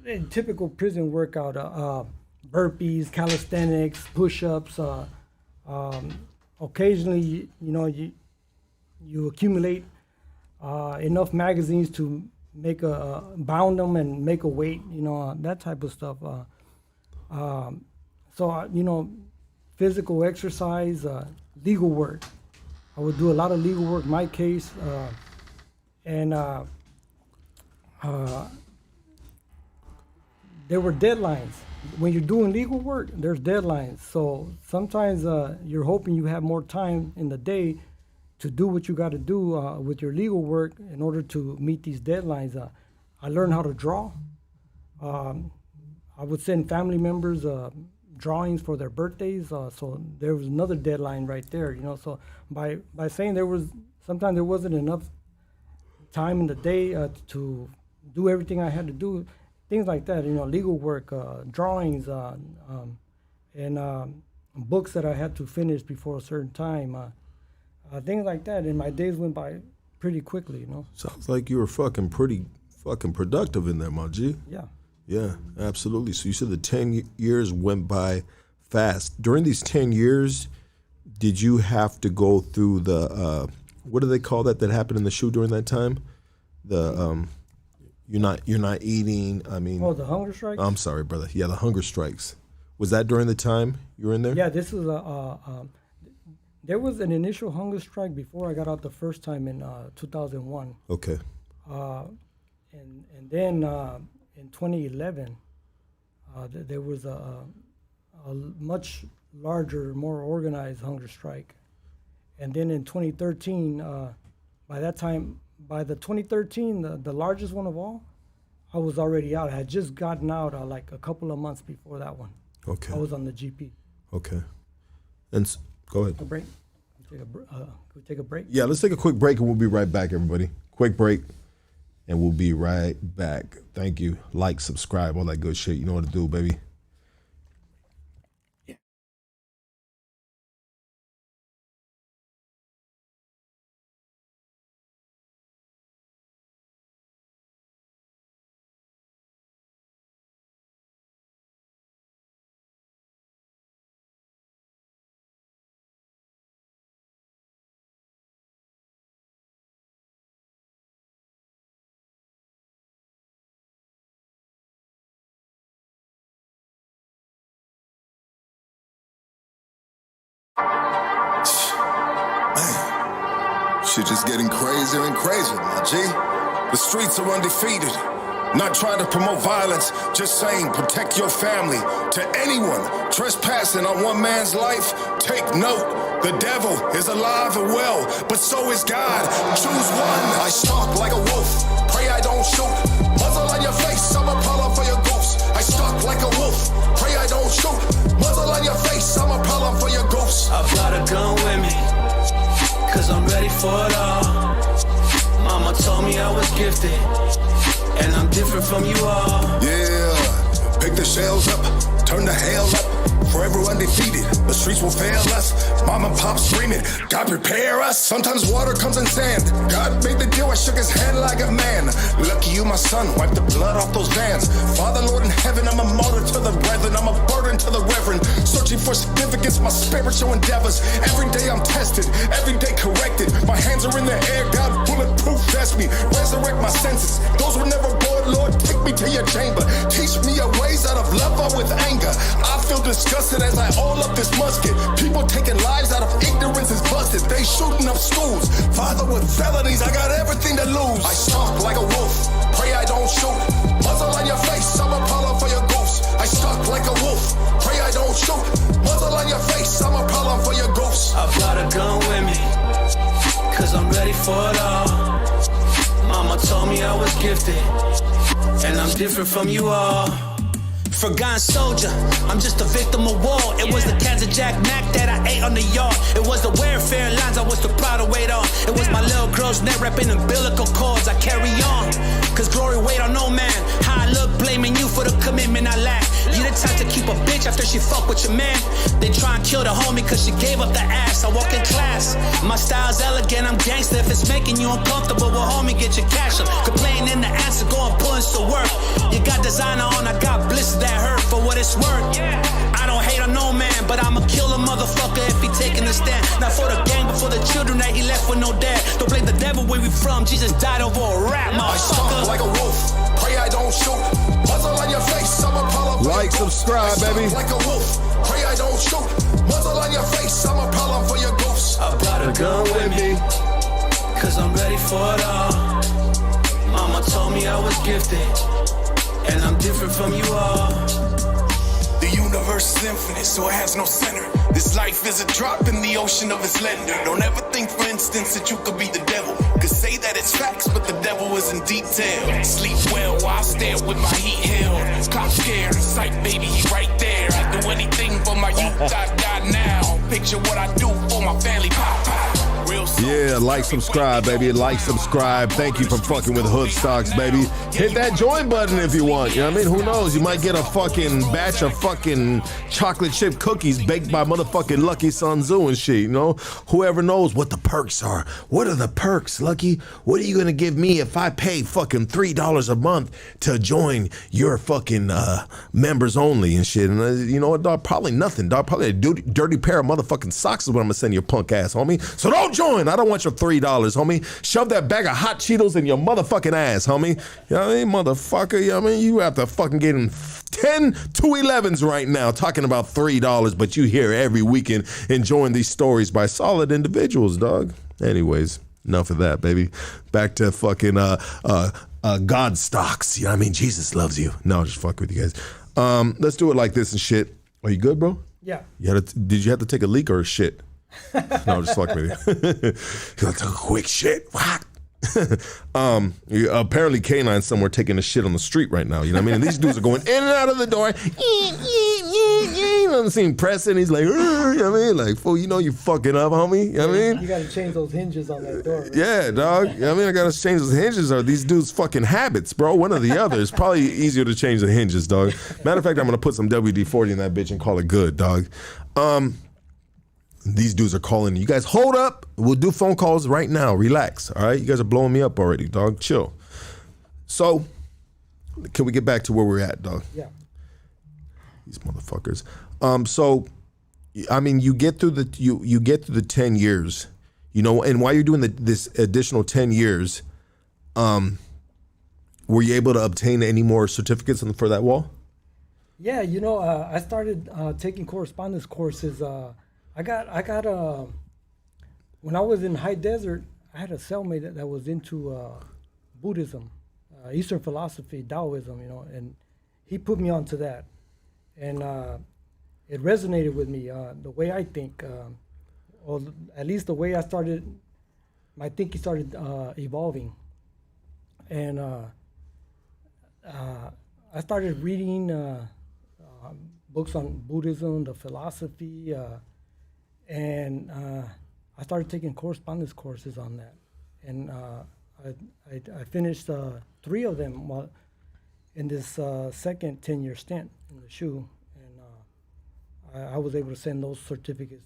A typical prison workout, burpees, calisthenics, push-ups. Occasionally, you accumulate enough magazines to make bound them and make a weight, that type of stuff. Physical exercise, legal work. I would do a lot of legal work in my case, and there were deadlines. When you're doing legal work, there's deadlines. So sometimes you're hoping you have more time in the day to do what you got to do with your legal work in order to meet these deadlines. I learned how to draw. I would send family members drawings for their birthdays. So there was another deadline right there, So by saying sometimes there wasn't enough time in the day to do everything I had to do, things like that, legal work, drawings, and books that I had to finish before a certain time, things like that. And my days went by pretty quickly, Sounds like you were pretty productive in there, my G. Yeah. Yeah, absolutely. So you said the 10 years went by fast. During these 10 years, did you have to go through the, what do they call that happened in the SHU during that time? The, you're not eating, Oh, the hunger strikes? I'm sorry, brother. Yeah, the hunger strikes. Was that during the time you were in there? Yeah, this is there was an initial hunger strike before I got out the first time in 2001. Okay. And then in 2011, there was a much larger, more organized hunger strike. And then in 2013, by the 2013, the largest one of all, I was already out. I had just gotten out like a couple of months before that one. Okay. I was on the GP. Okay. And go ahead. A break? Can we take a break? Yeah, let's take a quick break and we'll be right back, everybody. Quick break. And we'll be right back. Thank you. Like, subscribe, all that good shit. You know what to do, baby. Yeah. Shit just getting crazier and crazier, my G. The streets are undefeated. Not trying to promote violence, just saying protect your family. To anyone trespassing on one man's life, take note. The devil is alive and well, but so is God. Choose one. I stalk like a wolf, pray I don't shoot. Muzzle on your face, I'm a problem for your ghost. I stalk like a wolf, pray I don't shoot. Muzzle on your face, I'm a problem for your ghost. I've got a gun with me, cause I'm ready for it all. Mama told me I was gifted, and I'm different from you all. Yeah, pick the shells up, turn the hail up. Forever undefeated, the streets will fail us. Mom and pop screaming, God prepare us. Sometimes water comes in sand. God made the deal, I shook his hand like a man. Lucky you, my son, wipe the blood off those vans. Father, Lord in heaven, I'm a martyr to the brethren. I'm a burden to the reverend. Searching for significance, my spiritual endeavors. Every day I'm tested, every day corrected. My hands are in the air, God bulletproof vest me. Resurrect my senses. Those who never bored, Lord, take me to your chamber. Teach me your ways out of love or with anger. I feel disgusted as I all up this musket. People taking lives out of ignorance is busted. They shooting up schools. Father with felonies, I got everything to lose. I stalk like a wolf, pray I don't shoot. Muzzle on your face, I'm a problem for your ghost. I stalk like a wolf, pray I don't shoot. Muzzle on your face, I'm a problem for your ghost. I've got a gun with me, cause I'm ready for it all. Mama told me I was gifted, and I'm different from you all. Forgotten soldier, I'm just a victim of war. It was the cans of Jack Mac that I ate on the yard. It was the welfare lines I was too proud to wait on. It was my little girl's neck wrapping umbilical cords. I carry on, cause glory wait on no man. How I look blaming you for the commitment I lack. You the time to keep a bitch after she fuck with your man. They try and kill the homie cause she gave up the ass. I walk in class, my style's elegant, I'm gangster. If it's making you uncomfortable, well homie, get your cash up. Complaining the answer, go and put in some work. You got designer on, I got blisters that hurt for what it's worth. I don't hate on no man, but I'ma kill a motherfucker if he taking a stand. Not for the gang, but for the children that he left with no dad. Don't blame the devil where we from, Jesus died over a rap, I stalk motherfucker. like a wolf, pray I don't shoot. Muzzle on your face, I'm a problem. Like, subscribe, baby. Like a wolf, pray I don't shoot. Muzzle on your face, I'm a problem for your ghost. I brought a gun with me, cause I'm ready for it all. Mama told me I was gifted, and I'm different from you all. The universe is infinite, so it has no center. This life is a drop in the ocean of its lender. Don't ever think, for instance, that you could be the devil. Could say that it's facts, but the devil is in detail. Sleep well while I stare with my heat held. Cop scared, sight baby, he right there. I do anything for my youth, I die now. Picture what I do for my family, pop, pop. Yeah, like, subscribe, baby. Like, subscribe. Thank you for fucking with Hood Stocks, baby. Hit that join button if you want. You know what I mean? Who knows? You might get a fucking batch of fucking chocolate chip cookies baked by motherfucking Lucky Sun Zoo and shit, you know? Whoever knows what the perks are. What are the perks, Lucky? What are you gonna give me if I pay fucking $3 a month to join your fucking members only and shit? And you know what, dog? Probably nothing, dog. Probably a dirty pair of motherfucking socks is what I'm gonna send your punk ass, homie. So don't join. I don't want your $3, homie. Shove that bag of hot Cheetos in your motherfucking ass, homie. You know what I mean, motherfucker? You know what I mean? You have to fucking get in 10 to 11s right now talking about $3, but you hear every weekend enjoying these stories by solid individuals, dog. Anyways, enough of that, baby. Back to fucking God stocks. You know what I mean? Jesus loves you. No, just fuck with you guys. Let's do it like this and shit. Are you good, bro? Yeah. Did you have to take a leak or a shit? No, just fuck with you. He like, took a quick shit. What? Apparently K9's somewhere taking a shit on the street right now. You know what I mean? And these dudes are going in and out of the door. You see him pressing. He's like, you know what I mean? Like, fool, you know you fucking up, homie. You know what I mean? You got to change those hinges on that door. Right? Yeah, dog. You know what I mean? I got to change those hinges. Or these dudes' fucking habits, bro. One or the other. It's probably easier to change the hinges, dog. Matter of fact, I'm going to put some WD-40 in that bitch and call it good, dog. These dudes are calling. You guys hold up. We'll do phone calls right now. Relax. All right. You guys are blowing me up already, dog. Chill. So, can we get back to where we're at, dog? Yeah. These motherfuckers. So, I mean, you get through the you get through the 10 years, you know, and while you're doing this additional 10 years, were you able to obtain any more certificates for that wall? Yeah, you know, I started taking correspondence courses. I got when I was in High Desert, I had a cellmate that was into Buddhism, Eastern philosophy, Taoism, you know, and he put me onto that, and it resonated with me. The way I think, or at least the way I started, my thinking started evolving, and I started reading books on Buddhism, the philosophy. And I started taking correspondence courses on that, and I finished 3 of them while in this second 10-year stint in the SHU, and I was able to send those certificates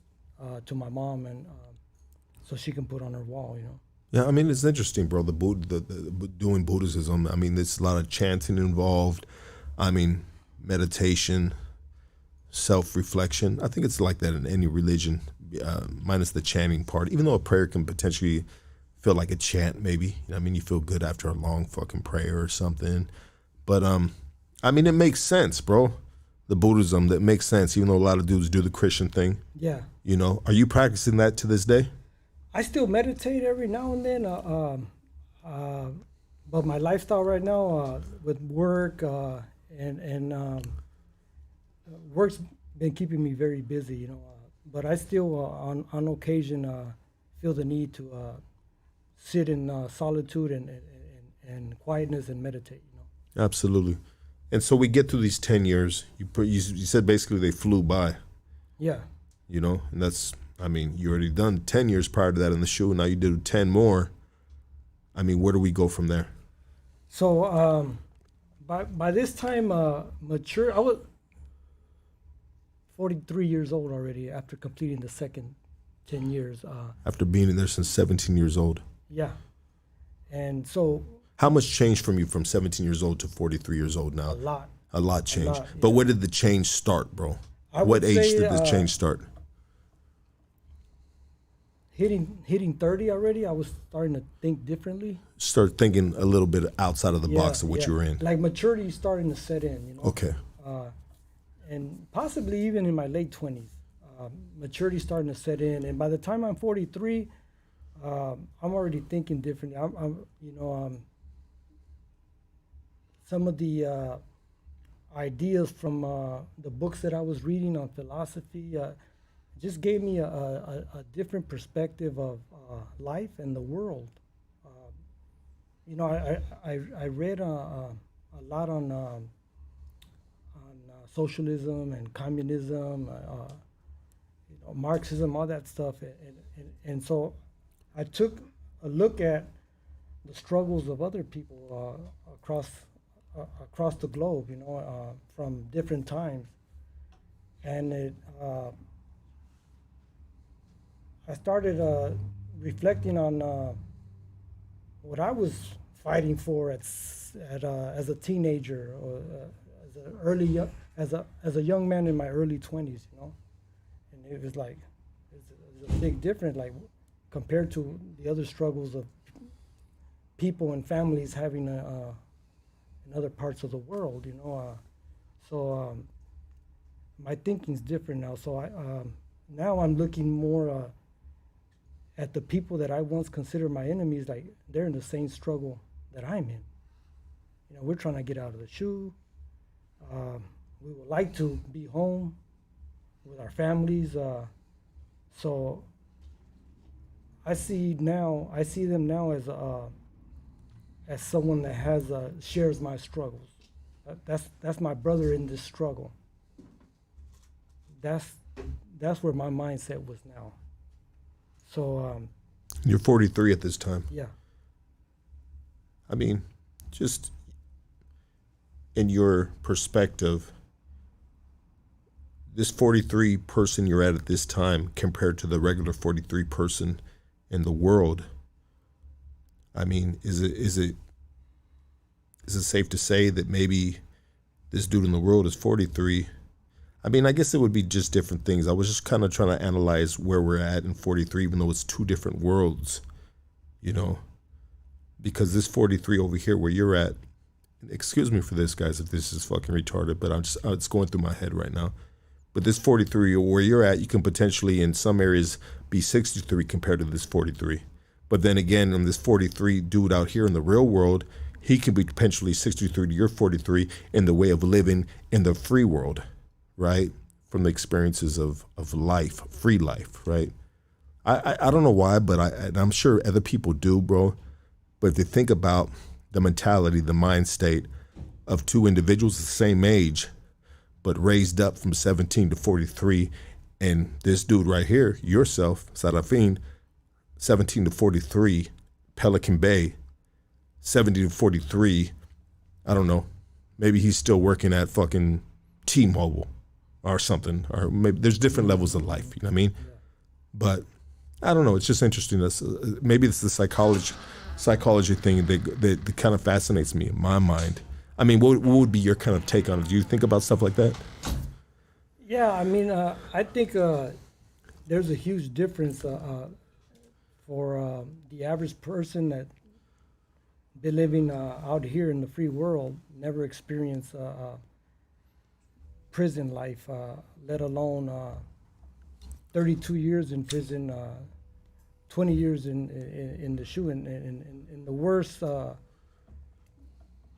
to my mom, and so she can put on her wall, you know. Yeah, I mean, it's interesting, bro. The doing Buddhism. I mean, there's a lot of chanting involved. I mean, meditation, self-reflection. I think it's like that in any religion, minus the chanting part. Even though a prayer can potentially feel like a chant, maybe. You know, I mean, you feel good after a long fucking prayer or something. But I mean, it makes sense, bro. The Buddhism, that makes sense. Even though a lot of dudes do the Christian thing. Yeah. You know, are you practicing that to this day? I still meditate every now and then. But my lifestyle right now with work and work's been keeping me very busy, you know. But I still, on occasion, feel the need to sit in solitude and quietness and meditate, you know. Absolutely. And so we get through these 10 years. You said basically they flew by. Yeah. You know, and that's, I mean, you already done 10 years prior to that in the SHU. Now you did 10 more. I mean, where do we go from there? So by this time, mature, 43 years old already after completing the second 10 years. After being in there since 17 years old. Yeah. And so. How much changed from you from 17 years old to 43 years old now? A lot. A lot changed. A lot, But yeah. where did the change start, bro? I What would age say, did the change start? Hitting 30 already, I was starting to think differently. Start thinking a little bit outside of the box of what yeah. you were in. Like maturity starting to set in, you know. Okay. And possibly even in my late 20s, maturity starting to set in. And by the time I'm 43, I'm already thinking differently. Some of the ideas from the books that I was reading on philosophy just gave me a different perspective of life and the world. I read a lot on socialism and communism, Marxism, all that stuff, and so I took a look at the struggles of other people across the globe, from different times, and I started reflecting on what I was fighting for as a teenager, or as a young man in my early 20s, and it was like it's a big difference, like compared to the other struggles of people and families having in other parts of the world, So my thinking's different now. So now I'm looking more at the people that I once considered my enemies, like they're in the same struggle that I'm in. We're trying to get out of the SHU. We would like to be home with our families. So I see them now as someone that shares my struggles. That's my brother in this struggle. That's where my mindset was now. So you're 43 at this time. Yeah. I mean, just in your perspective, this 43 person you're at this time compared to the regular 43 person in the world, I mean, is it safe to say that maybe this dude in the world is 43? I mean, I guess it would be just different things. I was just kind of trying to analyze where we're at in 43, even though it's two different worlds, because this 43 over here where you're at, excuse me for this, guys, if this is fucking retarded, but it's going through my head right now. But this 43 where you're at, you can potentially in some areas be 63 compared to this 43. But then again, on this 43 dude out here in the real world, he could be potentially 63 to your 43 in the way of living in the free world, right? From the experiences of life, free life, right? I don't know why, but I'm sure other people do, bro. But if you think about the mentality, the mind state of two individuals the same age, but raised up from 17 to 43, and this dude right here, yourself, SERAFIN, 17 to 43, Pelican Bay, 70 to 43, I don't know, maybe he's still working at fucking T-Mobile or something, or maybe there's different levels of life, you know what I mean? But I don't know, it's just interesting. Maybe it's the psychology thing that kind of fascinates me in my mind. I mean, what would be your kind of take on it? Do you think about stuff like that? Yeah, I mean, I think there's a huge difference for the average person that been living out here in the free world, never experienced prison life, let alone 32 years in prison, 20 years in the SHU, in the worst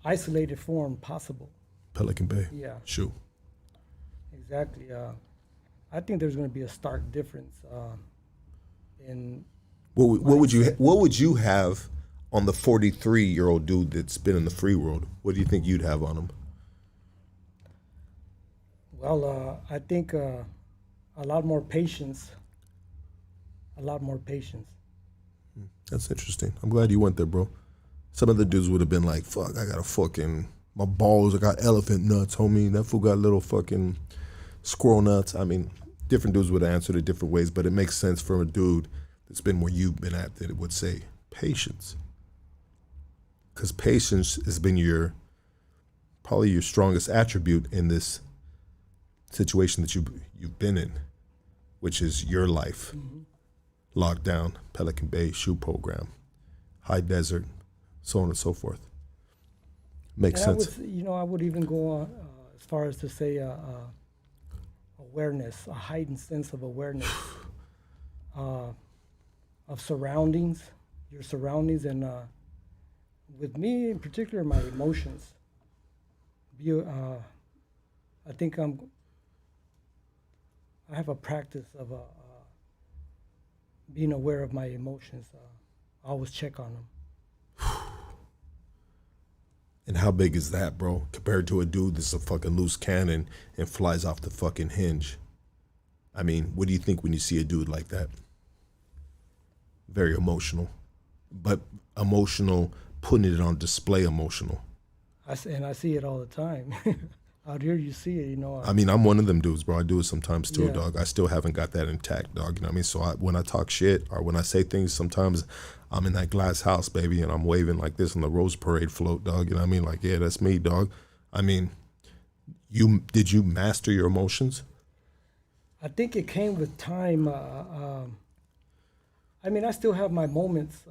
isolated form possible. Pelican Bay. Yeah. SHU. Exactly. I think there's going to be a stark difference in. What would you have on the 43-year-old dude that's been in the free world? What do you think you'd have on him? Well, I think a lot more patience. A lot more patience. That's interesting. I'm glad you went there, bro. Some of the dudes would have been like, fuck, I got my balls, I got elephant nuts, homie. That fool got little fucking squirrel nuts. I mean, different dudes would answer it different ways, but it makes sense for a dude that's been where you've been at that it would say patience. Because patience has been probably your strongest attribute in this situation that you've been in, which is your life. Lockdown, Pelican Bay, SHU program, high desert, so on and so forth. Makes sense. I would even go on as far as to say awareness, a heightened sense of awareness of surroundings, your surroundings, and with me in particular, my emotions. I think I have a practice of being aware of my emotions. I always check on them. And how big is that, bro? Compared to a dude that's a fucking loose cannon and flies off the fucking hinge. I mean, what do you think when you see a dude like that? Very emotional. But emotional, putting it on display emotional. I see it all the time. Out here, you see it, I mean, I'm one of them dudes, bro. I do it sometimes too, Yeah. dog. I still haven't got that intact, dog. You know what I mean? So when I talk shit or when I say things, sometimes I'm in that glass house, baby, and I'm waving like this on the Rose Parade float, dog. You know what I mean? Like, yeah, that's me, dog. I mean, did you master your emotions? I think it came with time. I mean, I still have my moments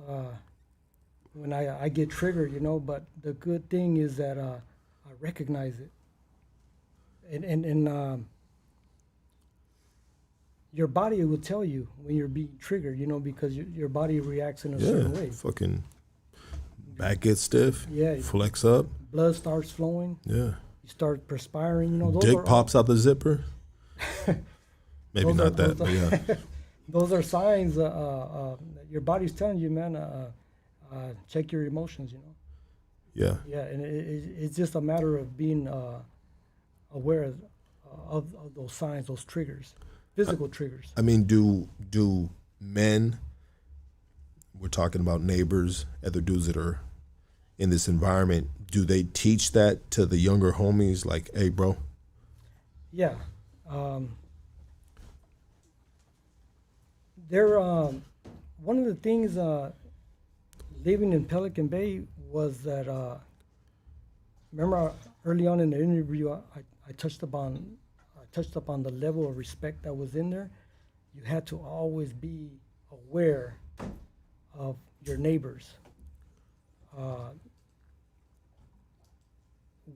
when I get triggered, but the good thing is that I recognize it. And your body will tell you when you're being triggered, because your body reacts in a certain way. Fucking back gets stiff. Yeah. Flex up. Blood starts flowing. Yeah. You start perspiring. Those Dick pops out the zipper. Maybe not that, but yeah. Those are signs that your body's telling you, man. Check your emotions. Yeah. Yeah, and it's just a matter of being aware of those signs, those triggers, physical triggers. I mean, do men, we're talking about neighbors, other dudes that are in this environment, do they teach that to the younger homies? Like, hey, bro? Yeah. They're, one of the things living in Pelican Bay was that, remember early on in the interview, I touched upon the level of respect that was in there. You had to always be aware of your neighbors.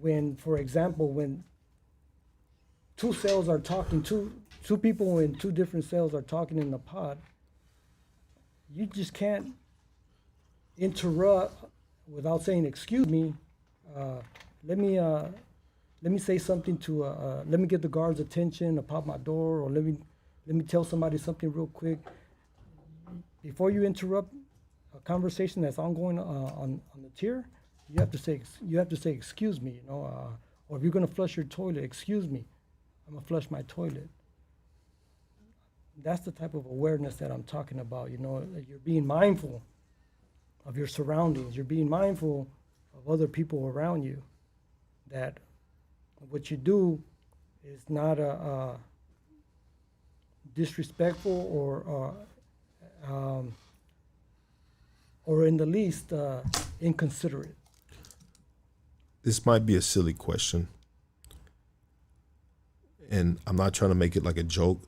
When, for example, when two cells are talking, two people in two different cells are talking in the pod, you just can't interrupt without saying, excuse me, let me say something to, let me get the guard's attention, or pop my door, or let me tell somebody something real quick. Before you interrupt a conversation that's ongoing on the tier, you have to say, excuse me, or if you're gonna flush your toilet, excuse me, I'm gonna flush my toilet. That's the type of awareness that I'm talking about. You're being mindful of your surroundings. You're being mindful of other people around you. That what you do is not disrespectful or in the least inconsiderate. This might be a silly question, and I'm not trying to make it like a joke,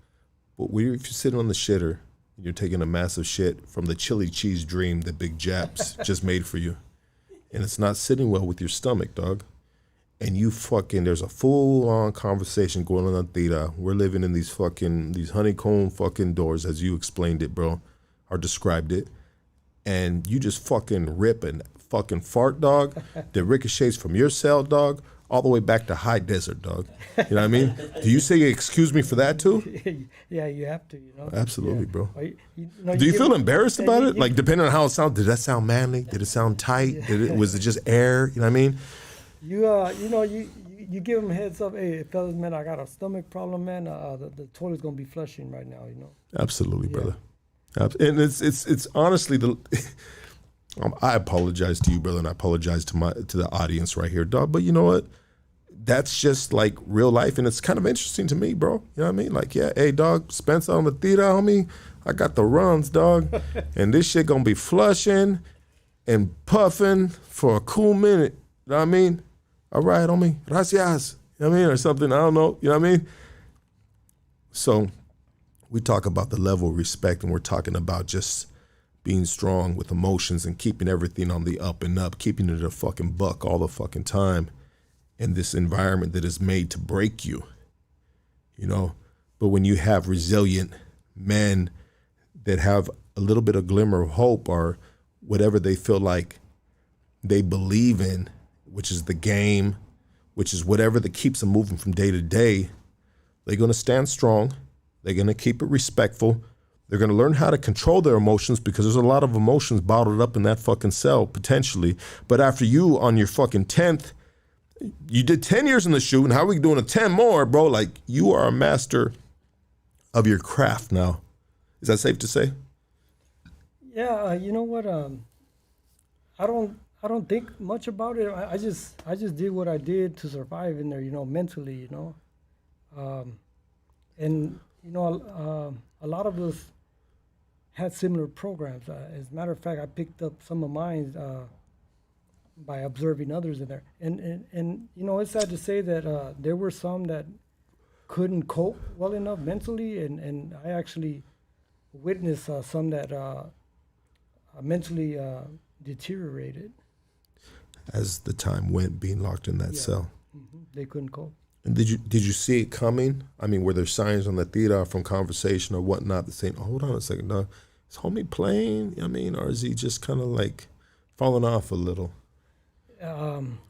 but if you're sitting on the shitter and you're taking a massive shit from the chili cheese dream that Big Japs just made for you, and it's not sitting well with your stomach, dog, and there's a full-on conversation going on theater. We're living in these honeycomb fucking doors, as you explained it, bro, or described it, and you just fucking rip and fucking fart, dog, that ricochets from your cell, dog, all the way back to high desert, dog. You know what I mean? Do you say excuse me for that too? Yeah, you have to, Absolutely, yeah. bro. Do you feel embarrassed about it? Like, depending on how it sounds, did that sound manly? Did it sound tight? Was it just air? You know what I mean? You give them heads up. Hey, fellas, man, I got a stomach problem, man. The toilet's gonna be flushing right now. Absolutely, brother. And it's honestly I apologize to you, brother, and I apologize to the audience right here, dog. But you know what? that's just like real life, and it's kind of interesting to me, bro. You know what I mean? Like, yeah, hey, dog, Spencer on the theater, homie. I got the runs, dog, and this shit gonna be flushing and puffing for a cool minute. You know what I mean? All right, homie, gracias. You know what I mean? Or something, I don't know. You know what I mean? So we talk about the level of respect, and we're talking about just being strong with emotions and keeping everything on the up and up, keeping it a fucking buck all the fucking time in this environment that is made to break you, you know? But when you have resilient men that have a little bit of glimmer of hope or whatever they feel like they believe in, which is the game, which is whatever that keeps them moving from day to day, they're gonna stand strong. They're gonna keep it respectful. They're gonna learn how to control their emotions, because there's a lot of emotions bottled up in that fucking cell, potentially. But after you, on your fucking 10th, you did 10 years in the SHU, and how are we doing a 10 more, bro? Like, you are a master of your craft now. Is that safe to say? Yeah, you know what? I don't think much about it. I just did what I did to survive in there, you know, mentally, you know. And you know, a lot of us had similar programs. As a matter of fact, I picked up some of mine by observing others in there. And you know, it's sad to say that there were some that couldn't cope well enough mentally, and I actually witnessed some that mentally deteriorated. As the time went, being locked in that cell. Mm-hmm. They couldn't cope. And did you see it coming? I mean, were there signs on the theater from conversation or whatnot that saying, oh, hold on a second, dog, is homie playing? I mean, or is he just kind of like falling off a little?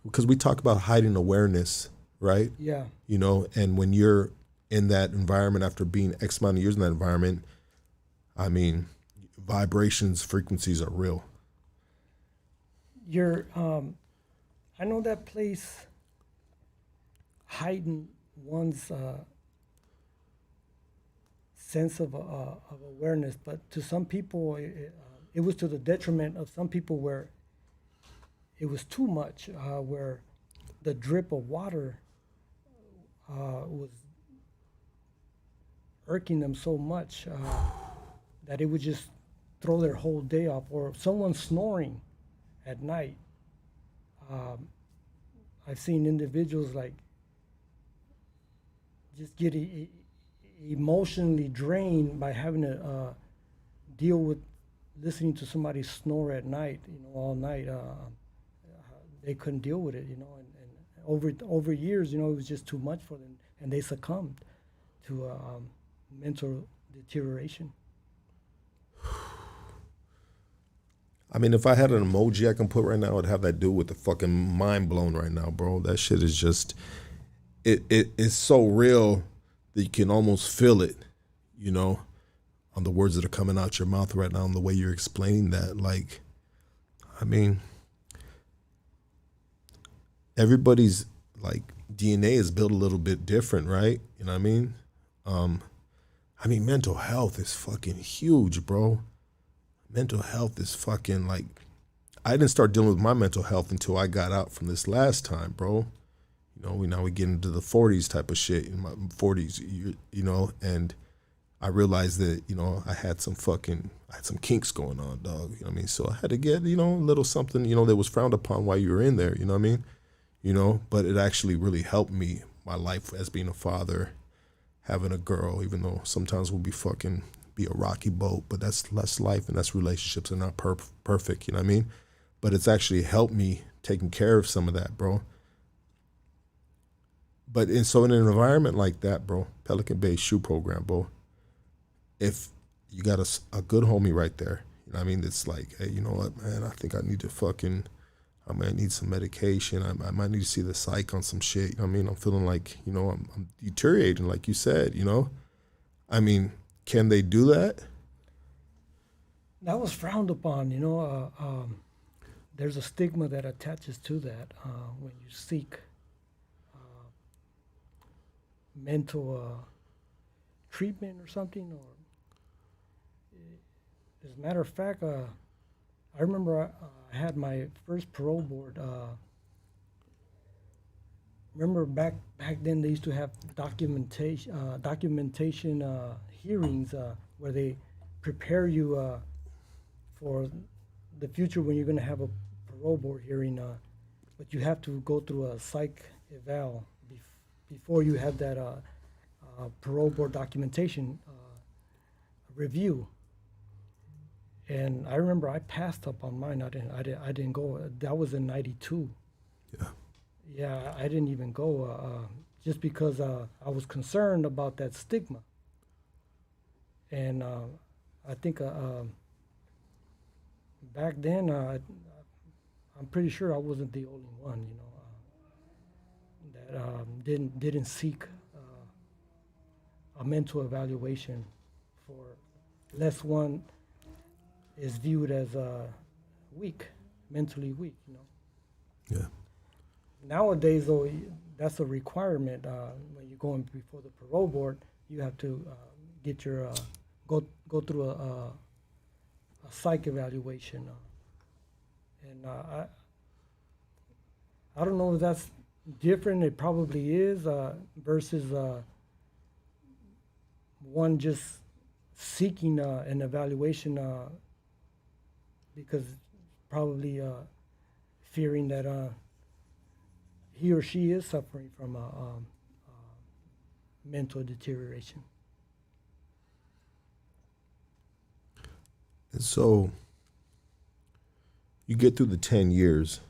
Because we talk about heightened awareness, right? Yeah. You know, and when you're in that environment after being X amount of years in that environment, I mean, vibrations, frequencies are real. I know that place heightened one's sense of awareness, but to some people, it was to the detriment of some people where it was too much, where the drip of water was irking them so much that it would just throw their whole day off. Or someone snoring at night. I've seen individuals like just get emotionally drained by having to deal with listening to somebody snore at night, you know, all night. They couldn't deal with it, you know, and over years, you know, it was just too much for them, and they succumbed to mental deterioration. I mean, if I had an emoji I can put right now, I'd have that dude with the fucking mind blown right now, bro. That shit is just, it is so real that you can almost feel it, you know, on the words that are coming out your mouth right now and the way you're explaining that. Like, I mean, everybody's like DNA is built a little bit different, right? You know what I mean? Mental health is fucking huge, bro. Mental health is fucking like, I didn't start dealing with my mental health until I got out from this last time, bro. You know, we get into the 40s type of shit, in my 40s, you know, and I realized that, you know, I had some kinks going on, dog. You know what I mean? So I had to get, you know, a little something, you know, that was frowned upon while you were in there, you know what I mean? You know, but it actually really helped me, my life as being a father, having a girl, even though sometimes we'll be a rocky boat, but that's life and that's relationships. They're not perfect, you know what I mean? But it's actually helped me taking care of some of that, bro. But so in an environment like that, bro, Pelican Bay SHU program, bro, if you got a good homie right there, you know what I mean? It's like, hey, you know what, man, I think I need to I might need some medication. I might need to see the psych on some shit. You know what I mean? I'm feeling like, you know, I'm deteriorating, like you said, you know? I mean, can they do that? That was frowned upon, you know. There's a stigma that attaches to that when you seek mental treatment or something. Or, as a matter of fact, I remember I had my first parole board remember back then they used to have documentation hearings where they prepare you for the future when you're going to have a parole board hearing, but you have to go through a psych eval before you have that parole board documentation review. And I remember I passed up on mine. I didn't go. That was in '92. Yeah. Yeah, I didn't even go just because I was concerned about that stigma. And I think back then, I'm pretty sure I wasn't the only one, that didn't seek a mental evaluation for less one is viewed as weak, mentally weak, Yeah. Nowadays, though, that's a requirement. When you're going before the parole board, you have to get your go through a psych evaluation, and I don't know if that's different. It probably is versus one just seeking an evaluation because probably fearing that he or she is suffering from mental deterioration. And so you get through the 10 years.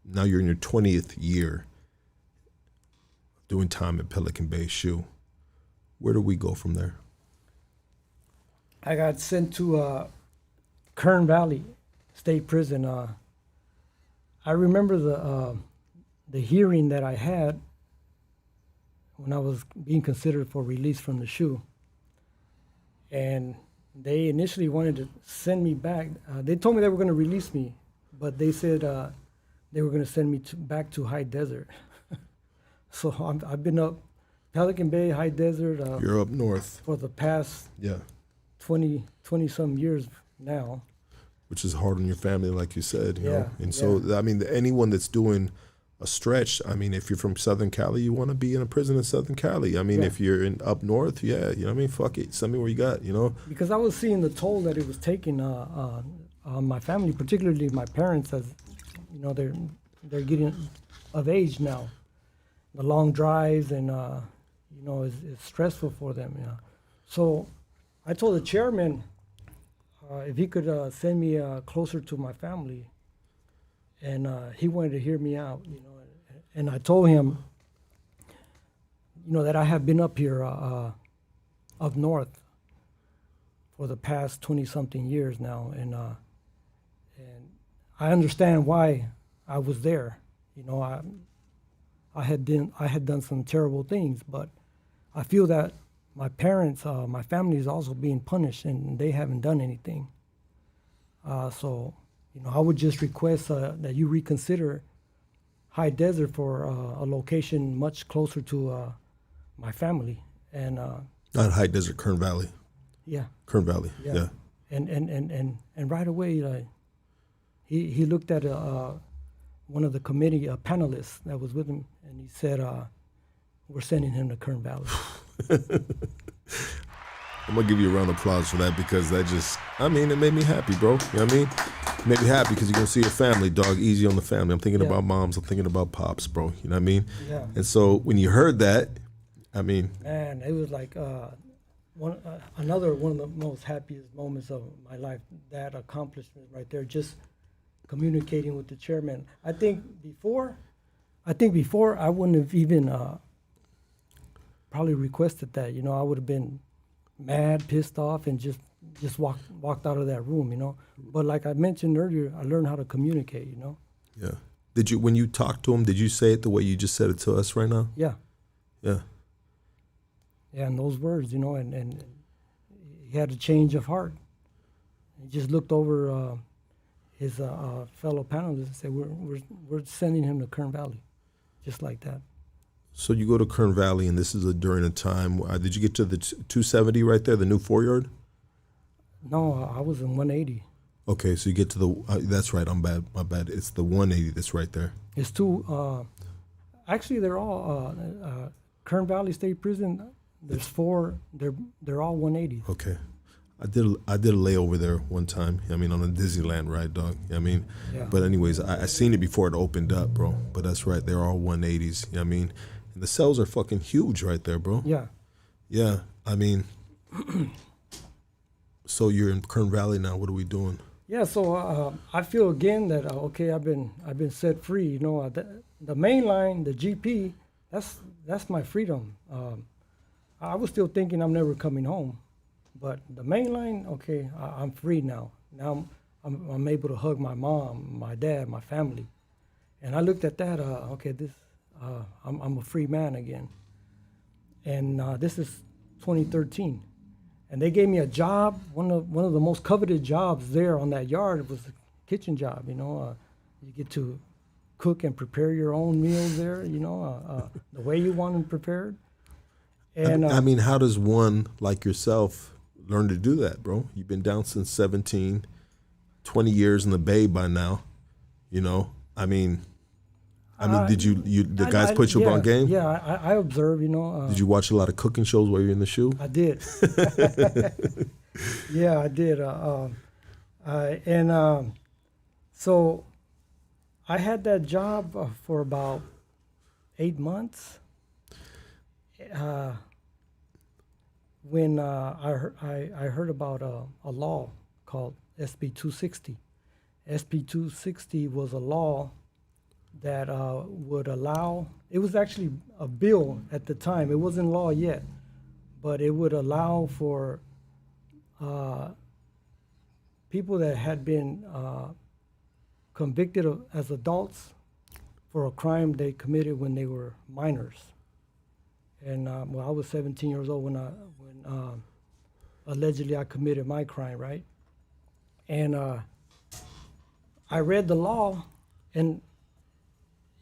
Now you're in your 20th year doing time at Pelican Bay SHU. Where do we go from there? I got sent to Kern Valley State Prison. I remember the hearing that I had when I was being considered for release from the SHU. And they initially wanted to send me back. They told me they were going to release me, but they said they were going to send me back to High Desert. So I've been up Pelican Bay, High Desert. You're up north. For the past 20-some years now. Which is hard on your family, like you said. You know? And yeah. so, I mean, anyone that's doing a stretch, I mean, if you're from Southern Cali, you want to be in a prison in Southern Cali. I mean, if you're in up north, you know what I mean? Fuck it. Send me where you got, Because I was seeing the toll that it was taking on my family, particularly my parents, as, they're getting of age now. The long drives and, it's stressful for them, So I told the chairman if he could send me closer to my family, and he wanted to hear me out, and I told him, that I have been up here up north for the past 20-something years now, and I understand why I was there. I had done some terrible things, but I feel that my parents, my family is also being punished, and they haven't done anything. So, I would just request that you reconsider High Desert for a location much closer to my family. And not High Desert, Kern Valley. Yeah. Kern Valley. Yeah. And right away, he looked at one of the committee panelists that was with him, and he said, "We're sending him to Kern Valley." I'm going to give you a round of applause for that, because that just, it made me happy, bro. You know what I mean? It made me happy because you're going to see your family, dog. Easy on the family. I'm thinking about moms. I'm thinking about pops, bro. You know what I mean? Yeah. And so when you heard that, man, it was like another one of the most happiest moments of my life. That accomplishment right there, just communicating with the chairman. I think before I wouldn't have even probably requested that. I would have been mad, pissed off, and just walked out of that room. But like I mentioned earlier, I learned how to communicate. Yeah. Did you, when you talked to him, did you say it the way you just said it to us right now? Yeah. Yeah. Yeah, and those words, and he had a change of heart. He just looked over his fellow panelists and said, "We're sending him to Kern Valley," just like that. So you go to Kern Valley, and this is during a time. Did you get to the 270 right there, the new 4-yard? No, I was in 180. Okay, so you get to the. That's right. My bad. It's the 180 that's right there. It's two. Actually, they're all Kern Valley State Prison. There's 4. They're all 180. Okay. I did a layover there one time. I mean, on a Disneyland ride, dog. I mean, Yeah. but anyways, I seen it before it opened up, bro. But that's right, they're all 180s. I mean, and the cells are fucking huge right there, bro. Yeah. Yeah. I mean, so you're in Kern Valley now. What are we doing? Yeah. So I feel again that okay, I've been set free. You know, the main line, the GP, that's my freedom. I was still thinking I'm never coming home. But the main line, okay, I'm free now. Now I'm able to hug my mom, my dad, my family, and I looked at that. Okay, I'm a free man again. And this is 2013, and they gave me a job. One of the most coveted jobs there on that yard was a kitchen job. You know, you get to cook and prepare your own meals there. You know, the way you want them prepared. And I mean, how does one like yourself learn to do that, bro? You've been down since 17, 20 years in the Bay by now, you know? I mean, did the guys put you up on game? Yeah, I observe, you know. Did you watch a lot of cooking shows while you're in the SHU? I did. Yeah, I did. So I had that job for about 8 months. When I heard about a law called SB 260. SB 260 was a law that would allow, it was actually a bill at the time, it wasn't law yet, but it would allow for people that had been convicted as adults for a crime they committed when they were minors. And well, I was 17 years old when allegedly I committed my crime, right? And I read the law, and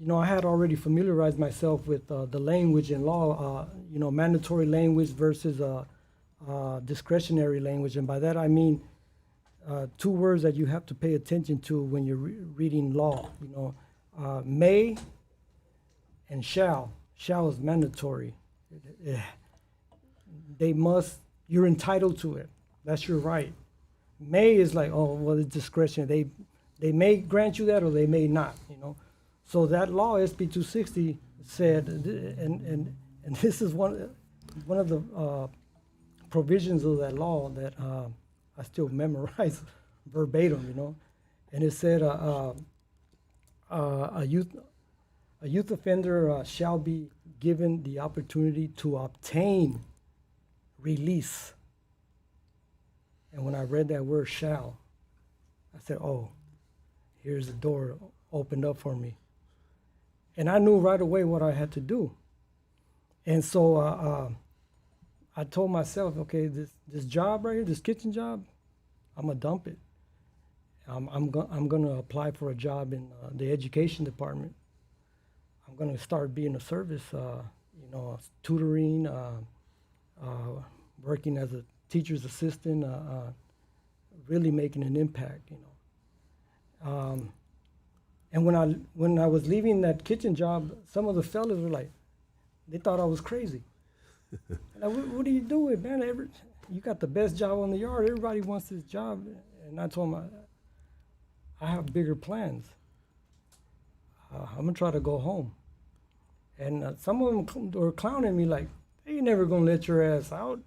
you know, I had already familiarized myself with the language in law, you know, mandatory language versus discretionary language. And by that I mean 2 words that you have to pay attention to when you're reading law. You know, may and shall. Shall is mandatory. They must, you're entitled to it. That's your right. May is like, oh, well, it's discretion. They may grant you that or they may not, you know. So that law, SB 260, said, and this is one of the provisions of that law that I still memorize verbatim, you know. And it said a youth offender shall be given the opportunity to obtain release. And when I read that word shall, I said, oh, here's the door opened up for me. And I knew right away what I had to do. And so I told myself, okay, this job right here, this kitchen job, I'm gonna dump it. I'm gonna apply for a job in the education department. I'm gonna start being a service, you know, tutoring, working as a teacher's assistant, really making an impact, you know. And when I was leaving that kitchen job, some of the fellas were like, they thought I was crazy. Like, what are you doing, man? You got the best job on the yard. Everybody wants this job. And I told them, I have bigger plans. I'm gonna try to go home. And some of them were clowning me like, they ain't never gonna let your ass out.